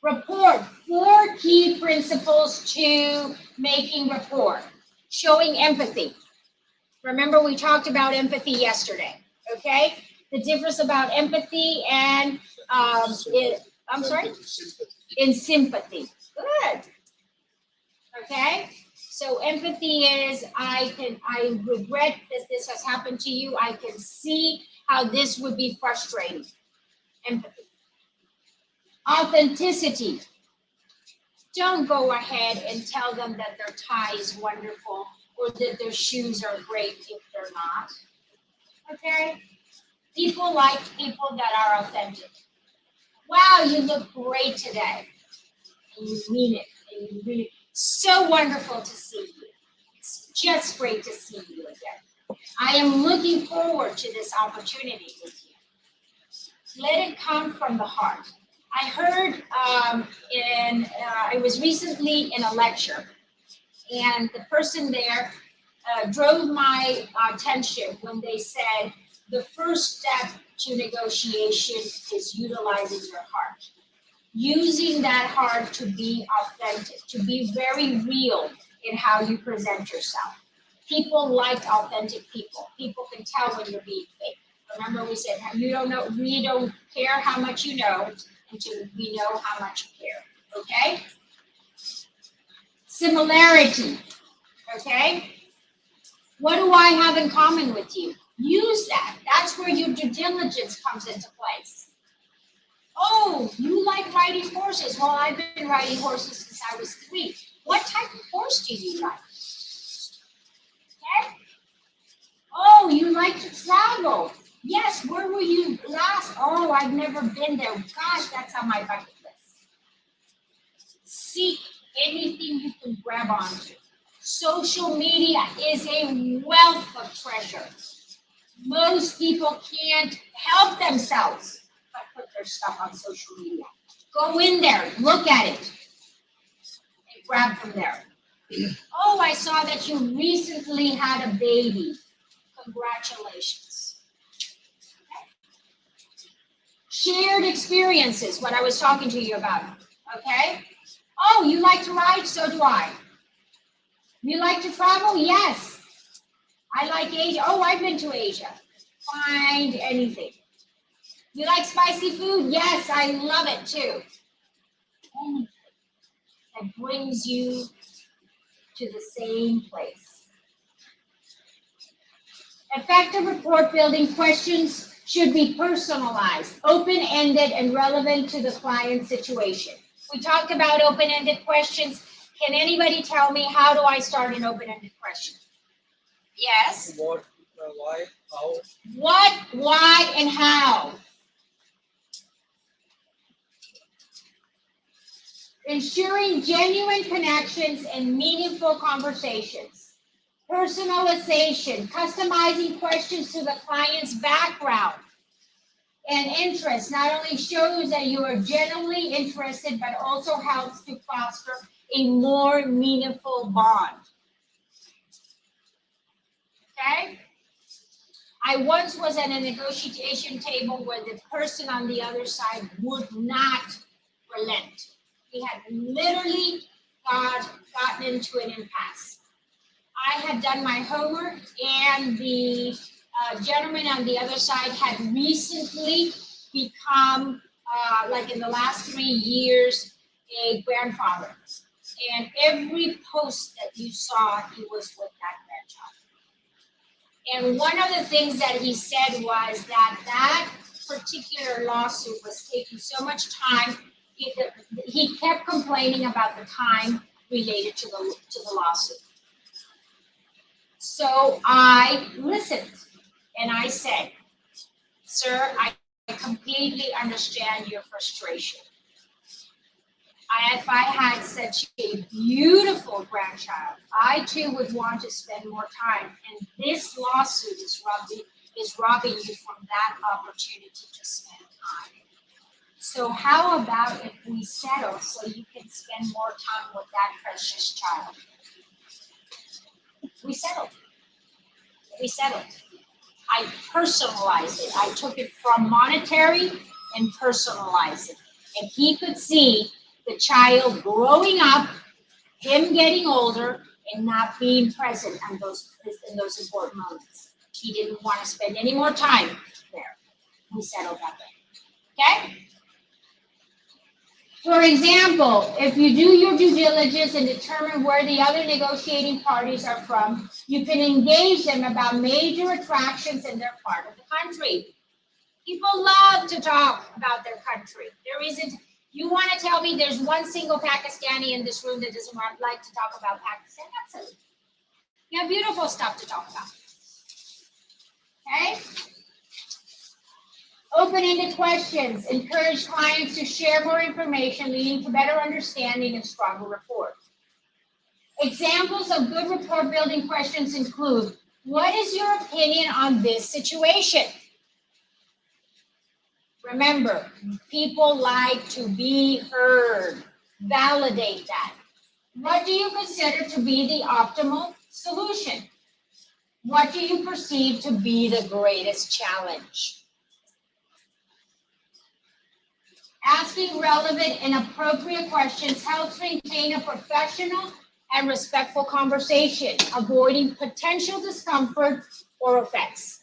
Rapport, 4 key principles to making rapport. Showing empathy. Remember, we talked about empathy yesterday, okay? The difference about empathy and, I'm sorry? In sympathy. Good. Okay? So empathy is, I regret that this has happened to you. I can see how this would be frustrating. Empathy. Authenticity. Don't go ahead and tell them that their tie is wonderful or that their shoes are great if they're not. Okay? People like people that are authentic. Wow, you look great today. And you mean it. And you really, so wonderful to see you. It's just great to see you again. I am looking forward to this opportunity with you. Let it come from the heart. I heard I was recently in a lecture, and the person there drove my attention when they said the first step to negotiation is utilizing your heart. Using that heart to be authentic, to be very real in how you present yourself. People like authentic people. People can tell when you're being fake. Remember we said, you don't know, we don't care how much you know until we know how much you care, okay? Similarity, okay? What do I have in common with you? Use that. That's where your due diligence comes into place. Oh, you like riding horses. Well, I've been riding horses since I was 3. What type of horse do you like? Okay? Oh, you like to travel. Yes, where were you last? Oh, I've never been there. Gosh, that's on my bucket list. Seek anything you can grab onto. Social media is a wealth of treasure. Most people can't help themselves but put their stuff on social media. Go in there, look at it, and grab from there. Oh, I saw that you recently had a baby. Congratulations. Shared experiences, what I was talking to you about, okay? Oh, you like to ride? So do I. You like to travel? Yes. I like Asia. Oh, I've been to Asia. Find anything. You like spicy food? Yes, I love it too. Anything that brings you to the same place. Effective report building questions should be personalized, open-ended, and relevant to the client's situation. We talked about open-ended questions. Can anybody tell me, how do I start an open-ended question? Yes? What, why, how? What, why, and how? Ensuring genuine connections and meaningful conversations. Personalization, customizing questions to the client's background and interest not only shows that you are genuinely interested, but also helps to foster a more meaningful bond. Okay? I once was at a negotiation table where the person on the other side would not relent. We had literally gotten into an impasse. I had done my homework, and the gentleman on the other side had recently become, like in the last 3 years, a grandfather. And every post that you saw, he was with that grandchild. And one of the things that he said was that that particular lawsuit was taking so much time. He kept complaining about the time related to the lawsuit. So I listened and I said, sir, I completely understand your frustration. If I had such a beautiful grandchild, I too would want to spend more time. And this lawsuit is robbing you from that opportunity to spend time. So how about if we settle so you can spend more time with that precious child? We settled. I personalized it. I took it from monetary and personalized it. And he could see the child growing up, him getting older, and not being present in those important moments. He didn't want to spend any more time there. We settled that way. Okay? For example, if you do your due diligence and determine where the other negotiating parties are from, you can engage them about major attractions in their part of the country. People love to talk about their country. You want to tell me there's one single Pakistani in this room that doesn't like to talk about Pakistan? Absolutely. You have beautiful stuff to talk about. Okay? Open-ended questions encourage clients to share more information, leading to better understanding and stronger rapport. Examples of good rapport building questions include, what is your opinion on this situation? Remember, people like to be heard. Validate that. What do you consider to be the optimal solution? What do you perceive to be the greatest challenge? Asking relevant and appropriate questions helps maintain a professional and respectful conversation, avoiding potential discomfort or offense.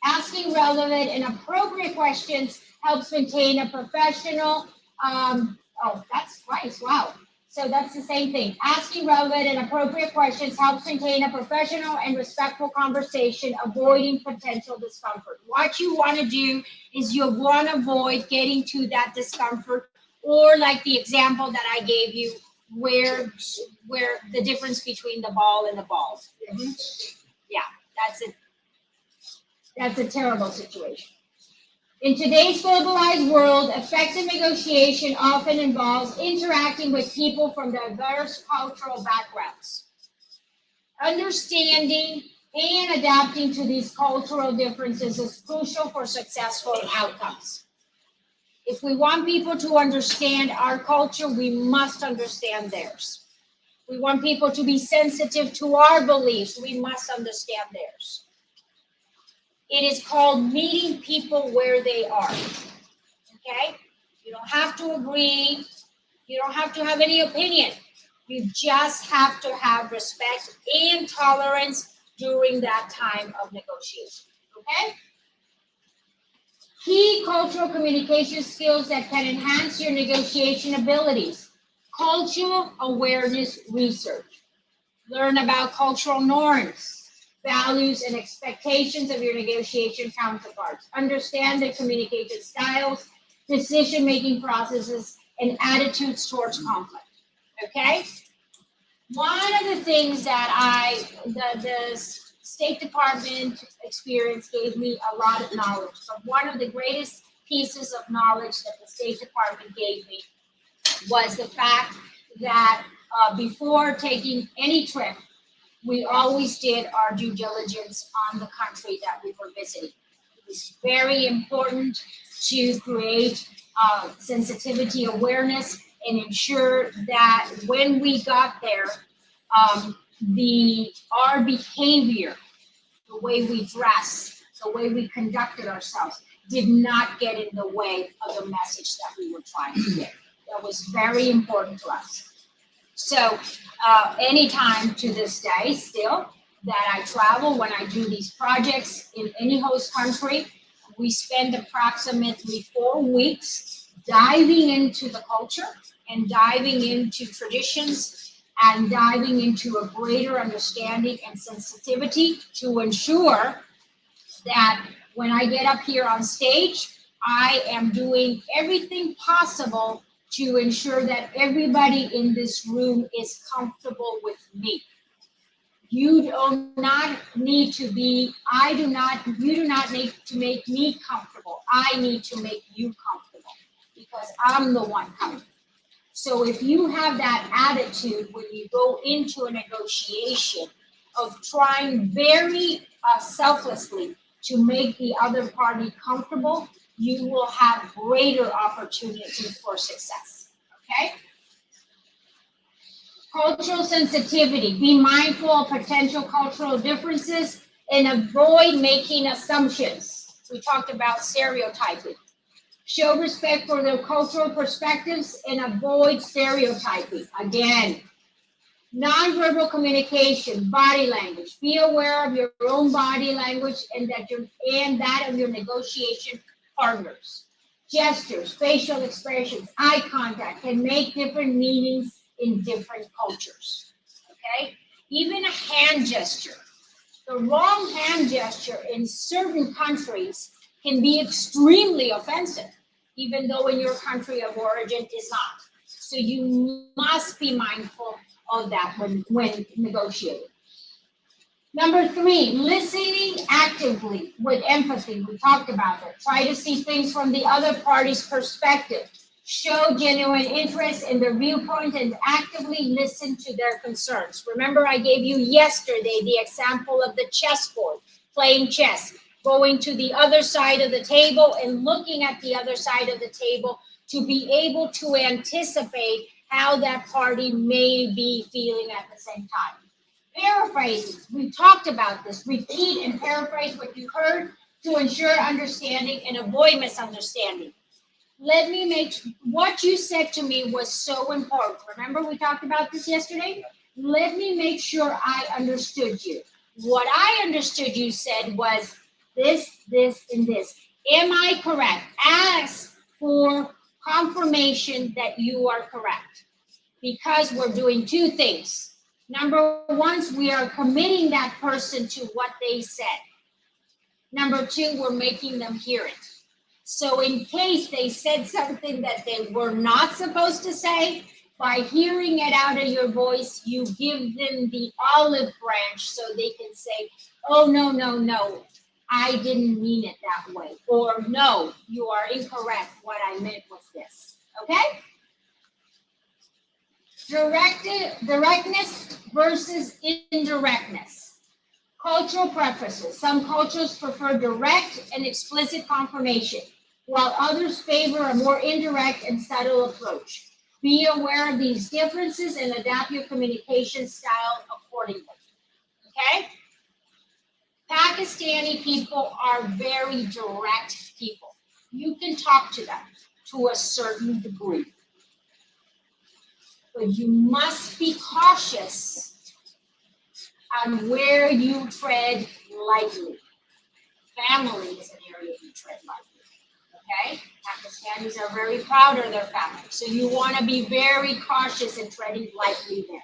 Asking relevant and appropriate questions helps maintain a professional, that's twice, wow. So that's the same thing. Asking relevant and appropriate questions helps maintain a professional and respectful conversation, avoiding potential discomfort. What you want to do is you want to avoid getting to that discomfort, or like the example that I gave you, where the difference between the ball and the balls. Yeah, that's a terrible situation. In today's globalized world, effective negotiation often involves interacting with people from diverse cultural backgrounds. Understanding and adapting to these cultural differences is crucial for successful outcomes. If we want people to understand our culture, we must understand theirs. We want people to be sensitive to our beliefs, we must understand theirs. It is called meeting people where they are, okay? You don't have to agree. You don't have to have any opinion. You just have to have respect and tolerance during that time of negotiation, okay? Key cultural communication skills that can enhance your negotiation abilities. Cultural awareness research. Learn about cultural norms, values, and expectations of your negotiation counterparts. Understand their communication styles, decision-making processes, and attitudes towards conflict, okay? One of the things that the State Department experience gave me a lot of knowledge. But one of the greatest pieces of knowledge that the State Department gave me was the fact that before taking any trip, we always did our due diligence on the country that we were visiting. It was very important to create sensitivity awareness and ensure that when we got there, our behavior, the way we dress, the way we conducted ourselves, did not get in the way of the message that we were trying to get. That was very important to us. So anytime to this day still that I travel, when I do these projects in any host country, we spend approximately 4 weeks diving into the culture and diving into traditions and diving into a greater understanding and sensitivity to ensure that when I get up here on stage, I am doing everything possible to ensure that everybody in this room is comfortable with me. You do not need to be, you do not need to make me comfortable. I need to make you comfortable because I'm the one coming. So if you have that attitude when you go into a negotiation of trying very selflessly to make the other party comfortable, you will have greater opportunity for success, okay? Cultural sensitivity. Be mindful of potential cultural differences and avoid making assumptions. We talked about stereotyping. Show respect for their cultural perspectives and avoid stereotyping. Again, nonverbal communication, body language. Be aware of your own body language and that of your negotiation partners. Gestures, facial expressions, eye contact can make different meanings in different cultures. Okay? Even a hand gesture. The wrong hand gesture in certain countries can be extremely offensive, even though in your country of origin is not. So you must be mindful of that when negotiating. Number 3, listening actively with empathy. We talked about that. Try to see things from the other party's perspective. Show genuine interest in their viewpoint and actively listen to their concerns. Remember, I gave you yesterday the example of the chessboard, playing chess, going to the other side of the table and looking at the other side of the table to be able to anticipate how that party may be feeling at the same time. Paraphrasing, we talked about this. Repeat and paraphrase what you heard to ensure understanding and avoid misunderstanding. Let me make, what you said to me was so important. Remember we talked about this yesterday? Let me make sure I understood you. What I understood you said was this, and this. Am I correct? Ask for confirmation that you are correct. Because we're doing 2 things. Number 1, we are committing that person to what they said. Number 2, we're making them hear it. So in case they said something that they were not supposed to say, by hearing it out of your voice, you give them the olive branch so they can say, oh, no, I didn't mean it that way. Or no, you are incorrect. What I meant was this. Okay? Directness versus indirectness. Cultural preferences. Some cultures prefer direct and explicit confirmation, while others favor a more indirect and subtle approach. Be aware of these differences and adapt your communication style accordingly. Okay? Pakistani people are very direct people. You can talk to them to a certain degree. But you must be cautious on where you tread lightly. Family is an area you tread lightly. Okay? Pakistanis are very proud of their family. So you want to be very cautious in treading lightly there.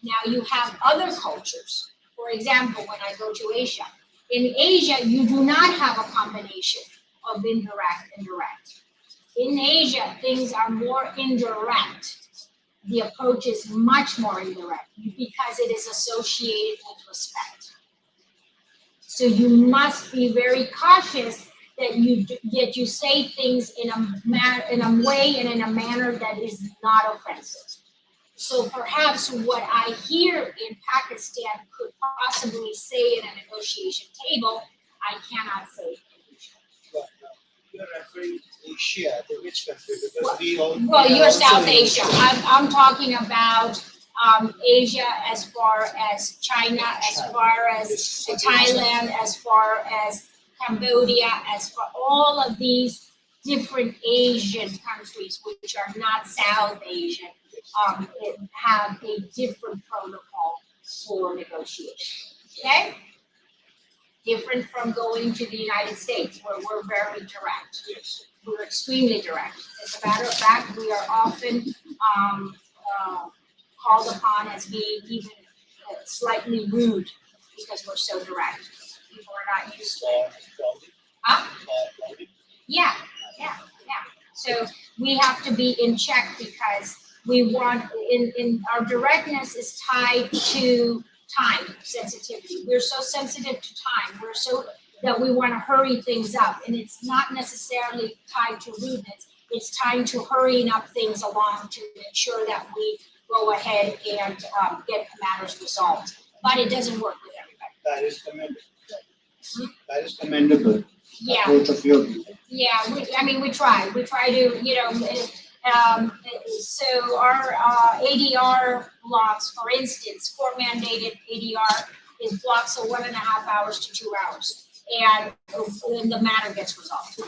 Now you have other cultures. For example, when I go to Asia. In Asia, you do not have a combination of indirect and direct. In Asia, things are more indirect. The approach is much more indirect because it is associated with respect. So you must be very cautious that you say things in a way and in a manner that is not offensive. So perhaps what I hear in Pakistan could possibly say at a negotiation table, I cannot say. You're referring to Asia, to which country? Because we all. Well, you're South Asia. I'm talking about Asia as far as China, as far as Thailand, as far as Cambodia, as for all of these different Asian countries, which are not South Asian, have a different protocol for negotiation. Okay? Different from going to the United States, where we're very direct. We're extremely direct. As a matter of fact, we are often called upon as being even slightly rude because we're so direct. People are not used to it. Huh? Yeah. So we have to be in check because we want, in our directness is tied to time sensitivity. We're so sensitive to time. We're so that we want to hurry things up, and it's not necessarily tied to rudeness. It's tied to hurrying up things along to ensure that we go ahead and get matters resolved. But it doesn't work with everybody. That is commendable. That is commendable. Yeah. Approach of your people. Yeah, we try. We try to, so our ADR blocks, for instance, court mandated ADR is blocks of 1.5 hours to 2 hours, and the matter gets resolved.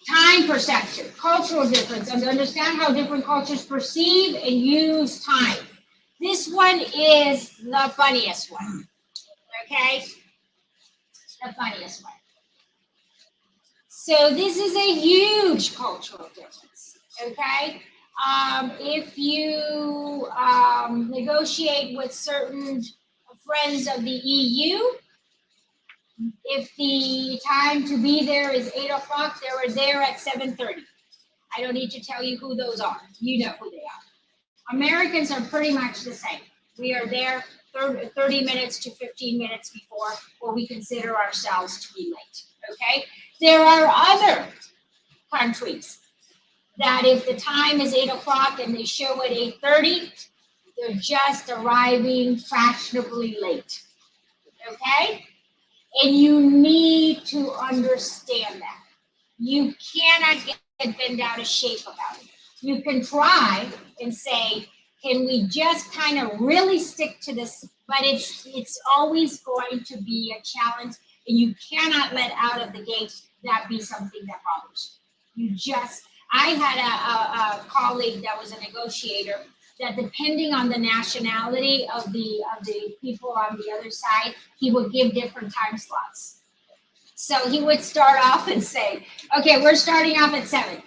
Time perception, cultural difference, and to understand how different cultures perceive and use time. This one is the funniest one, okay? The funniest one. So this is a huge cultural difference, okay? If you negotiate with certain friends of the EU, if the time to be there is 8 o'clock, they were there at 7:30. I don't need to tell you who those are. You know who they are. Americans are pretty much the same. We are there 30 minutes to 15 minutes before, or we consider ourselves to be late, okay? There are other countries that if the time is 8 o'clock and they show at 8:30, they're just arriving fashionably late, okay? And you need to understand that. You cannot get bent out of shape about it. You can try and say, can we just kind of really stick to this? But it's always going to be a challenge, and you cannot let out of the gate that be something that bothers you. I had a colleague that was a negotiator that depending on the nationality of the people on the other side, he would give different time slots. So he would start off and say, okay, we're starting off at 7.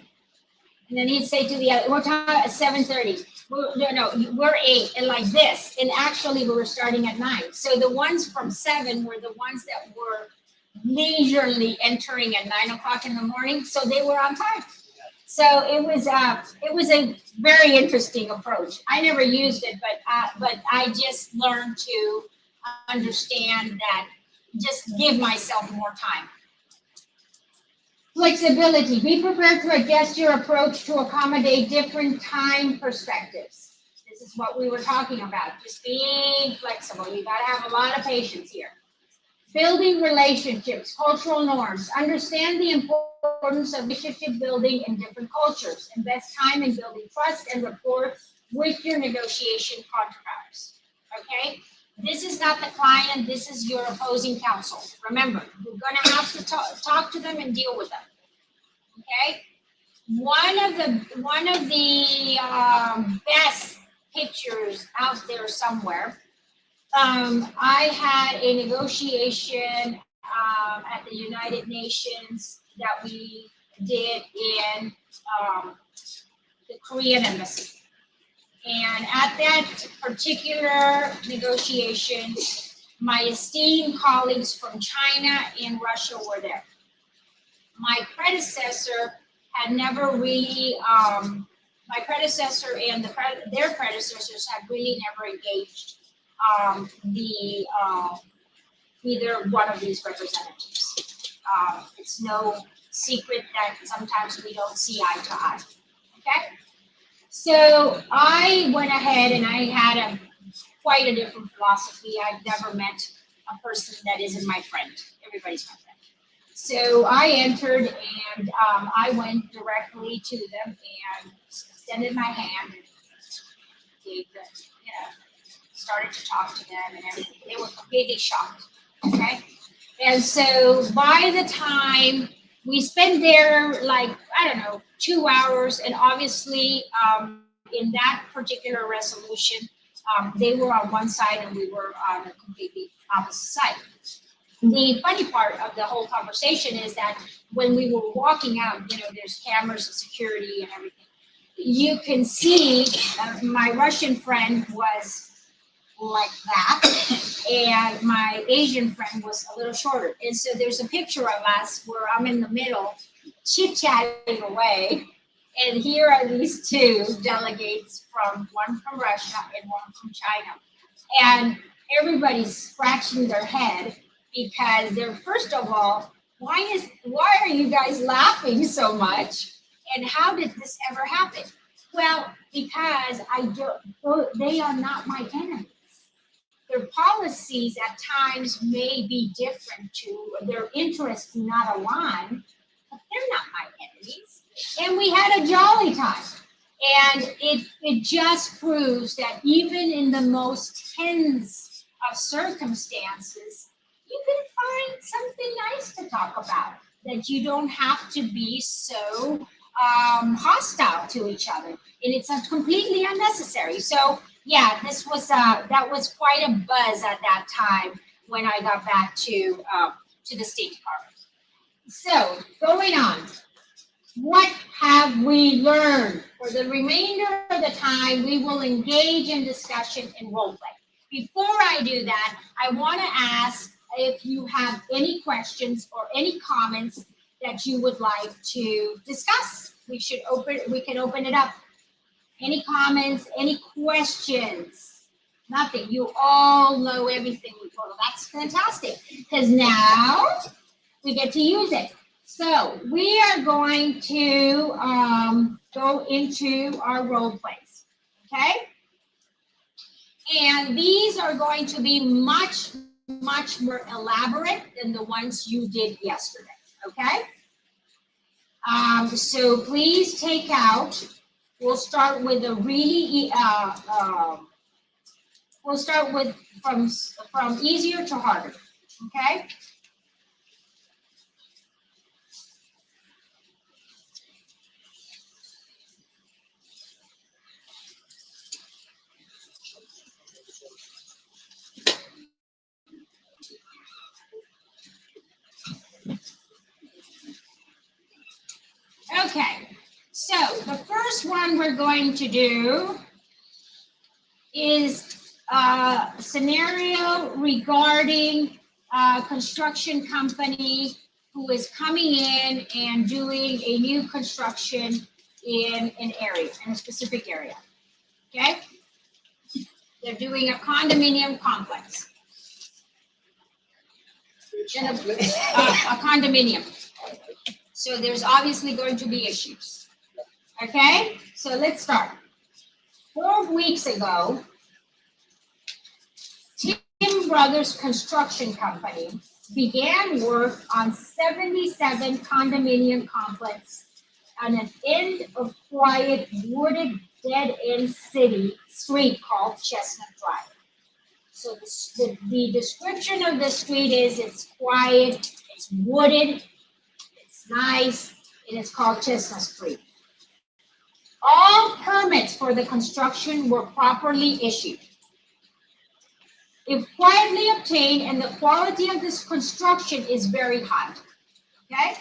And then he'd say to the other, we're talking at 7:30. No, we're 8, and like this. And actually, we were starting at 9. So the ones from 7 were the ones that were leisurely entering at 9 o'clock in the morning. So they were on time. So it was a very interesting approach. I never used it, but I just learned to understand that just give myself more time. Flexibility. Be prepared to adjust your approach to accommodate different time perspectives. This is what we were talking about. Just being flexible. You got to have a lot of patience here. Building relationships, cultural norms. Understand the importance of relationship building in different cultures. Invest time in building trust and rapport with your negotiation counterparts. Okay? This is not the client, this is your opposing counsel. Remember, you're going to have to talk to them and deal with them. Okay? One of the best pictures out there somewhere. I had a negotiation at the United Nations that we did in the Korean embassy. And at that particular negotiation, my esteemed colleagues from China and Russia were there. My predecessor had never really, my predecessor and their predecessors had really never engaged either one of these representatives. It's no secret that sometimes we don't see eye to eye, okay? So I went ahead and I had quite a different philosophy. I've never met a person that isn't my friend. Everybody's my friend. So I entered and I went directly to them and extended my hand and gave them, started to talk to them and everything. They were completely shocked, okay? And so by the time we spent there, like, I don't know, 2 hours, and obviously in that particular resolution, they were on one side and we were on a completely opposite side. The funny part of the whole conversation is that when we were walking out, there's cameras and security and everything. You can see my Russian friend was like that, and my Asian friend was a little shorter. And so there's a picture of us where I'm in the middle, chit-chatting away, and here are these two delegates one from Russia and one from China. And everybody's scratching their head because they're, first of all, why are you guys laughing so much? And how did this ever happen? Well, because they are not my enemies. Their policies at times may be different their interests do not align, but they're not my enemies. And we had a jolly time. And it just proves that even in the most tense of circumstances, you can find something nice to talk about, that you don't have to be so hostile to each other. And it's completely unnecessary. So yeah, that was quite a buzz at that time when I got back to the State Department. So going on, what have we learned? For the remainder of the time, we will engage in discussion and role play. Before I do that, I want to ask if you have any questions or any comments that you would like to discuss. We can open it up. Any comments, any questions? Nothing. You all know everything. Well, that's fantastic, because now we get to use it. So we are going to go into our role plays, okay? And these are going to be much, much more elaborate than the ones you did yesterday, okay? So please take out, we'll start with a really, we'll start with from easier to harder, okay? Okay, so the first one we're going to do is a scenario regarding a construction company who is coming in and doing a new construction in an area, in a specific area, okay? They're doing a condominium complex. A condominium. So there's obviously going to be issues. Okay, so let's start. 4 weeks ago, Tim Brothers Construction Company began work on 77 condominium complexes on an end of quiet wooded dead-end street called Chestnut Drive. So the description of the street is it's quiet, it's wooded, it's nice, and it's called Chestnut Street. All permits for the construction were properly issued. If quietly obtained, and the quality of this construction is very high. Okay?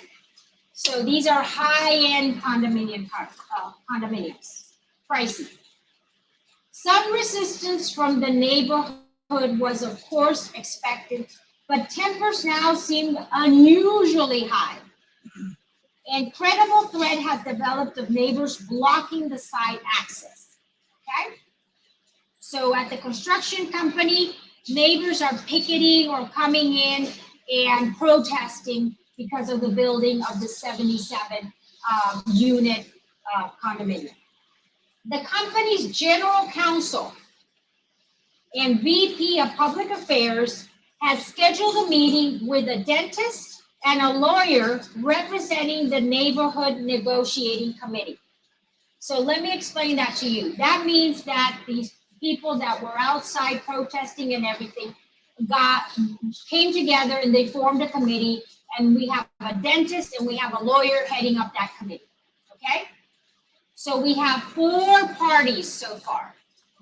So these are high-end condominiums, pricey. Some resistance from the neighborhood was of course expected, but tempers now seemed unusually high. And credible threat has developed of neighbors blocking the site access. Okay? So at the construction company, neighbors are picketing or coming in and protesting because of the building of the 77 unit condominium. The company's general counsel and VP of Public Affairs has scheduled a meeting with a dentist and a lawyer representing the neighborhood negotiating committee. So let me explain that to you. That means that these people that were outside protesting and everything came together and they formed a committee, and we have a dentist and we have a lawyer heading up that committee. Okay? So we have 4 parties so far.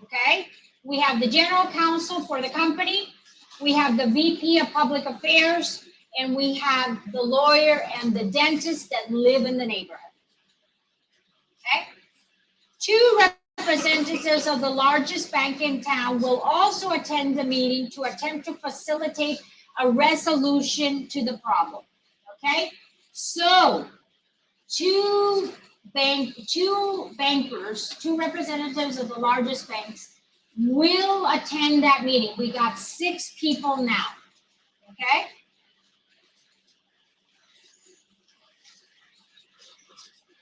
Okay? We have the general counsel for the company, we have the VP of Public Affairs, and we have the lawyer and the dentist that live in the neighborhood. Okay? 2 representatives of the largest bank in town will also attend the meeting to attempt to facilitate a resolution to the problem. Okay? So, 2 bankers, 2 representatives of the largest banks will attend that meeting. We got 6 people now. Okay?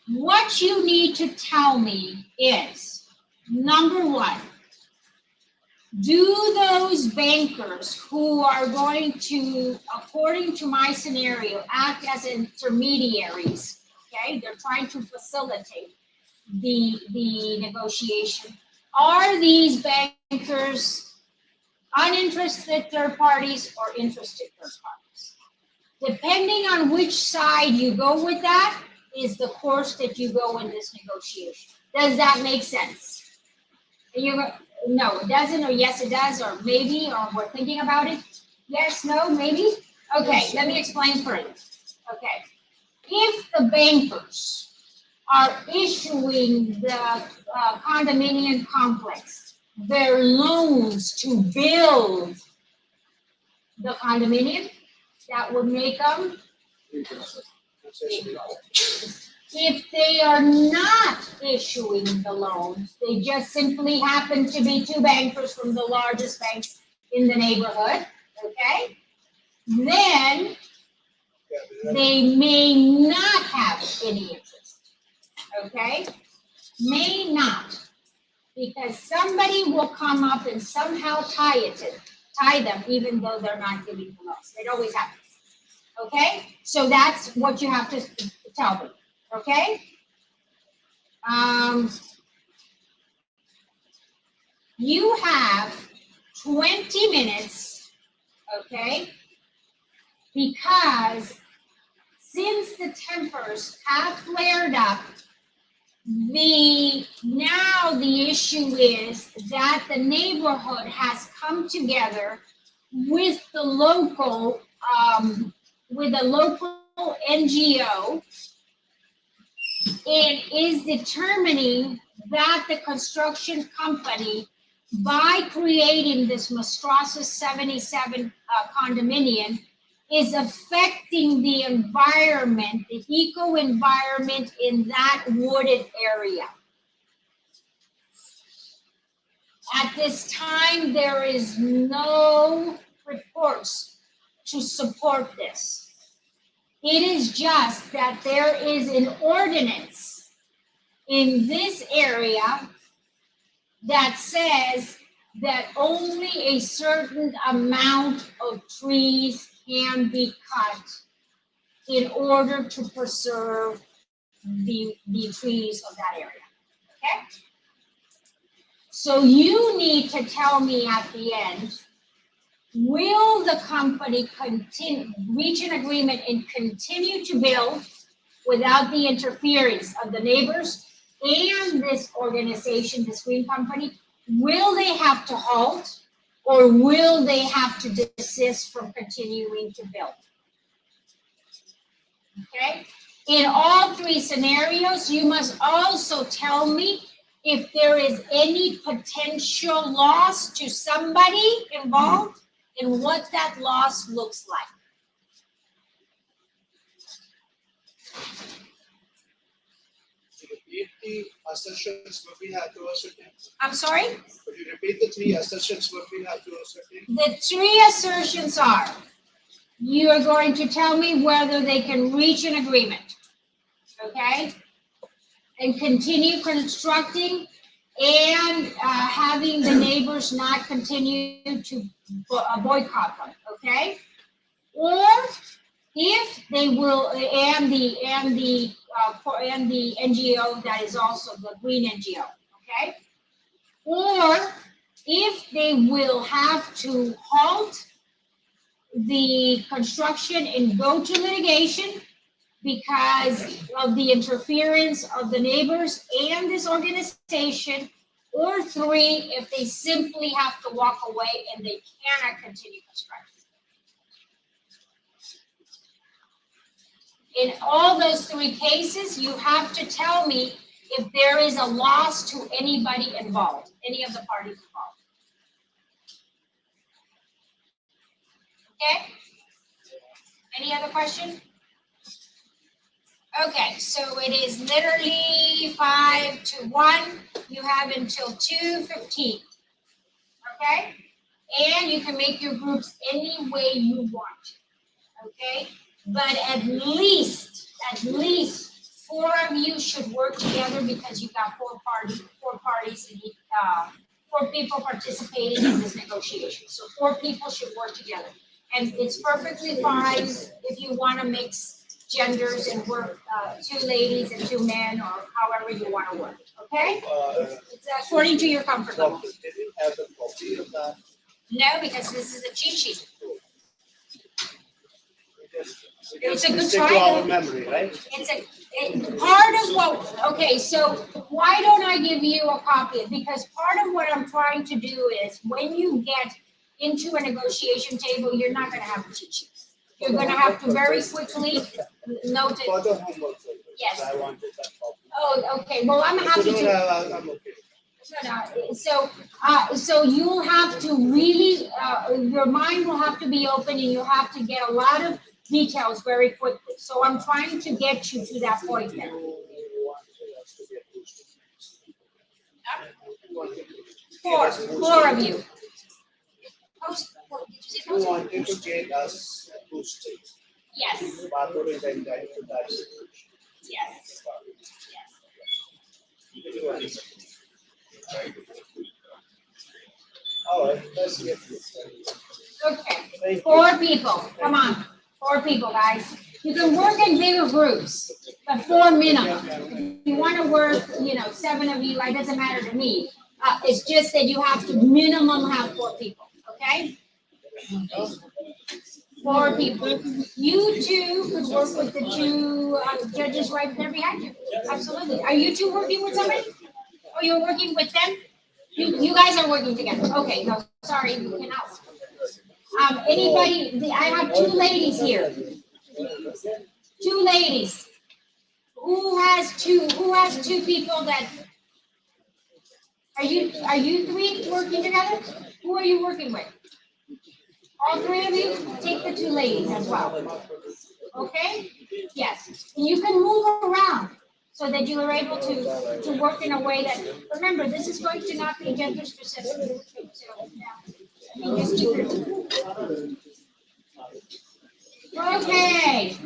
What you need to tell me is, number 1, do those bankers who are going to, according to my scenario, act as intermediaries, okay? They're trying to facilitate the negotiation. Are these bankers uninterested third parties or interested third parties? Depending on which side you go with that is the course that you go in this negotiation. Does that make sense? No, it doesn't, or yes, it does, or maybe, or we're thinking about it. Yes, no, maybe? Okay, let me explain further. Okay, if the bankers are issuing the condominium complex their loans to build the condominium, that would make them. If they are not issuing the loans, they just simply happen to be 2 bankers from the largest banks in the neighborhood, okay? Then they may not have any interest, okay? May not, because somebody will come up and somehow tie them, even though they're not giving the loans. It always happens, okay? So that's what you have to tell them. Okay? You have 20 minutes, okay? Because since the tempers have flared up, now the issue is that the neighborhood has come together with the local NGO, and is determining that the construction company, by creating this Mastrosas 77 condominium, is affecting the environment, the eco-environment in that wooded area. At this time, there is no reports to support this. It is just that there is an ordinance in this area that says that only a certain amount of trees can be cut in order to preserve the trees of that area, okay? So you need to tell me at the end, will the company reach an agreement and continue to build without the interference of the neighbors, and this organization, this green company, will they have to halt or will they have to desist from continuing to build? Okay? In all three scenarios, you must also tell me if there is any potential loss to somebody involved and what that loss looks like. Repeat the assertions what we have to ascertain. I'm sorry? Could you repeat the three assertions what we have to ascertain? The three assertions are, you are going to tell me whether they can reach an agreement, okay? And continue constructing and having the neighbors not continue to boycott them, okay? Or if they will, and the NGO that is also the green NGO, okay? Or if they will have to halt the construction and go to litigation because of the interference of the neighbors and this organization, or three, if they simply have to walk away and they cannot continue construction. In all those three cases, you have to tell me if there is a loss to anybody involved, any of the parties involved. Okay? Any other question? Okay, so it is literally 5 to 1. You have until 2:15. Okay? And you can make your groups any way you want. Okay? But at least 4 of you should work together because you got 4 parties in 4 people participating in this negotiation. So 4 people should work together. And it's perfectly fine if you want to mix genders and work 2 ladies and 2 men or however you want to work. Okay? It's according to your comfort level. Did you have a copy of that? No, because this is a cheat sheet. It's a good stick try. to our memory, right? It's part of what, okay, so why don't I give you a copy? Because part of what I'm trying to do is when you get into a negotiation table, you're not gonna have a cheat sheet. You're gonna have to very quickly note it. For the homework purpose. Yes. I wanted that copy. Oh, okay, well, I'm If you happy don't to. have, I'm okay. So you'll have to really, your mind will have to be open and you have to get a lot of details very quickly. So I'm trying to get you to that point there. Four of you. You wanted to get us two states. Yes. Rapport is entitled to that. Yes. All right, let's get this. Okay, 4 people, come on, 4 people, guys. You can work in bigger groups, but 4 minimum. If you want to work, 7 of you, it doesn't matter to me. It's just that you have to minimum have 4 people, okay? 4 people. You 2 could work with the 2 judges right there behind you. Absolutely. Are you 2 working with somebody? Oh, you're working with them? You guys are working together. Okay, no, sorry, you cannot. Anybody, I have 2 ladies here. 2 ladies. Who has 2 people that, are you 3 working together? Who are you working with? All 3 of you? Take the 2 ladies as well. Okay? Yes. And you can move around so that you are able to work in a way that, remember, this is going to not be gender specific. So, yeah. Just keep it. Okay.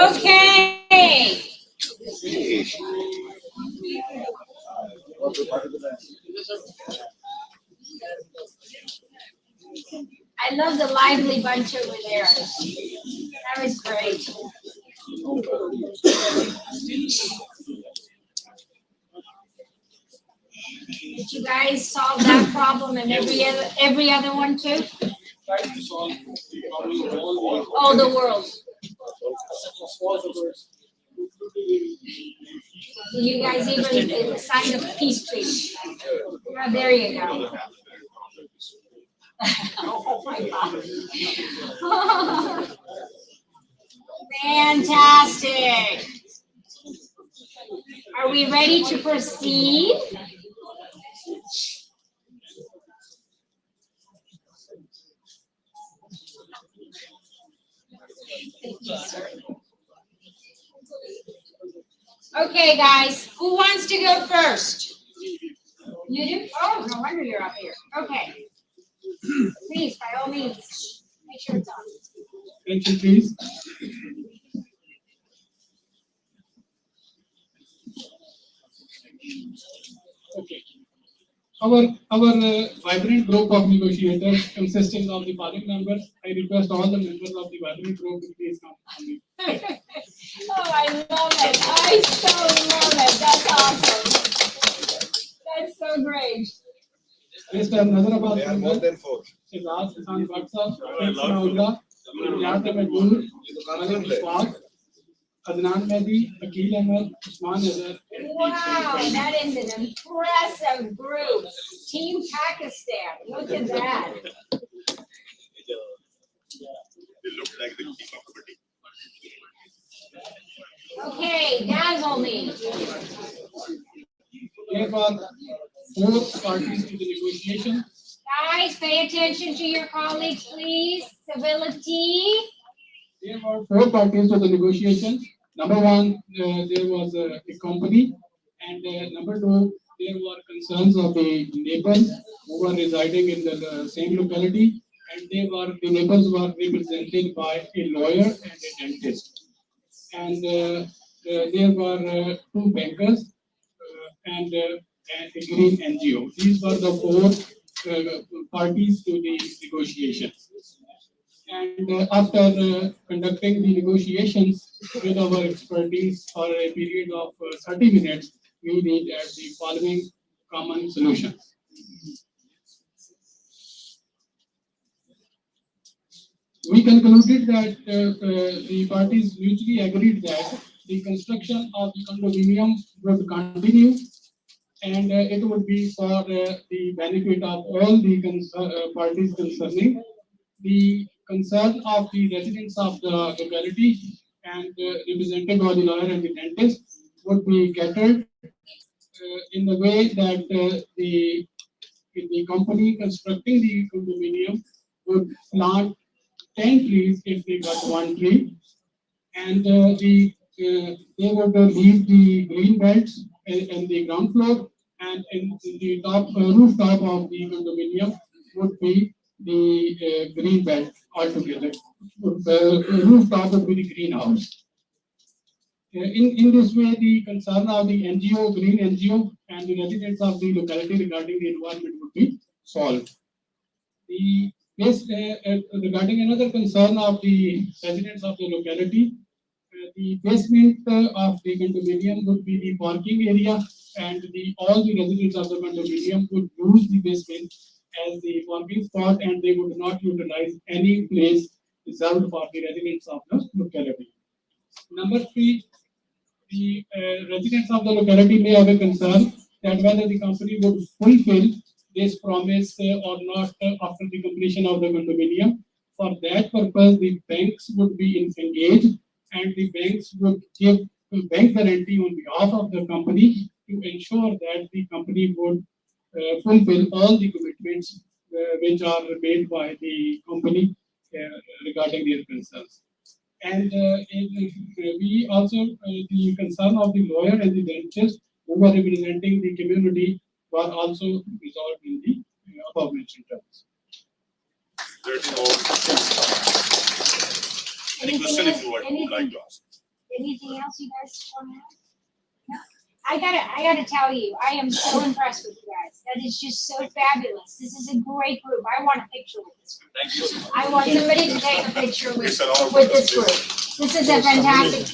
Okay. I love the lively bunch over there. That was great. Did you guys solve that problem and every other one too? Try to solve the problem of all Oh, the world. You guys even signed a peace treaty. Oh, there you go. Oh my God. Fantastic. Are we ready to proceed? Okay, guys, who wants to go first? You do? Oh, no wonder you're up here. Okay. Please, by all means, make sure it's on. Attention, please. Okay. Our vibrant group of negotiators consisting of the following members. I request all the members of the vibrant group to please come on me. Oh, I love it. I so love it. That's awesome. That's so great. Mr. Nazarabad. They are more than 4. Shehzad Hasan Baksa, Sanaullah, Yasir Majboor, Malik Ishfaq, Adnan Mehdi, Akil Ahmed, Usman Azhar. Wow, that is an impressive group. Team Pakistan. Look at that. They look like the king of comedy. Okay, dazzle me. There were 4 parties to the negotiation. Guys, pay attention to your colleagues, please. Civility. There were 4 parties to the negotiation. Number 1, there was a company, and number 2, there were concerns of the neighbors who were residing in the same locality, and the neighbors were represented by a lawyer and a dentist. And there were 2 bankers and a green NGO. These were the 4 parties to the negotiations. And after conducting the negotiations with our expertise for a period of 30 minutes, we reached at the following common solutions. We concluded that the parties mutually agreed that the construction of the condominium would continue, and it would be for the benefit of all the parties concerning. The concern of the residents of the locality and represented by the lawyer and the dentist would be catered in the way that the company constructing the condominium would plant 10 trees if they got 1 tree, and they would leave the green belts in the ground floor, and in the top rooftop of the condominium would be the green belt altogether. Rooftop would be the greenhouse. In this way, the concern of the NGO, green NGO, and the residents of the locality regarding the environment would be solved. Regarding another concern of the residents of the locality, the basement of the condominium would be the parking area, and all the residents of the condominium would use the basement as the parking spot, and they would not utilize any place reserved for the residents of the locality. Number 3, the residents of the locality may have a concern that whether the company would fulfill this promise or not after the completion of the condominium. For that purpose, the banks would be engaged, and the banks would give bank guarantee on behalf of the company to ensure that the company would fulfill all the commitments which are made by the company regarding their concerns. And we also, the concern of the lawyer and the dentist who are representing the community were also resolved in the above mentioned terms. Any question if you would like to ask? Anything else you guys want to add? No? I gotta tell you, I am so impressed with you guys. That is just so fabulous. This is a great group. I want a picture with this group. Thank you. I want somebody to take a picture with this group. This is a fantastic.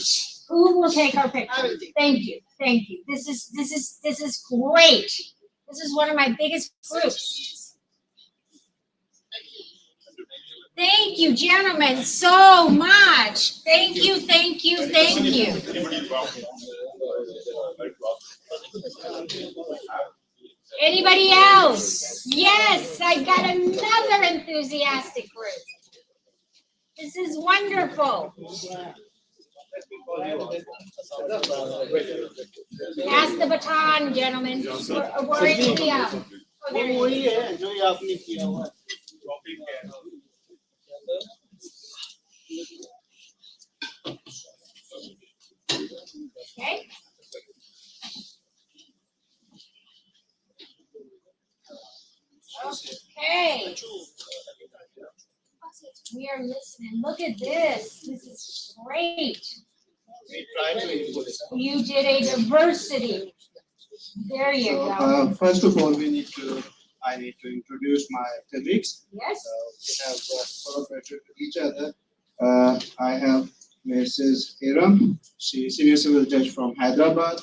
Who will take our picture? Thank you, thank you. This is great. This is one of my biggest groups. Thank you, gentlemen, so much. Thank you, thank you, thank you. Anybody else? Yes, I got another enthusiastic group. This is wonderful. Pass the baton, gentlemen. We're in the oh, there you go. Okay. Okay. We are listening. Look at this. This is great. You did a diversity. There you go. First of all, I need to introduce my colleagues. Yes. We have collaborated with each other. I have Mrs. Hiram. She is senior civil judge from Hyderabad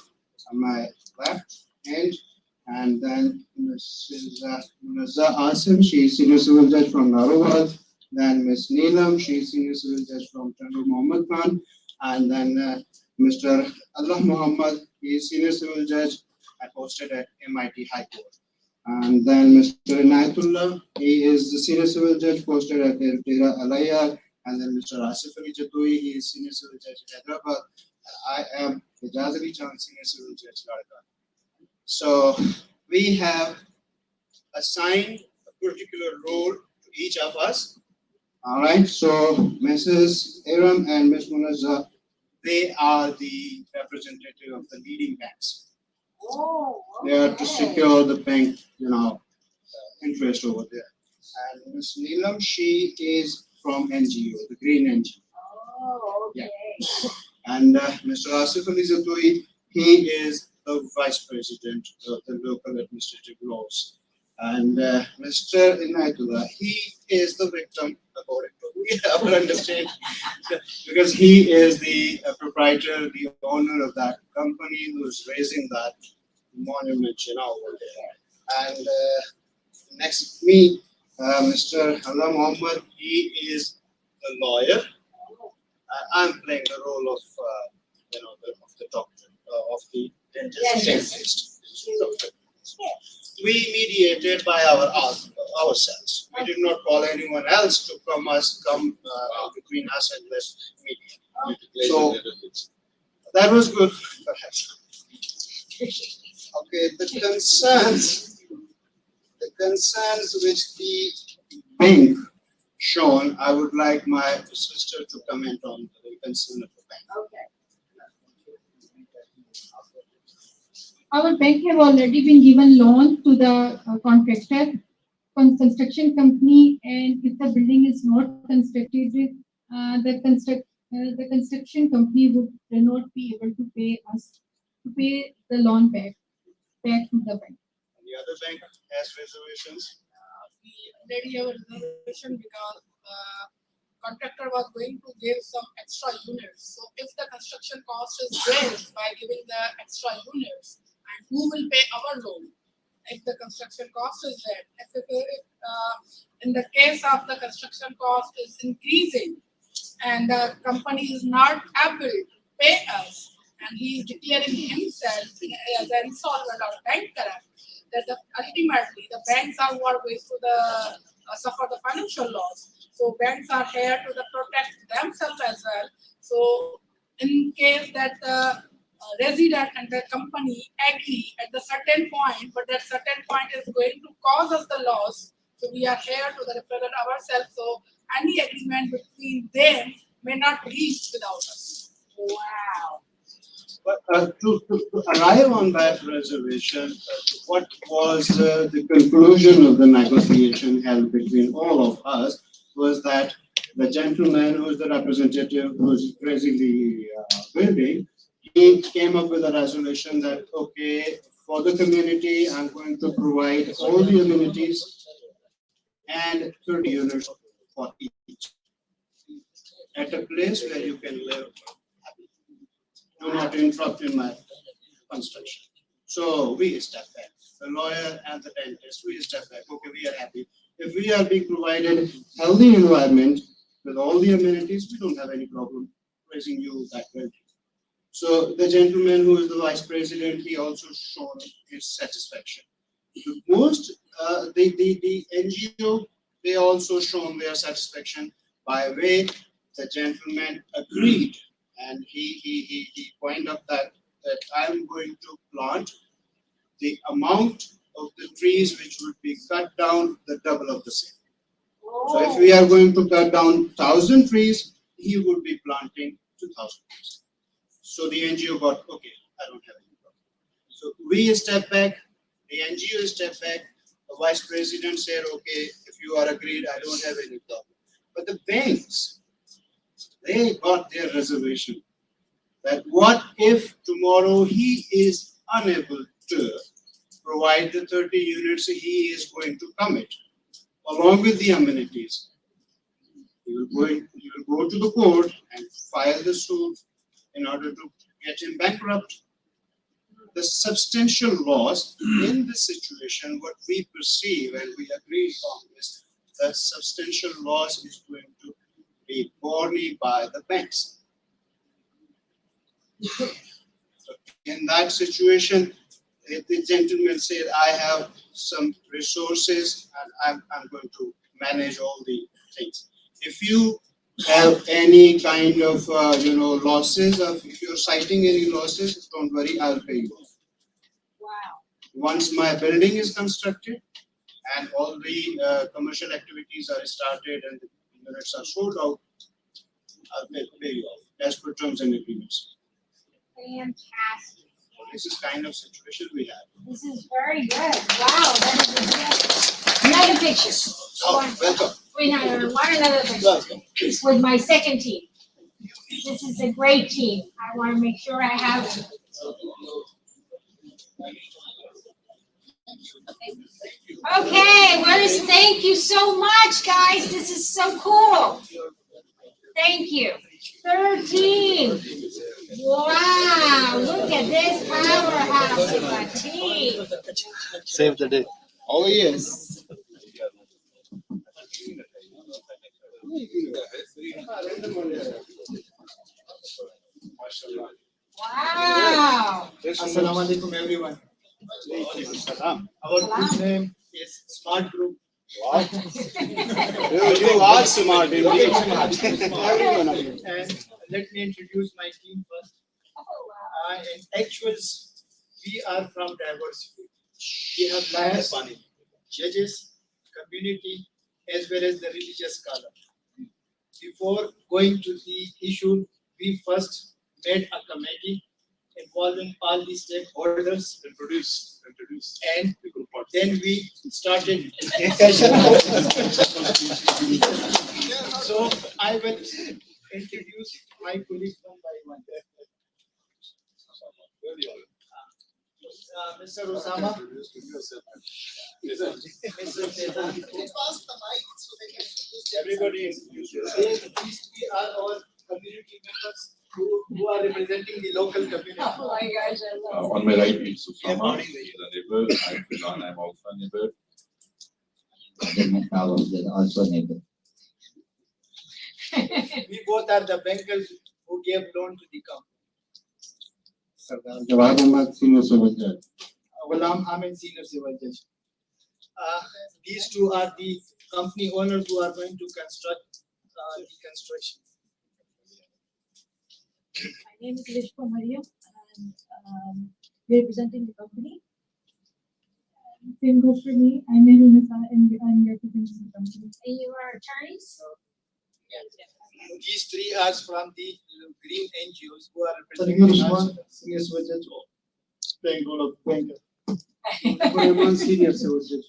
on my left hand. And then Mrs. Munazza Asim, she is senior civil judge from Narowal. Then Ms. Neelam, she is senior civil judge from Tanur Muhammad Khan. And then Mr. Allah Muhammad, he is senior civil judge posted at MIT High Court. And then Mr. Inayatullah, he is the senior civil judge posted at Tera Alaya. And then Mr. Asif Ali Jatoi, he is senior civil judge at Hyderabad. I am Ijaz Ali Chan, senior civil judge Ladakh. So we have assigned a particular role to each of us. All right, so Mrs. Hiram and Ms. Munazza, they are the representative of the leading banks. Oh, okay. They are to secure the bank, interest over there. And Ms. Neelam, she is from NGO, the Green NGO. Oh, okay. Yeah. And Mr. Asif Ali Jatoi, he is the vice president of the local administrative laws. And Mr. Inayatullah, he is the victim, according to our understanding, because he is the proprietor, the owner of that company who is raising that monument, over there. And next to me, Mr. Allah Muhammad, he is a lawyer. I'm playing the role of, the doctor, of the dentist. Yes. We mediated by ourselves. We did not call anyone else to come between us and this mediate. So that was good, perhaps. Okay, the concerns which the bank shown, I would like my sister to comment on the concern of the bank. Okay. Our bank have already been given loan to the contractor, construction company, and if the building is not constructed, the construction company would not be able to pay the loan back to the bank. And the other bank has reservations. We already have a reservation because contractor was going to give some extra units. So if the construction cost is raised by giving the extra units, and who will pay our loan if the construction cost is there? If in the case of the construction cost is increasing and the company is not able to pay us, and he is declaring himself as an insolvent or bankrupt, that ultimately the banks are who are going to suffer the financial loss. So banks are here to protect themselves as well. So in case that the resident and the company agree at the certain point, but that certain point is going to cause us the loss, so we are here to represent ourselves. So any agreement between them may not reach without us. Wow. But to arrive on that reservation, what was the conclusion of the negotiation held between all of us was that the gentleman who is the representative who is raising the building, he came up with a resolution that, okay, for the community, I'm going to provide all the amenities and 30 units for each at a place where you can live happily. Do not interrupt in my construction. So we step back. The lawyer and the dentist, we step back. Okay, we are happy. If we are being provided healthy environment with all the amenities, we don't have any problem raising you that building. So the gentleman who is the vice president, he also shown his satisfaction. The NGO, they also shown their satisfaction by way the gentleman agreed, and he pointed out that I'm going to plant the amount of the trees which would be cut down the double of the same. So if we are going to cut down 1,000 trees, he would be planting 2,000 trees. So the NGO got, okay, I don't have any problem. So we step back, the NGO step back, the vice president said, okay, if you are agreed, I don't have any problem. But the banks, they got their reservation that what if tomorrow he is unable to provide the 30 units he is going to commit along with the amenities. He will go to the court and file the suit in order to get him bankrupt. The substantial loss in this situation, what we perceive and we agree on is the substantial loss is going to be borne by the banks. So in that situation, the gentleman said, I have some resources and I'm going to manage all the things. If you have any kind of losses, if you're citing any losses, don't worry, I'll pay you off. Wow. Once my building is constructed and all the commercial activities are started and the units are sold out, I'll pay you off as per terms and agreements. Fantastic. This is kind of situation we have. This is very good. Wow, that is another picture. Oh, welcome. Wait, no, want another picture. It's with my second team. This is a great team. I want to make sure I have it. Okay, well, thank you so much, guys. This is so cool. Thank you. 13. Wow, look at this powerhouse of a team. Save the day. Oh, yes. Wow. Assalamu alaikum, everyone. Our group name is Smart Group. Wow. You are smart, indeed. And let me introduce my team first. In actuals, we are from diversity. We have lawyers, judges, community, as well as the religious scholar. Before going to the issue, we first made a committee involving all the stakeholders. Introduce. And then we started discussion. So I will introduce my colleagues one by one. Mr. Osama. Everybody introduce yourself. These three are our community members who are representing the local community. Oh my gosh, I love On my right, it's Usama, he's a neighbor. I'm Filan, I'm also a neighbor. Also neighbor. We both are the bankers who gave loan to the company. Sardar Jawad Ahmad, Senior Civil Judge. Ghulam Ahmed, Senior Civil Judge. These two are the company owners who are going to construct the construction. My name is Rishma Mariam, and representing the company. Same goes for me. I'm Mehrul Nisa, and I'm representing the company. And you are attorneys? These three are from the green NGOs who are representing us. Senior Civil Judge, playing role of banker. Senior Civil Judge.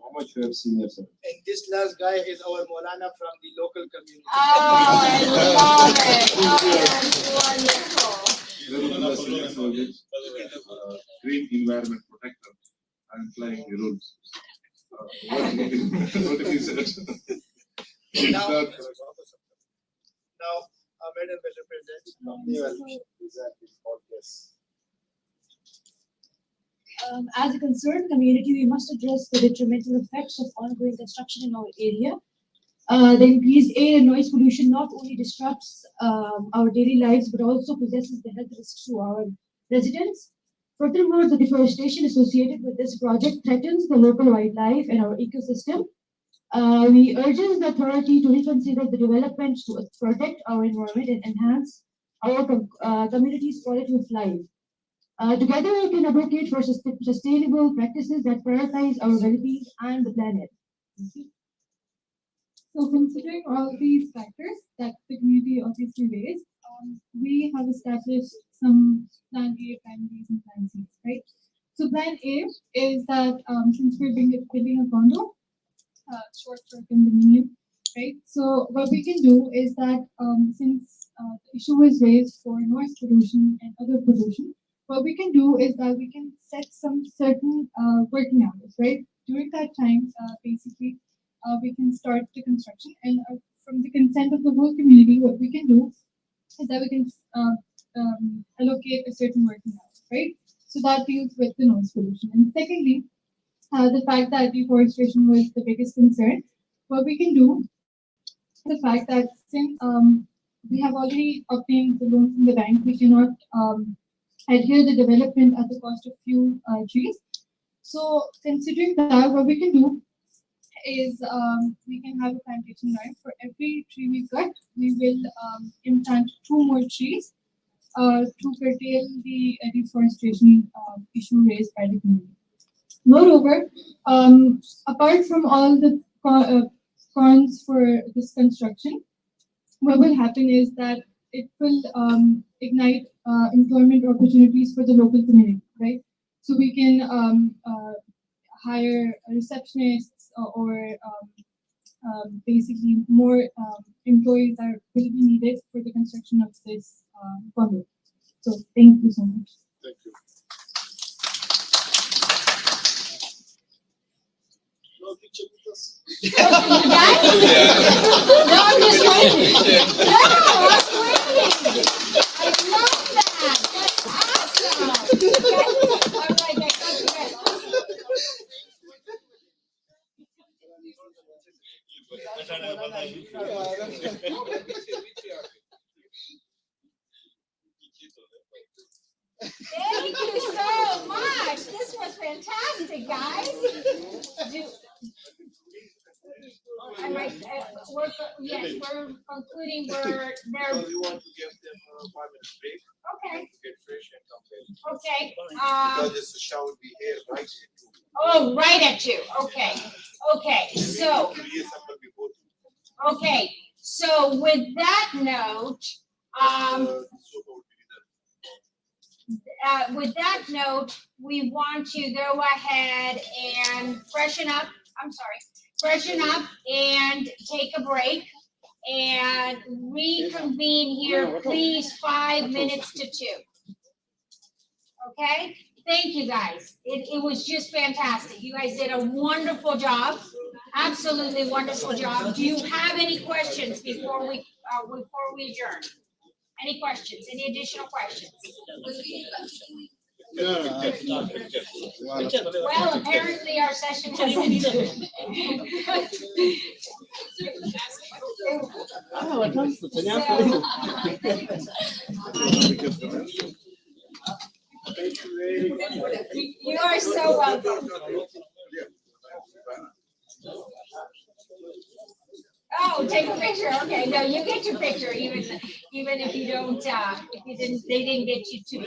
How much you have seen yourself? And this last guy is our Maulana from the local community. Oh, I love it. Oh, that's wonderful. Green environment protector. I'm flying the rules. What did he say? Now, Madam will represent. Yes. As a concerned community, we must address the detrimental effects of ongoing construction in our area. The increased air and noise pollution not only disrupts our daily lives, but also possesses the health risks to our residents. Furthermore, the deforestation associated with this project threatens the local wildlife and our ecosystem. We urge the authority to reconsider the development to protect our environment and enhance our community's quality of life. Together, we can advocate for sustainable practices that prioritize our well-being and the planet. So considering all these factors that the community obviously raised, we have established some plan A, plan Bs, and plan Cs, right? So plan A is that since we're building a condo, short-term condominium, right? So what we can do is that since the issue was raised for noise pollution and other pollution, what we can do is that we can set some certain working hours, right? During that time, basically, we can start the construction, and from the consent of the whole community, what we can do is that we can allocate a certain working hours, right? So that deals with the noise pollution. And secondly, the fact that deforestation was the biggest concern, what we can do, the fact that since we have already obtained the loan from the bank, we cannot adhere the development at the cost of few trees. So considering that, what we can do is we can have a plantation line. For every tree we cut, we will implant 2 more trees to curtail the deforestation issue raised by the community. Moreover, apart from all the cons for this construction, what will happen is that it will ignite employment opportunities for the local community, right? So we can hire receptionists or basically more employees that will be needed for the construction of this condo. So thank you so much. Thank you. No picture with us. No, I'm just waiting. No, I'm waiting. I love that. That's awesome. Okay. All right, I got you guys. Thank you so much. This was fantastic, guys. All right, yes, we're concluding. We're there. Because you want to give them a 5-minute break. Okay. To get fresh and come back. Okay. Because this show will be here right at 2. Oh, right at 2. Okay. Okay. So. Okay. So with that note, we want to go ahead and freshen up. Freshen up and take a break and reconvene here, please, 5 minutes to 2. Okay? Thank you, guys. It was just fantastic. You guys did a wonderful job. Absolutely wonderful job. Do you have any questions before we adjourn? Any questions? Any additional questions? Well, apparently our session has ended. You are so welcome. Oh, take a picture. Okay, no, you get your picture, even if you don't. They didn't get you to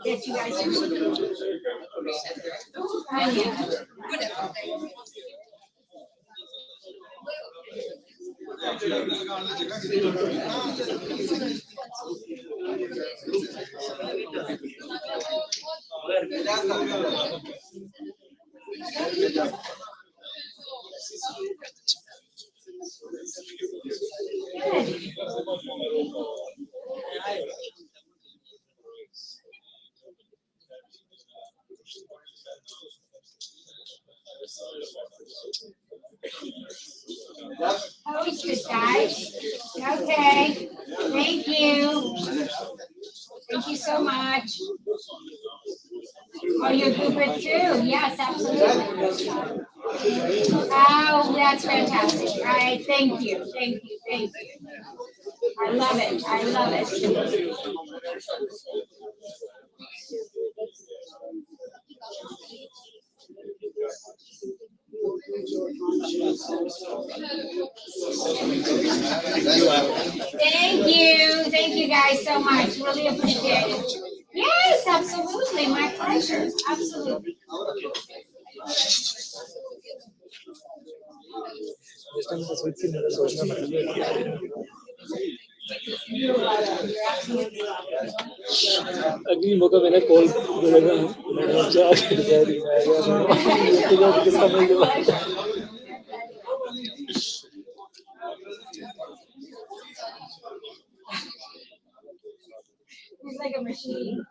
get you guys. Posted, guys. Okay. Thank you. Thank you so much. Oh, you're good with too. Yes, absolutely. Oh, that's fantastic. All right. Thank you. Thank you. Thank you. I love it. I love it. Thank you. Thank you guys so much. Really appreciate it. Yes, absolutely. My pleasure. Absolutely. अगली मौका मैंने call करेगा मैंने जाके decide किसका मिल जाएगा He's like a machine.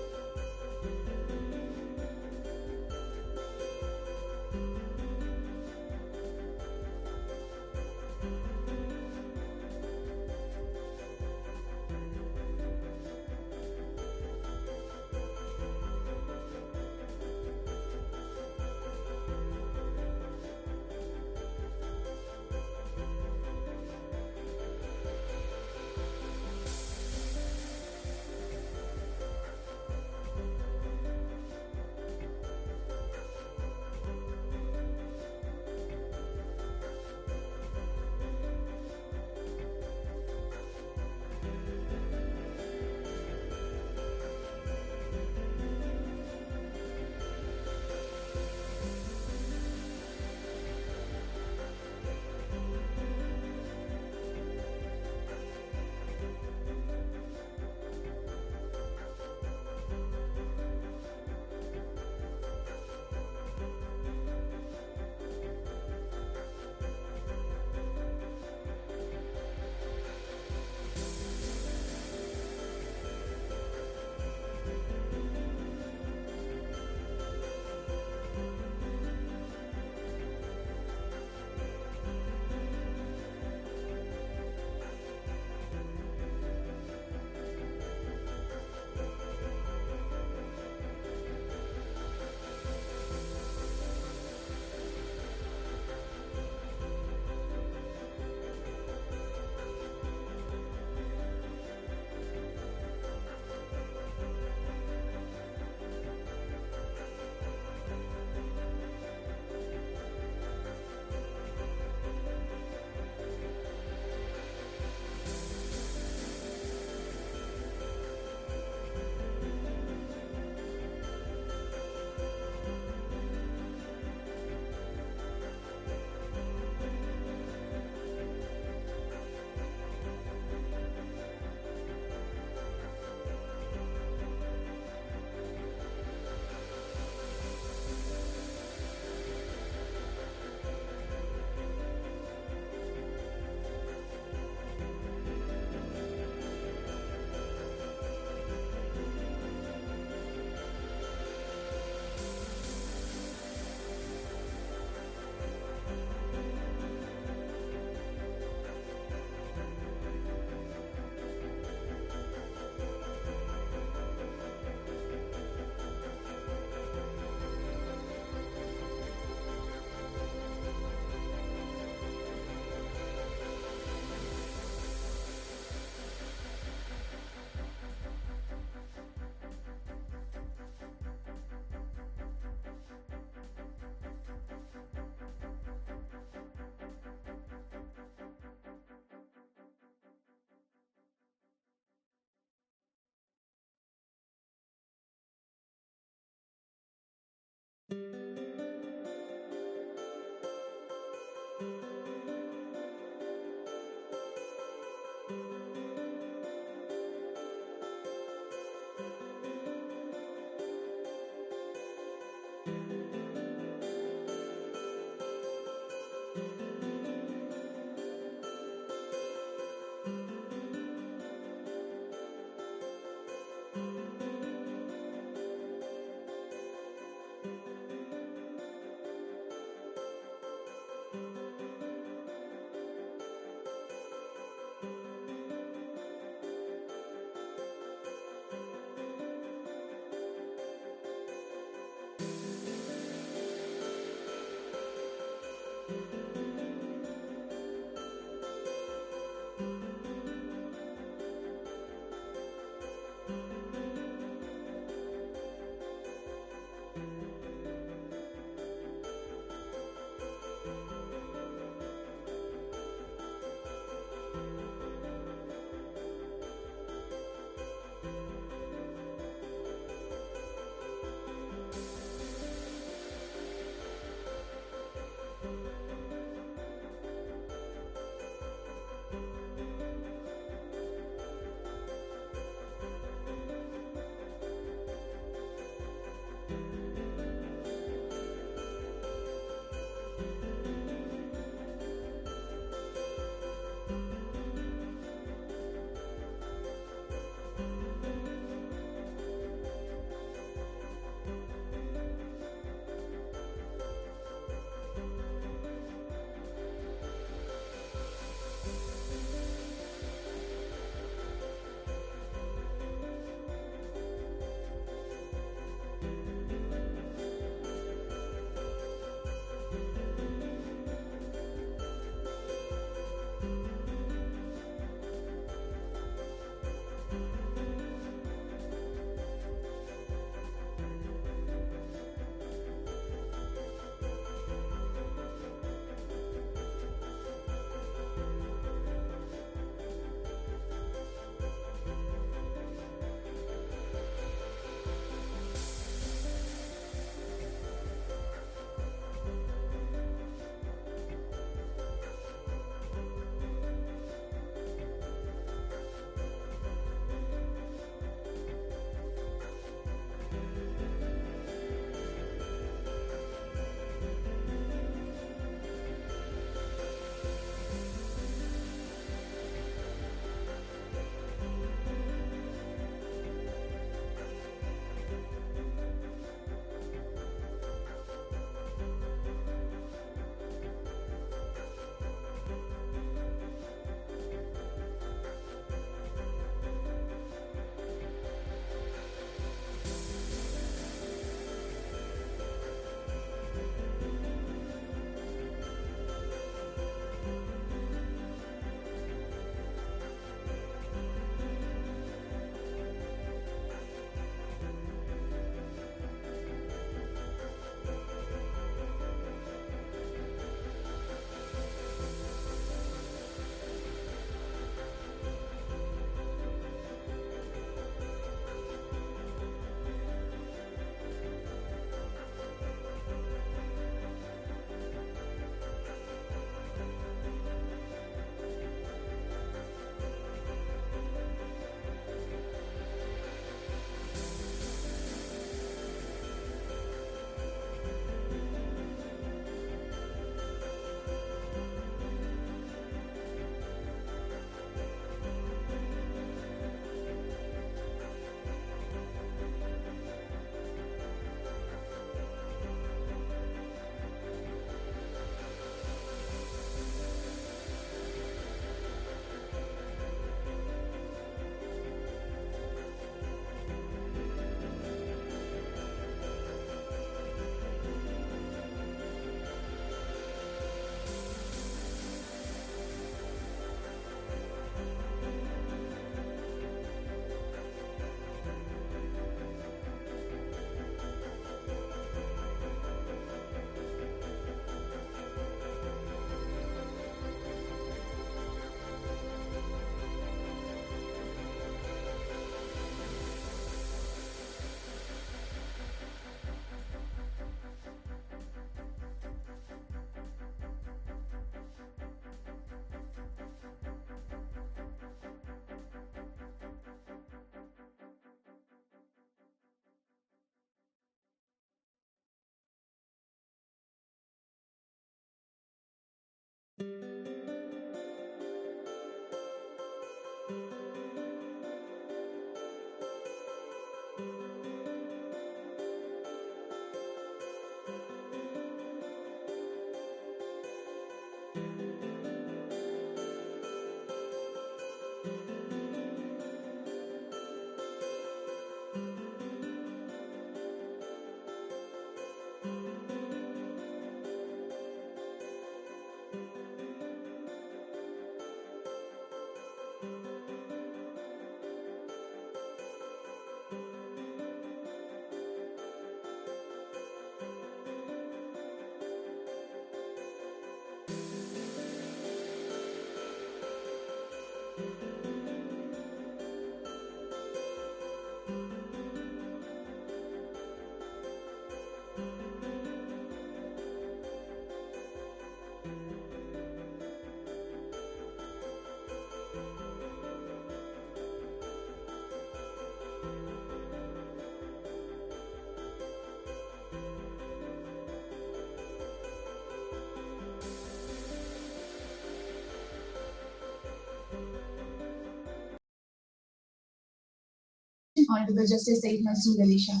Honorable Justice Sayyid Mansoor Ali Shah.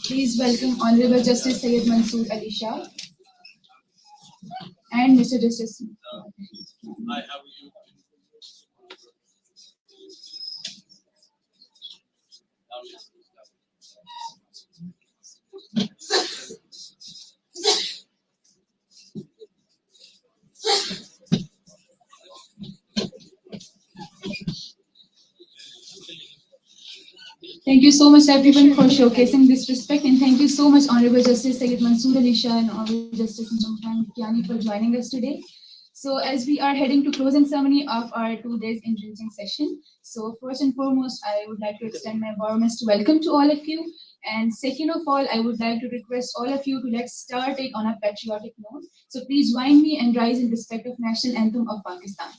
Please welcome Honorable Justice Sayyid Mansoor Ali Shah and Mr. Justice. I have you. Thank you so much everyone for showcasing this respect, and thank you so much Honorable Justice Sayyid Mansoor Ali Shah and Honorable Justice Jamhan Kiani for joining us today. So as we are heading to closing ceremony of our 2 days infringing session, so first and foremost, I would like to extend my warmest welcome to all of you. And second of all, I would like to request all of you to let's start it on a patriotic note. So please join me and rise in respect of National Anthem of Pakistan.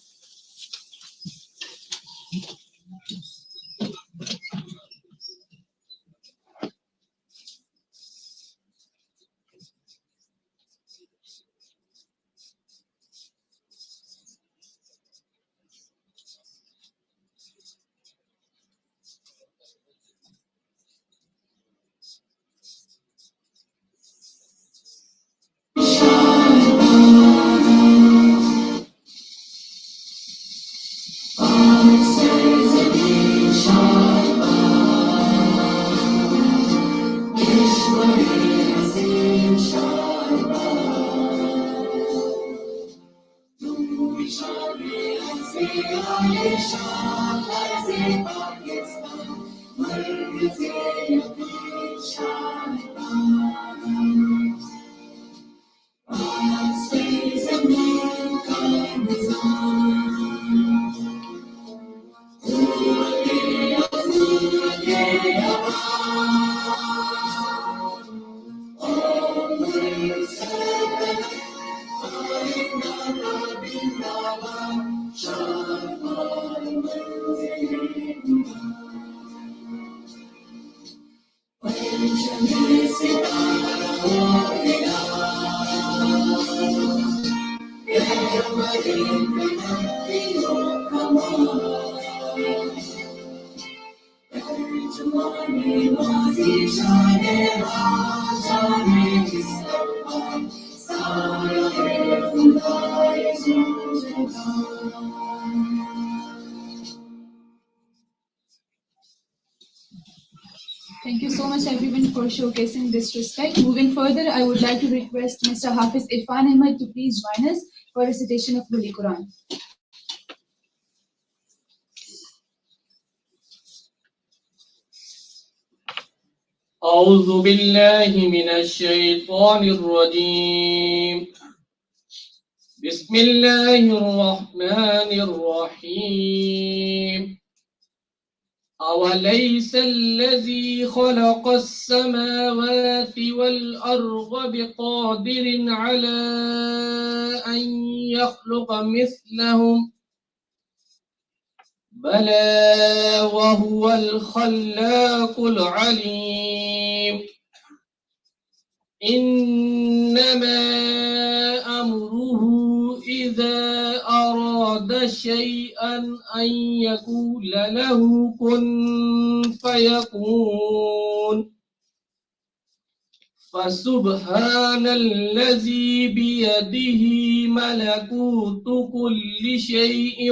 Thank you so much everyone for showcasing this respect. Moving further, I would like to request Mr. Hafiz Irfan Ahmed to please join us for recitation of Holy Quran. أعوذ بالله من الشيطان الرجيم بسم الله الرحمن الرحيم أوليس الذي خلق السماوات والأرض بقادر على أن يخلق مثلهم بلى وهو الخلاق العليم إنما أمره إذا أراد شيئا أن يقول له كن فيكون فسبحان الذي بيده ملكوت كل شيء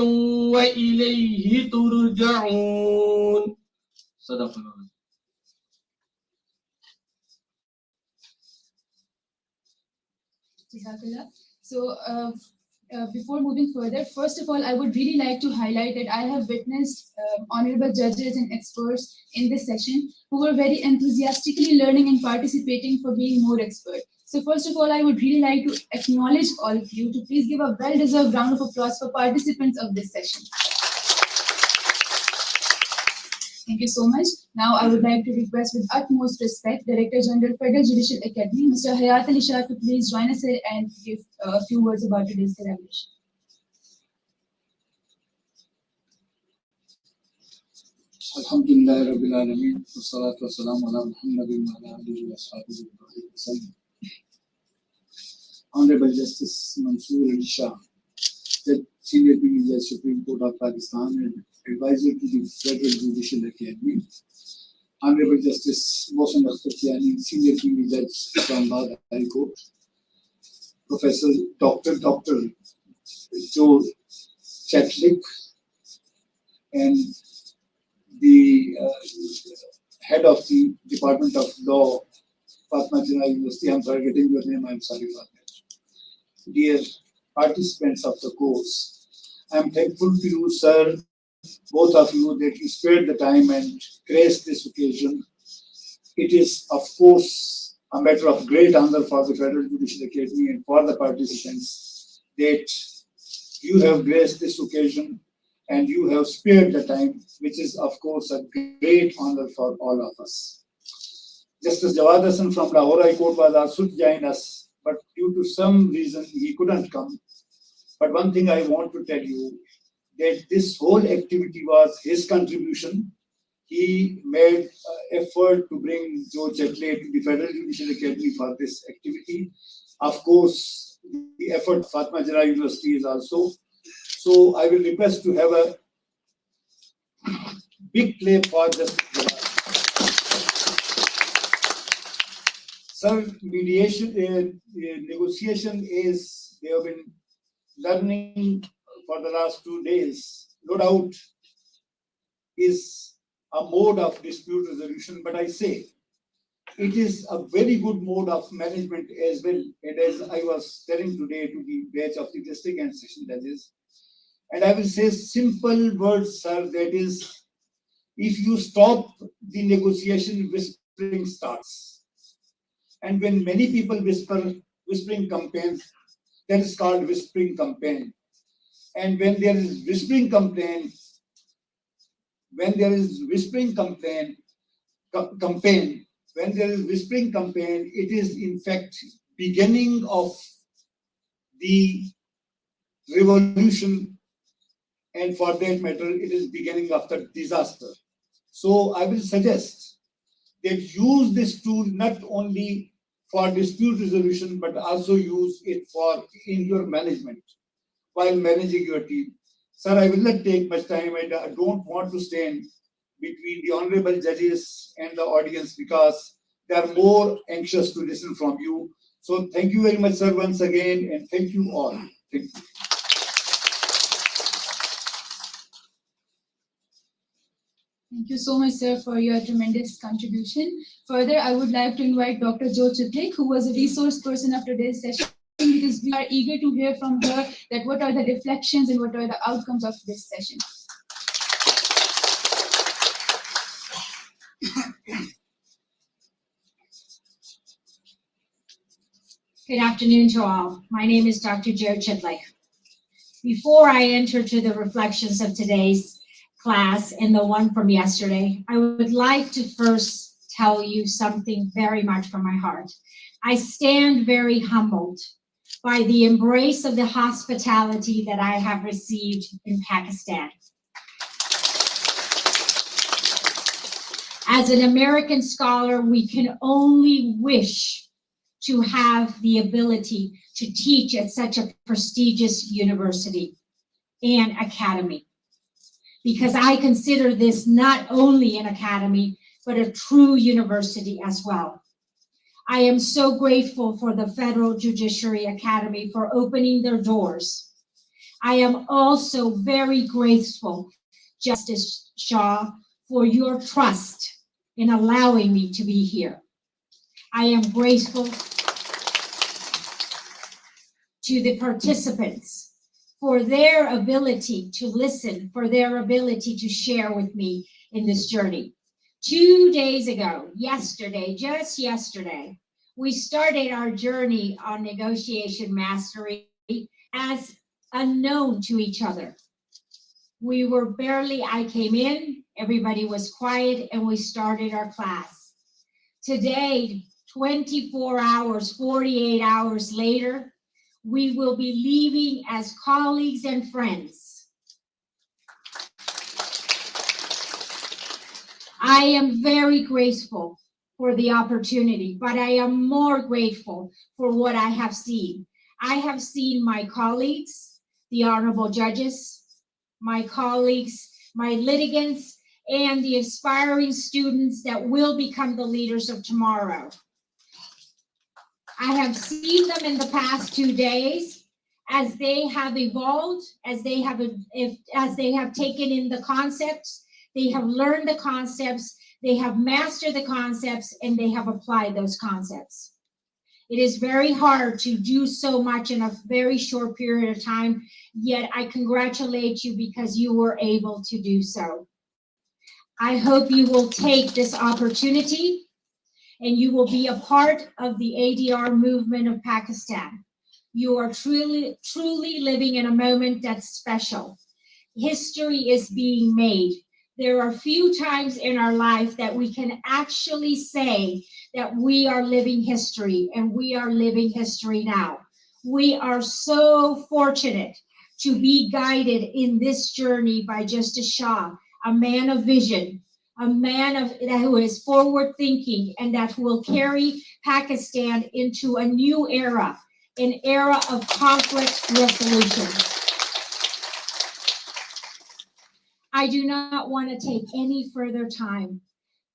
وإليه ترجعون صدق الله. So before moving further, first of all, I would really like to highlight that I have witnessed honorable judges and experts in this session who were very enthusiastically learning and participating for being more expert. So first of all, I would really like to acknowledge all of you to please give a well-deserved round of applause for participants of this session. Thank you so much. Now I would like to request with utmost respect Director General Federal Judicial Academy, Mr. Hayat Ali Shah, to please join us here and give a few words about today's collaboration. Alhamdulillah Rabbil Alameen, wassalatu wassalamu ala Muhammadin wa ala alihi wa sahbihi wa sallam. Honorable Justice Mansoor Ali Shah, Judge, Senior Appeal Judge, Supreme Court of Pakistan and Advisor to the Federal Judicial Academy. Honorable Justice Mohsen Akhtar, Senior Appeal Judge, Islamabad High Court. Professor Dr. Joe Chetlick, and the head of the Department of Law, Fatima Jinnah University. I'm forgetting your name, I'm sorry for that. Dear participants of the course, I'm thankful to you, sir, both of you, that you spared the time and graced this occasion. It is, of course, a matter of great honor for the Federal Judicial Academy and for the participants that you have graced this occasion and you have spared the time, which is, of course, a great honor for all of us. Justice Jawad Hassan from Lahore High Court was also to join us, but due to some reason he couldn't come. But one thing I want to tell you, that this whole activity was his contribution. He made effort to bring Joe Chetlick to the Federal Judicial Academy for this activity. Of course, the effort of Fatima Jinnah University is also. So I will request to have a big play for Justice Jawad. Sir, mediation, negotiation is, they have been learning for the last 2 days, no doubt, is a mode of dispute resolution, but I say it is a very good mode of management as well. And as I was telling today to the batch of the district and session judges, and I will say simple words, sir, that is, if you stop the negotiation, whispering starts. And when many people whisper, whispering campaigns, that is called whispering campaign. And when there is whispering campaign, when there is whispering campaign, it is in fact beginning of the revolution, and for that matter, it is beginning of the disaster. So I will suggest that use this tool not only for dispute resolution, but also use it for in your management while managing your team. Sir, I will not take much time, and I don't want to stand between the honorable judges and the audience because they are more anxious to listen from you. So thank you very much, sir, once again, and thank you all. Thank you. Thank you so much, sir, for your tremendous contribution. Further, I would like to invite Dr. Joe Chetlick, who was a resource person of today's session, because we are eager to hear from her that what are the reflections and what are the outcomes of this session. Good afternoon to all. My name is Dr. Joe Chetlick. Before I enter to the reflections of today's class and the one from yesterday, I would like to first tell you something very much from my heart. I stand very humbled by the embrace of the hospitality that I have received in Pakistan. As an American scholar, we can only wish to have the ability to teach at such a prestigious university and academy, because I consider this not only an academy, but a true university as well. I am so grateful for the Federal Judiciary Academy for opening their doors. I am also very grateful, Justice Shah, for your trust in allowing me to be here. I am grateful to the participants for their ability to listen, for their ability to share with me in this journey. 2 days ago, just yesterday, we started our journey on negotiation mastery as unknown to each other. We were I came in, everybody was quiet, and we started our class. Today, 24 hours, 48 hours later, we will be leaving as colleagues and friends. I am very grateful for the opportunity, but I am more grateful for what I have seen. I have seen my colleagues, the honorable judges, my colleagues, my litigants, and the aspiring students that will become the leaders of tomorrow. I have seen them in the past 2 days as they have evolved, as they have taken in the concepts, they have learned the concepts, they have mastered the concepts, and they have applied those concepts. It is very hard to do so much in a very short period of time, yet I congratulate you because you were able to do so. I hope you will take this opportunity and you will be a part of the ADR movement of Pakistan. You are truly living in a moment that's special. History is being made. There are few times in our life that we can actually say that we are living history, and we are living history now. We are so fortunate to be guided in this journey by Justice Shah, a man of vision, a man who is forward thinking, and that will carry Pakistan into a new era, an era of conflict resolution. I do not want to take any further time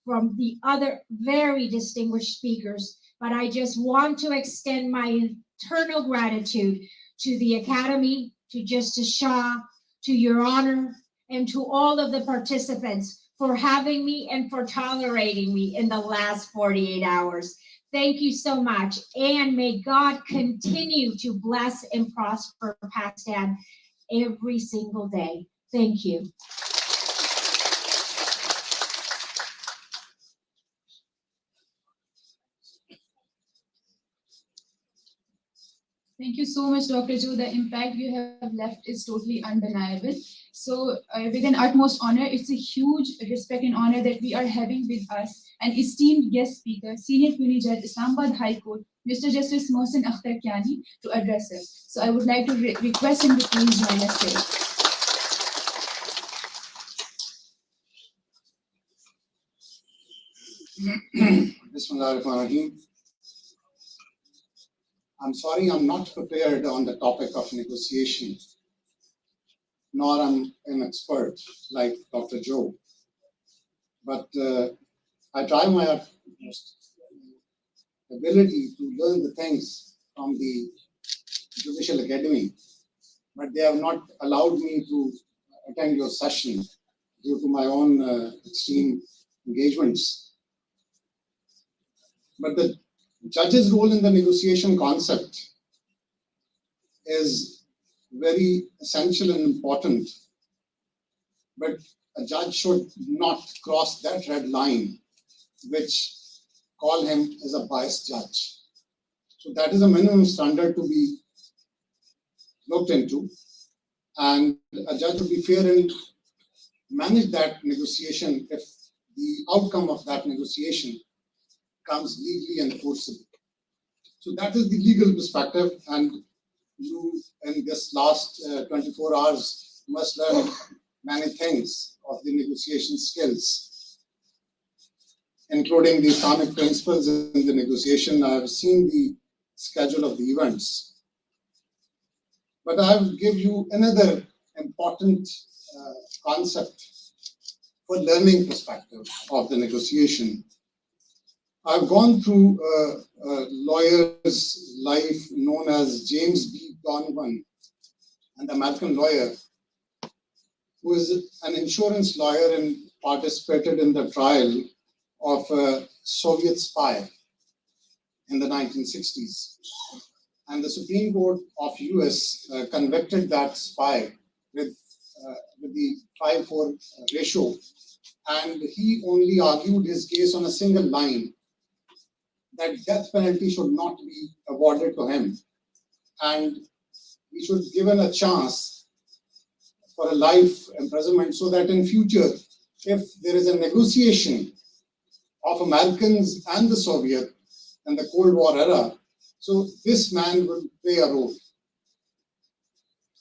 from the other very distinguished speakers, but I just want to extend my eternal gratitude to the Academy, to Justice Shah, to Your Honor, and to all of the participants for having me and for tolerating me in the last 48 hours. Thank you so much, and may God continue to bless and prosper Pakistan every single day. Thank you. Thank you so much, Dr. Jo. The impact you have left is totally undeniable. So with an utmost honor, it's a huge respect and honor that we are having with us an esteemed guest speaker, Senior Puny Judge, Islamabad High Court, Mr. Justice Mohsen Akhtar Kiani, to address us. So I would like to request him to please join us today. Bismillahirrahmanirrahim. I'm sorry I'm not prepared on the topic of negotiation, nor am an expert like Dr. Jo. But I try my utmost ability to learn the things from the Judicial Academy, but they have not allowed me to attend your session due to my own extreme engagements. But the judge's role in the negotiation concept is very essential and important, but a judge should not cross that red line which call him as a biased judge. So that is a minimum standard to be looked into, and a judge should be fair and manage that negotiation if the outcome of that negotiation comes legally enforceable. So that is the legal perspective, and you in this last 24 hours must learn many things of the negotiation skills, including the Islamic principles in the negotiation. I have seen the schedule of the events, but I will give you another important concept for learning perspective of the negotiation. I've gone through a lawyer's life known as James B. Donovan, an American lawyer who is an insurance lawyer and participated in the trial of a Soviet spy in the 1960s. And the Supreme Court of US convicted that spy with the 5-4 ratio, and he only argued his case on a single line, that death penalty should not be awarded to him, and he should be given a chance for a life imprisonment, so that in future, if there is a negotiation of Americans and the Soviet in the Cold War era, so this man will play a role.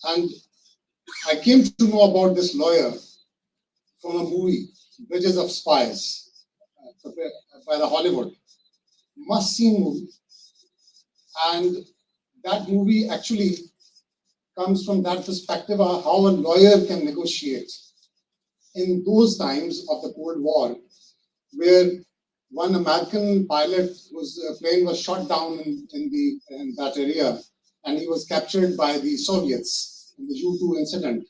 And I came to know about this lawyer from a movie, Bridges of Spies, by the Hollywood. Must-see movie. And that movie actually comes from that perspective of how a lawyer can negotiate in those times of the Cold War, where one American pilot whose plane was shot down in that area, and he was captured by the Soviets in the U-2 incident.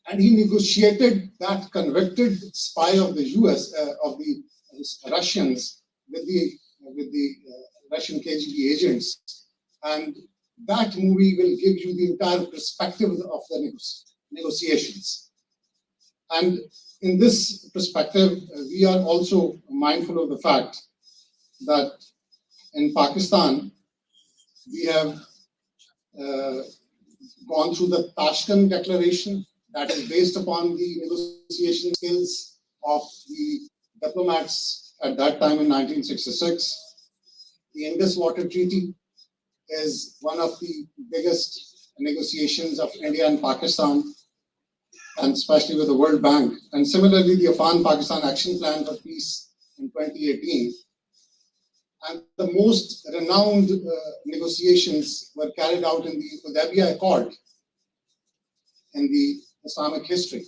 And he negotiated that convicted spy of the US, of the Russians, with the Russian KGB agents. And that movie will give you the entire perspective of the negotiations. And in this perspective, we are also mindful of the fact that in Pakistan, we have gone through the Tashkent Declaration that is based upon the negotiation skills of the diplomats at that time in 1966. The Indus Water Treaty is one of the biggest negotiations of India and Pakistan, and especially with the World Bank. And similarly, the Afghan-Pakistan Action Plan for Peace in 2018. And the most renowned negotiations were carried out in the Hudaybiyah Accord in the Islamic history.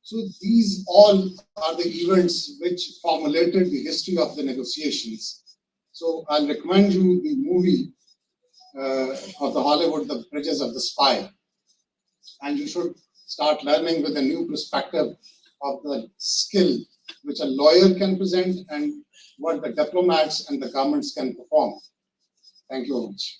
So these all are the events which formulated the history of the negotiations. So I'll recommend you the movie of the Hollywood, The Bridges of the Spy. And you should start learning with a new perspective of the skill which a lawyer can present and what the diplomats and the governments can perform. Thank you very much.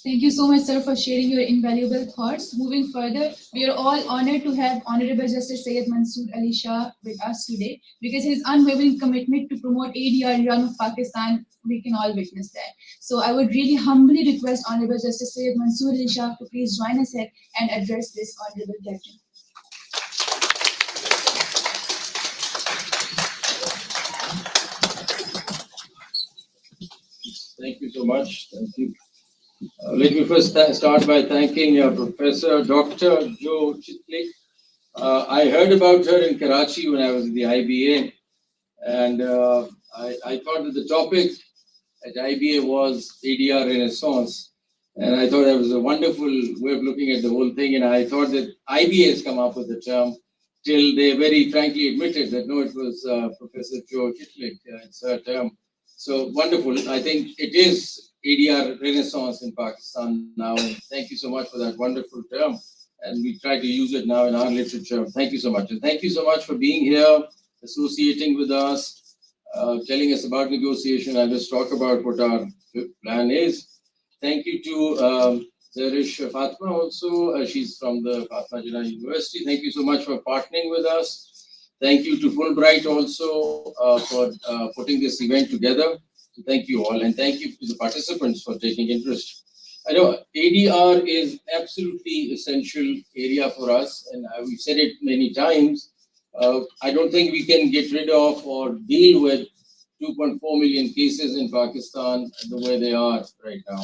Thank you so much, sir, for sharing your invaluable thoughts. Moving further, we are all honored to have Honorable Justice Syed Mansoor Ali Shah with us today, because his unwavering commitment to promote ADR Iran of Pakistan, we can all witness that. So I would really humbly request Honorable Justice Syed Mansoor Ali Shah to please join us here and address this honorable gathering. Thank you so much. Thank you. Let me first start by thanking Professor Dr. Jo Chitlik. I heard about her in Karachi when I was at the IBA, and I thought that the topic at IBA was ADR Renaissance, and I thought that was a wonderful way of looking at the whole thing, and I thought that IBA has come up with the term till they very frankly admitted that no, it was Professor Jo Chitlik, it's her term. So wonderful. I think it is ADR Renaissance in Pakistan now. Thank you so much for that wonderful term. And we try to use it now in our literature. Thank you so much. And thank you so much for being here, associating with us, telling us about negotiation. I'll just talk about what our plan is. Thank you to Zarish Fatima also. She's from the Fatima Jinnah University. Thank you so much for partnering with us. Thank you to Fulbright also for putting this event together. So thank you all, and thank you to the participants for taking interest. I know ADR is absolutely essential area for us, and we've said it many times. I don't think we can get rid of or deal with 2.4 million cases in Pakistan the way they are right now.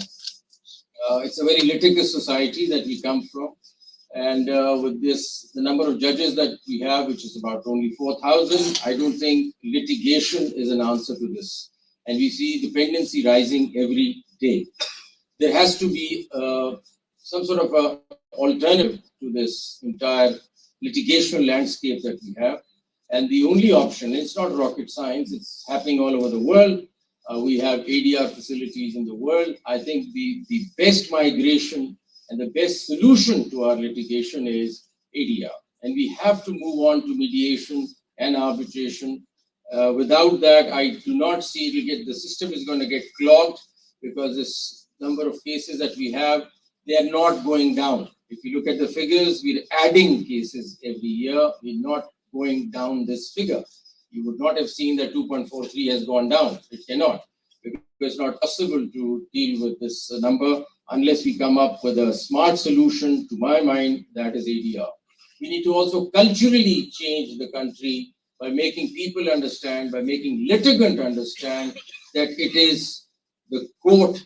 It's a very litigious society that we come from. And with this, the number of judges that we have, which is about only 4,000, I don't think litigation is an answer to this. And we see dependency rising every day. There has to be some sort of a alternative to this entire litigational landscape that we have. And the only option, it's not rocket science, it's happening all over the world. We have ADR facilities in the world. I think the best migration and the best solution to our litigation is ADR. And we have to move on to mediation and arbitration. Without that, I do not see the system is going to get clogged, because this number of cases that we have, they are not going down. If you look at the figures, we're adding cases every year. We're not going down this figure. You would not have seen that 2.43 has gone down. It cannot. Because it's not possible to deal with this number unless we come up with a smart solution. To my mind, that is ADR. We need to also culturally change the country by making people understand, by making litigants understand that it is the court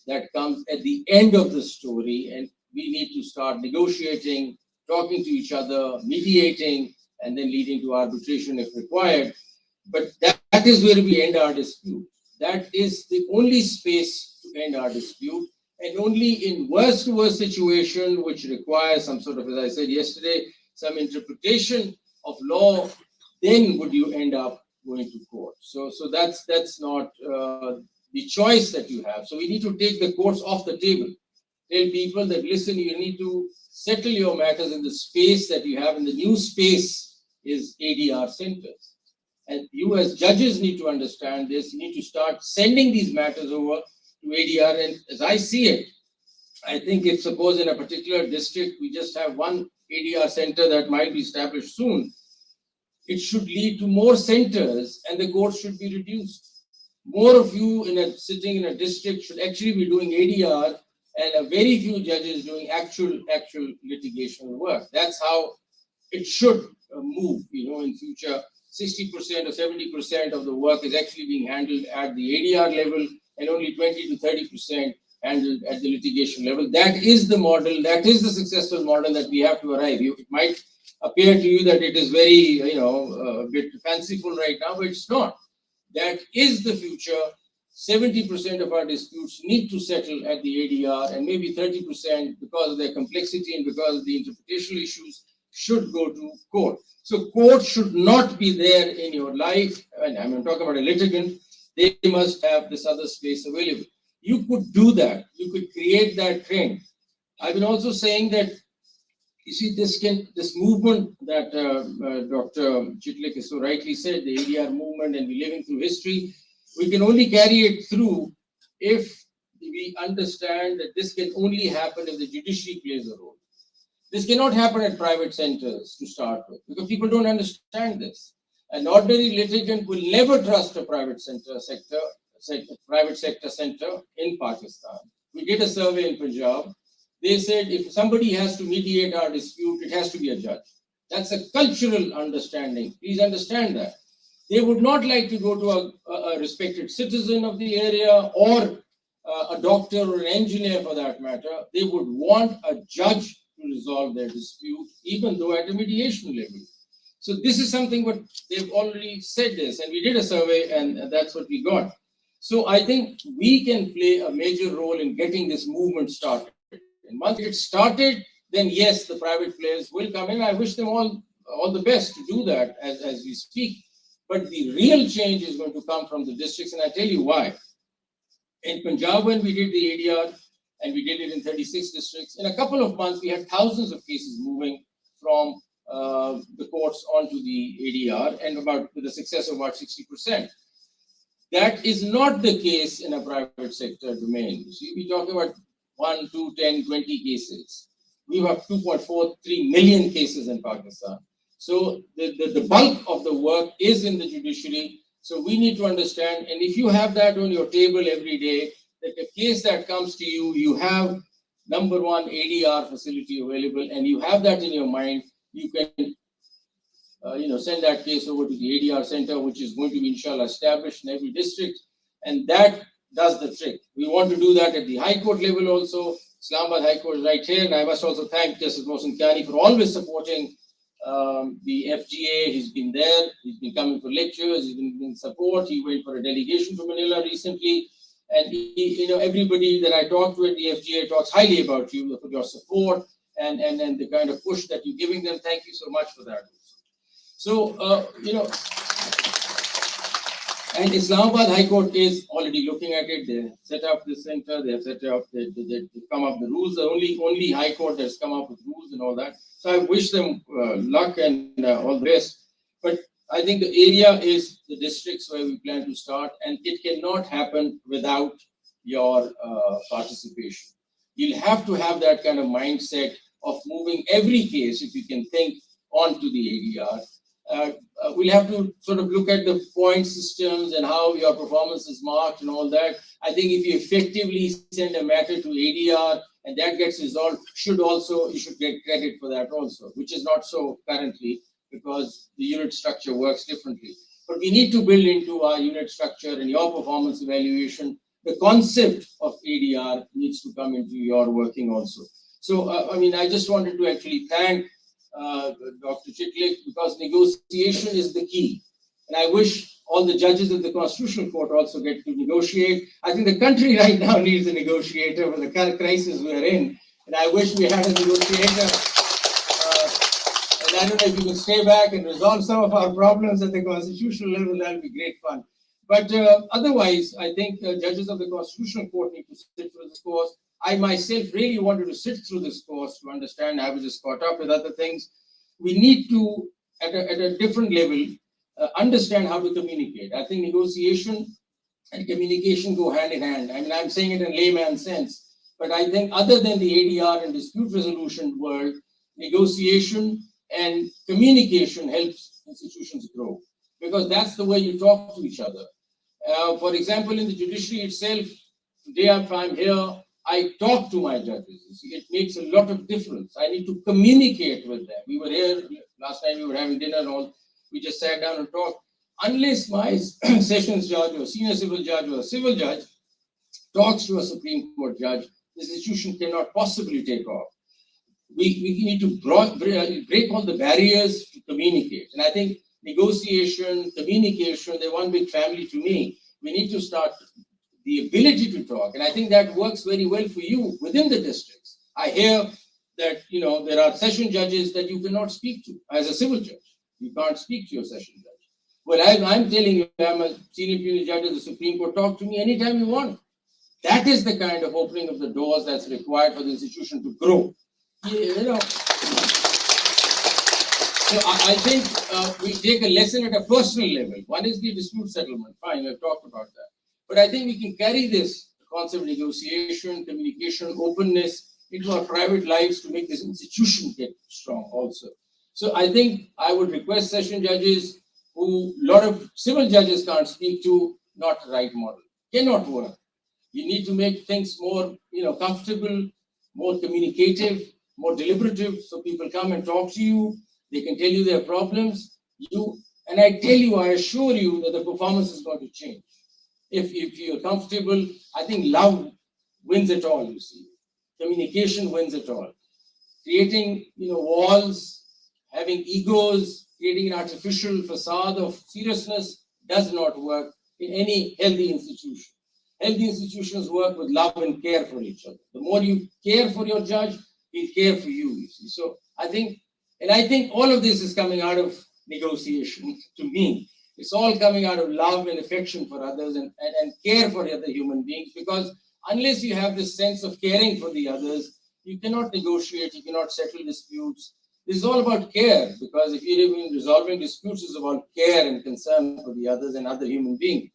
that comes at the end of the story, and we need to start negotiating, talking to each other, mediating, and then leading to arbitration if required. But that is where we end our dispute. That is the only space to end our dispute, and only in worst to worst situation, which requires some sort of, as I said yesterday, some interpretation of law, then would you end up going to court. So that's not the choice that you have. So we need to take the courts off the table. Tell people that, listen, you need to settle your matters in the space that you have, and the new space is ADR centers. And you as judges need to understand this. You need to start sending these matters over to ADR. And as I see it, I think if suppose in a particular district we just have one ADR center that might be established soon, it should lead to more centers and the courts should be reduced. More of you sitting in a district should actually be doing ADR, and a very few judges doing actual litigational work. That's how it should move. In future, 60% or 70% of the work is actually being handled at the ADR level, and only 20 to 30% handled at the litigation level. That is the model. That is the successful model that we have to arrive. It might appear to you that it is very, a bit fanciful right now, but it's not. That is the future. 70% of our disputes need to settle at the ADR, and maybe 30% because of their complexity and because of the interpretational issues should go to court. So court should not be there in your life, and I'm talking about a litigant. They must have this other space available. You could do that. You could create that trend. I've been also saying that, you see, this movement that Dr. Chitlik has so rightly said, the ADR movement, and we're living through history, we can only carry it through if we understand that this can only happen if the judiciary plays a role. This cannot happen at private centers to start with, because people don't understand this. An ordinary litigant will never trust a private sector center in Pakistan. We did a survey in Punjab. They said if somebody has to mediate our dispute, it has to be a judge. That's a cultural understanding. Please understand that. They would not like to go to a respected citizen of the area or a doctor or an engineer for that matter. They would want a judge to resolve their dispute, even though at a mediation level. So this is something what they've already said this, and we did a survey and that's what we got. So I think we can play a major role in getting this movement started. And once it's started, then yes, the private players will come in. I wish them all the best to do that as we speak. But the real change is going to come from the districts, and I tell you why. In Punjab, when we did the ADR, and we did it in 36 districts, in a couple of months, we had thousands of cases moving from the courts onto the ADR, and with a success of about 60%. That is not the case in a private sector domain. You see, we talk about 1, 2, 10, 20 cases. We have 2.43 million cases in Pakistan. So the bulk of the work is in the judiciary. So we need to understand, and if you have that on your table every day, that the case that comes to you, you have number one ADR facility available, and you have that in your mind, you can send that case over to the ADR center, which is going to be inshallah established in every district, and that does the trick. We want to do that at the High Court level also. Islamabad High Court is right here, and I must also thank Justice Mohsen Kyari for always supporting the FGA. He's been there, he's been coming for lectures, he's been giving support. He went for a delegation to Manila recently, and everybody that I talked to at the FGA talks highly about you, for your support and the kind of push that you're giving them. Thank you so much for that. So, and Islamabad High Court is already looking at it. They set up the center, they have set up, they've come up with the rules. The only High Court that's come up with rules and all that. So I wish them luck and all the best. But I think the area is the districts where we plan to start, and it cannot happen without your participation. You'll have to have that kind of mindset of moving every case, if you can think, onto the ADR. We'll have to sort of look at the point systems and how your performance is marked and all that. I think if you effectively send a matter to ADR and that gets resolved, you should get credit for that also, which is not so currently because the unit structure works differently. But we need to build into our unit structure and your performance evaluation. The concept of ADR needs to come into your working also. So, I just wanted to actually thank Dr. Chitlik, because negotiation is the key. And I wish all the judges of the Constitutional Court also get to negotiate. I think the country right now needs a negotiator with the current crisis we are in. And I wish we had a negotiator. And I don't know if you can stay back and resolve some of our problems at the constitutional level, that would be great fun. But otherwise, I think judges of the Constitutional Court need to sit through this course. I myself really wanted to sit through this course to understand. I was just caught up with other things. We need to, at a different level, understand how to communicate. I think negotiation and communication go hand in hand. I mean, I'm saying it in layman's sense, but I think other than the ADR and dispute resolution world, negotiation and communication helps institutions grow, because that's the way you talk to each other. For example, in the judiciary itself, today if I'm here, I talk to my judges. You see, it makes a lot of difference. I need to communicate with them. We were here last time, we were having dinner and all. We just sat down and talked. Unless my sessions judge or senior civil judge or civil judge talks to a Supreme Court judge, this institution cannot possibly take off. We need to break all the barriers to communicate. And I think negotiation, communication, they're one big family to me. We need to start the ability to talk. And I think that works very well for you within the districts. I hear that, there are session judges that you cannot speak to as a civil judge. You can't speak to your session judge. Well, I'm telling you, I'm a senior punitive judge of the Supreme Court. Talk to me anytime you want. That is the kind of opening of the doors that's required for the institution to grow. So I think we take a lesson at a personal level. One is the dispute settlement. Fine, we've talked about that. But I think we can carry this concept of negotiation, communication, openness into our private lives to make this institution get strong also. So I think I would request session judges who a lot of civil judges can't speak to, not the right model. Cannot work. You need to make things more, comfortable, more communicative, more deliberative, so people come and talk to you. They can tell you their problems. And I tell you, I assure you that the performance is going to change. If you're comfortable, I think love wins it all, you see. Communication wins it all. Creating, walls, having egos, creating an artificial facade of seriousness does not work in any healthy institution. Healthy institutions work with love and care for each other. The more you care for your judge, he'll care for you, you see. So I think all of this is coming out of negotiation to me. It's all coming out of love and affection for others and care for other human beings, because unless you have this sense of caring for the others, you cannot negotiate, you cannot settle disputes. This is all about care, because if you're even resolving disputes, it's about care and concern for the others and other human beings.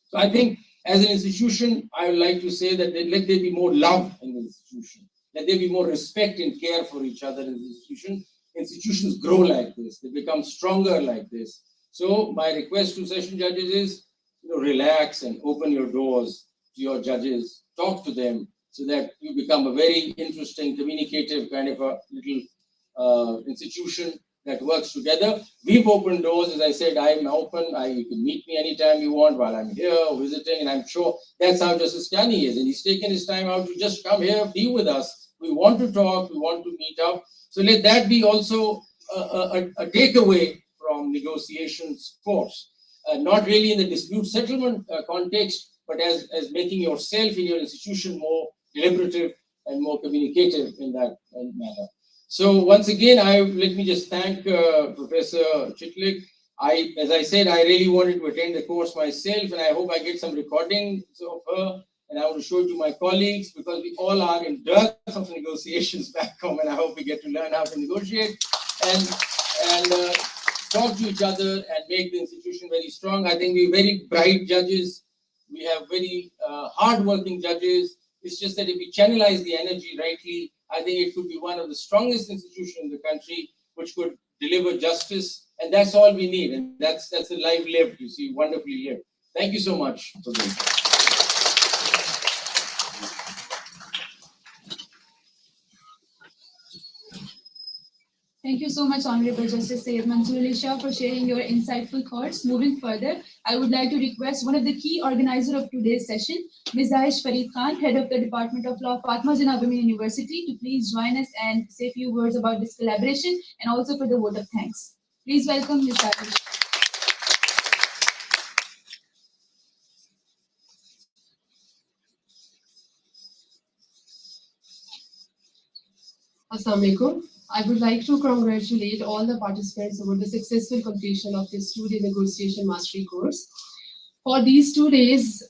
So I think as an institution, I would like to say that let there be more love in the institution. Let there be more respect and care for each other in the institution. Institutions grow like this. They become stronger like this. So my request to session judges is, relax and open your doors to your judges. Talk to them so that you become a very interesting, communicative kind of a little institution that works together. We've opened doors. As I said, I'm open. You can meet me anytime you want while I'm here visiting. And I'm sure that's how Justice Kani is. And he's taken his time out to just come here, be with us. We want to talk. We want to meet up. So let that be also a takeaway from negotiations course. Not really in the dispute settlement context, but as making yourself in your institution more deliberative and more communicative in that manner. So once again, let me just thank Professor Chitlik. As I said, I really wanted to attend the course myself, and I hope I get some recordings of her, and I want to show it to my colleagues, because we all are in dearth of negotiations back home, and I hope we get to learn how to negotiate and talk to each other and make the institution very strong. I think we're very bright judges. We have very hard-working judges. It's just that if we channelize the energy rightly, I think it could be one of the strongest institutions in the country which could deliver justice. And that's all we need. And that's a life lived, you see, wonderfully lived. Thank you so much for this. Thank you so much, Honorable Justice Syed Mansoor Ali Shah, for sharing your insightful thoughts. Moving further, I would like to request one of the key organizers of today's session, Ms. Aish Farid Khan, Head of the Department of Law, Fatima Jinnah Women University, to please join us and say a few words about this collaboration and also for the vote of thanks. Please welcome Ms. Aish. Assalamu alaikum. I would like to congratulate all the participants over the successful completion of this 2-day negotiation mastery course. For these 2 days,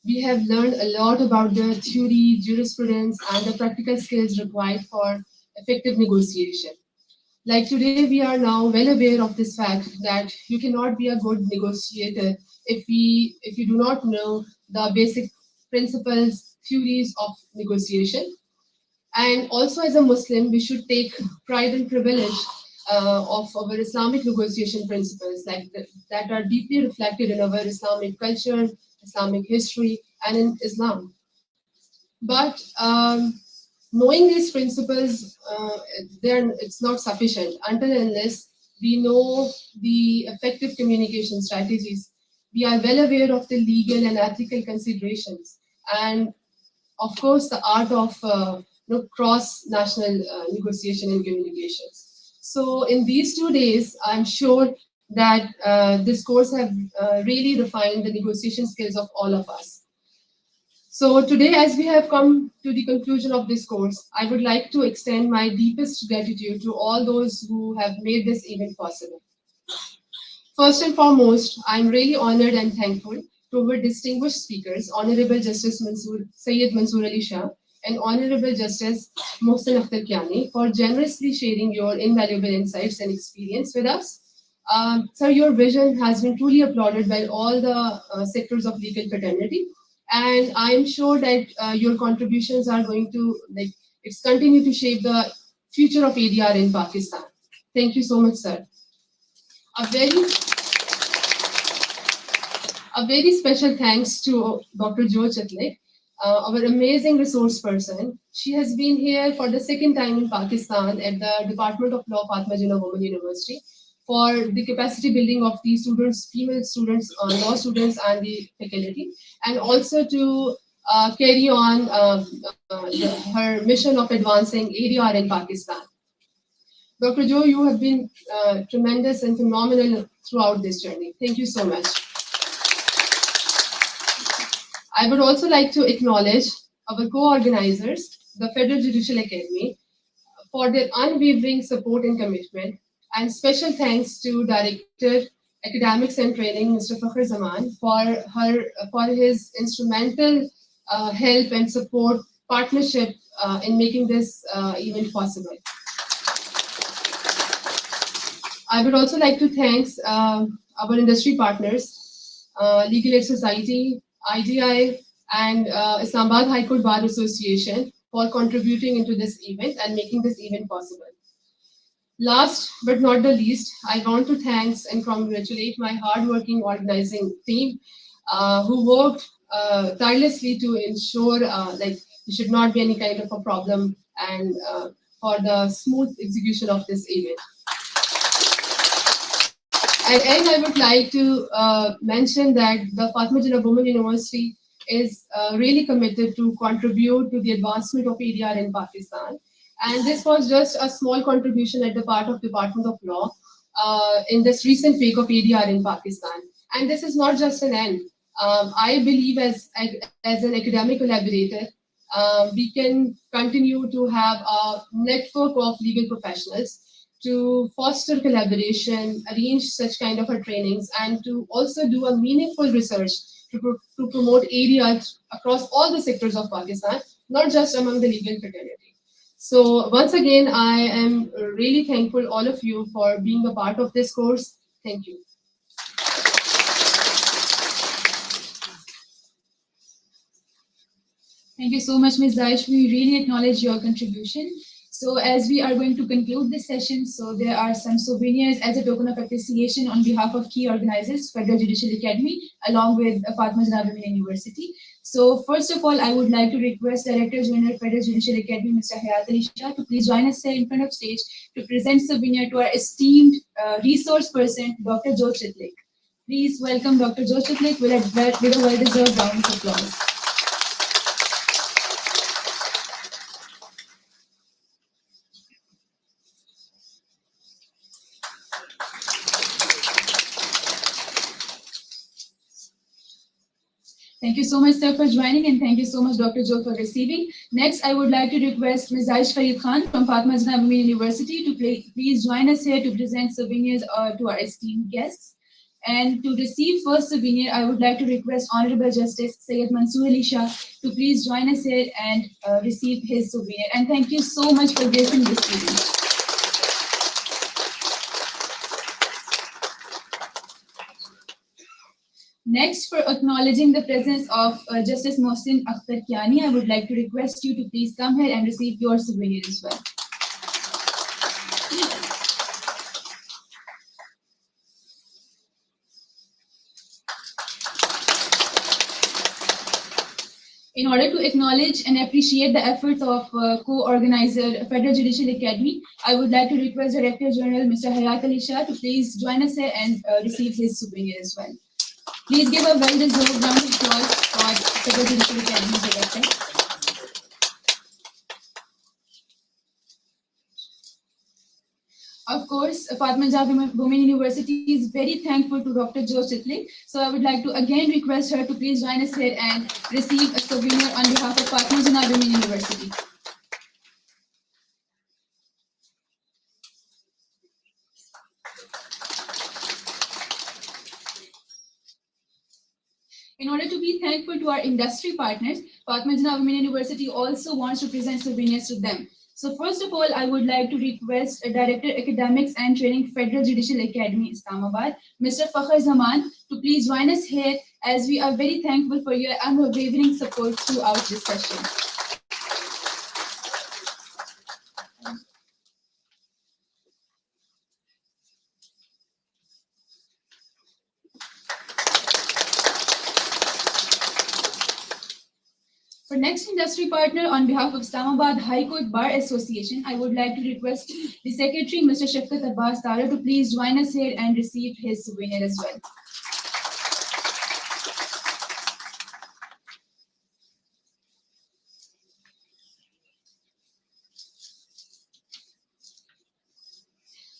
we have learned a lot about the theory, jurisprudence, and the practical skills required for effective negotiation. Like today, we are now well aware of this fact that you cannot be a good negotiator if you do not know the basic principles, theories of negotiation. And also as a Muslim, we should take pride and privilege of our Islamic negotiation principles that are deeply reflected in our Islamic culture, Islamic history, and in Islam. But knowing these principles, it's not sufficient until and unless we know the effective communication strategies. We are well aware of the legal and ethical considerations, and of course, the art of cross-national negotiation and communications. So in these 2 days, I'm sure that this course have really refined the negotiation skills of all of us. So today, as we have come to the conclusion of this course, I would like to extend my deepest gratitude to all those who have made this event possible. First and foremost, I'm really honored and thankful to our distinguished speakers, Honorable Justice Sayyid Mansoor Ali Shah and Honorable Justice Mohsen Akhtar Kiani, for generously sharing your invaluable insights and experience with us. Sir, your vision has been truly applauded by all the sectors of legal fraternity, and I am sure that your contributions are going to continue to shape the future of ADR in Pakistan. Thank you so much, sir. A very special thanks to Dr. Jo Chitlik, our amazing resource person. She has been here for the second time in Pakistan at the Department of Law, Fatima Jinnah Women University, for the capacity building of the students, female students, law students, and the faculty, and also to carry on her mission of advancing ADR in Pakistan. Dr. Jo, you have been tremendous and phenomenal throughout this journey. Thank you so much. I would also like to acknowledge our co-organizers, the Federal Judicial Academy, for their unwavering support and commitment, and special thanks to Director, Academics and Training, Mr. Fakhr Zaman, for his instrumental help and support partnership in making this event possible. I would also like to thank our industry partners, Legal Aid Society, IDI, and Islamabad High Court Bar Association for contributing into this event and making this event possible. Last but not the least, I want to thank and congratulate my hardworking organizing team who worked tirelessly to ensure there should not be any kind of a problem and for the smooth execution of this event. And I would like to mention that the Fatima Jinnah Women University is really committed to contribute to the advancement of ADR in Pakistan. And this was just a small contribution at the part of Department of Law in this recent week of ADR in Pakistan. And this is not just an end. I believe as an academic collaborator, we can continue to have a network of legal professionals to foster collaboration, arrange such kind of trainings, and to also do a meaningful research to promote ADR across all the sectors of Pakistan, not just among the legal fraternity. So once again, I am really thankful all of you for being a part of this course. Thank you. Thank you so much, Ms. Daish. We really acknowledge your contribution. So as we are going to conclude this session, so there are some souvenirs as a token of appreciation on behalf of key organizers, Federal Judicial Academy, along with Fatima Jinnah Women University. So first of all, I would like to request Director General, Federal Judicial Academy, Mr. Hayat Ali Shah, to please join us here in front of stage to present souvenir to our esteemed resource person, Dr. Jo Chitlik. Please welcome Dr. Joe Chitlik with a well-deserved round of applause. Thank you so much, sir, for joining, and thank you so much, Dr. Joe, for receiving. Next, I would like to request Ms. Aish Farid Khan from Fatima Jinnah University to please join us here to present souvenirs to our esteemed guests. And to receive first souvenir, I would like to request Honorable Justice Syed Mansoor Ali Shah to please join us here and receive his souvenir. And thank you so much for gracing this evening. Next, for acknowledging the presence of Justice Mohsin Akhtar Kiani, I would like to request you to please come here and receive your souvenir as well. In order to acknowledge and appreciate the efforts of co-organizer Federal Judicial Academy, I would like to request Director General Mr. Hayat Ali Shah to please join us here and receive his souvenir as well. Please give a well-deserved round of applause for Federal Judicial Academy Director. Of course, Fatima Jinnah Women University is very thankful to Dr. Joe Chitlik. So I would like to again request her to please join us here and receive a souvenir on behalf of Fatima Jinnah Women University. In order to be thankful to our industry partners, Fatima Jinnah Women University also wants to present souvenirs to them. So first of all, I would like to request Director Academics and Training Federal Judicial Academy, Islamabad, Mr. Fakhar Zaman, to please join us here as we are very thankful for your unwavering support throughout this session. For next industry partner, on behalf of Islamabad High Court Bar Association, I would like to request the Secretary, Mr. Shafkat Abbas Tara, to please join us here and receive his souvenir as well.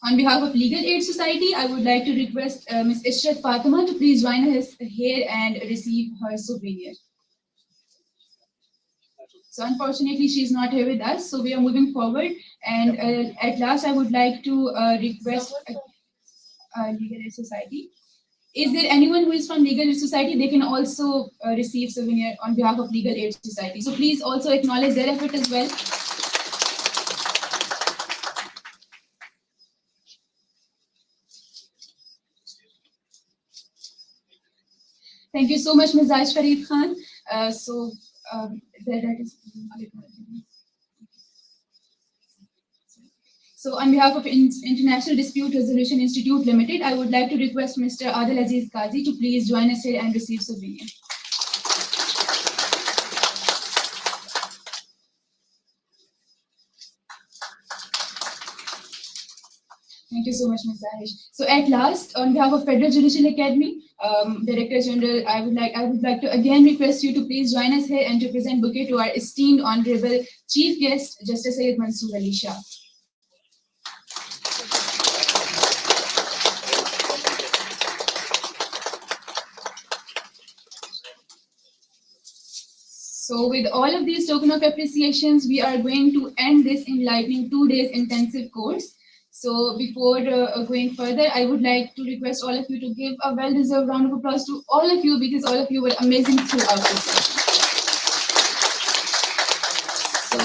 On behalf of Legal Aid Society, I would like to request Ms. Ishrat Fatima to please join us here and receive her souvenir. So unfortunately, she is not here with us, so we are moving forward. And at last, I would like to request Legal Aid Society. Is there anyone who is from Legal Aid Society? They can also receive souvenir on behalf of Legal Aid Society. So please also acknowledge their effort as well. Thank you so much, Ms. Aish Farid Khan. So on behalf of International Dispute Resolution Institute Limited, I would like to request Mr. Adil Aziz Qazi to please join us here and receive souvenir. Thank you so much, Ms. Aish. So at last, on behalf of Federal Judicial Academy, Director General, I would like to again request you to please join us here and to present bouquet to our esteemed Honorable Chief Guest, Justice Syed Mansoor Ali Shah. So with all of these token of appreciations, we are going to end this enlightening 2 days intensive course. So before going further, I would like to request all of you to give a well-deserved round of applause to all of you, because all of you were amazing throughout this session. So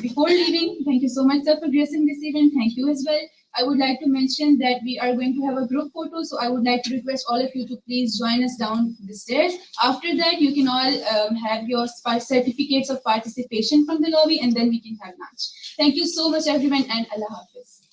before leaving, thank you so much, sir, for gracing this event. Thank you as well. I would like to mention that we are going to have a group photo, so I would like to request all of you to please join us down the stairs. After that, you can all have your certificates of participation from the lobby, and then we can have lunch. Thank you so much, everyone, and Allah Hafiz.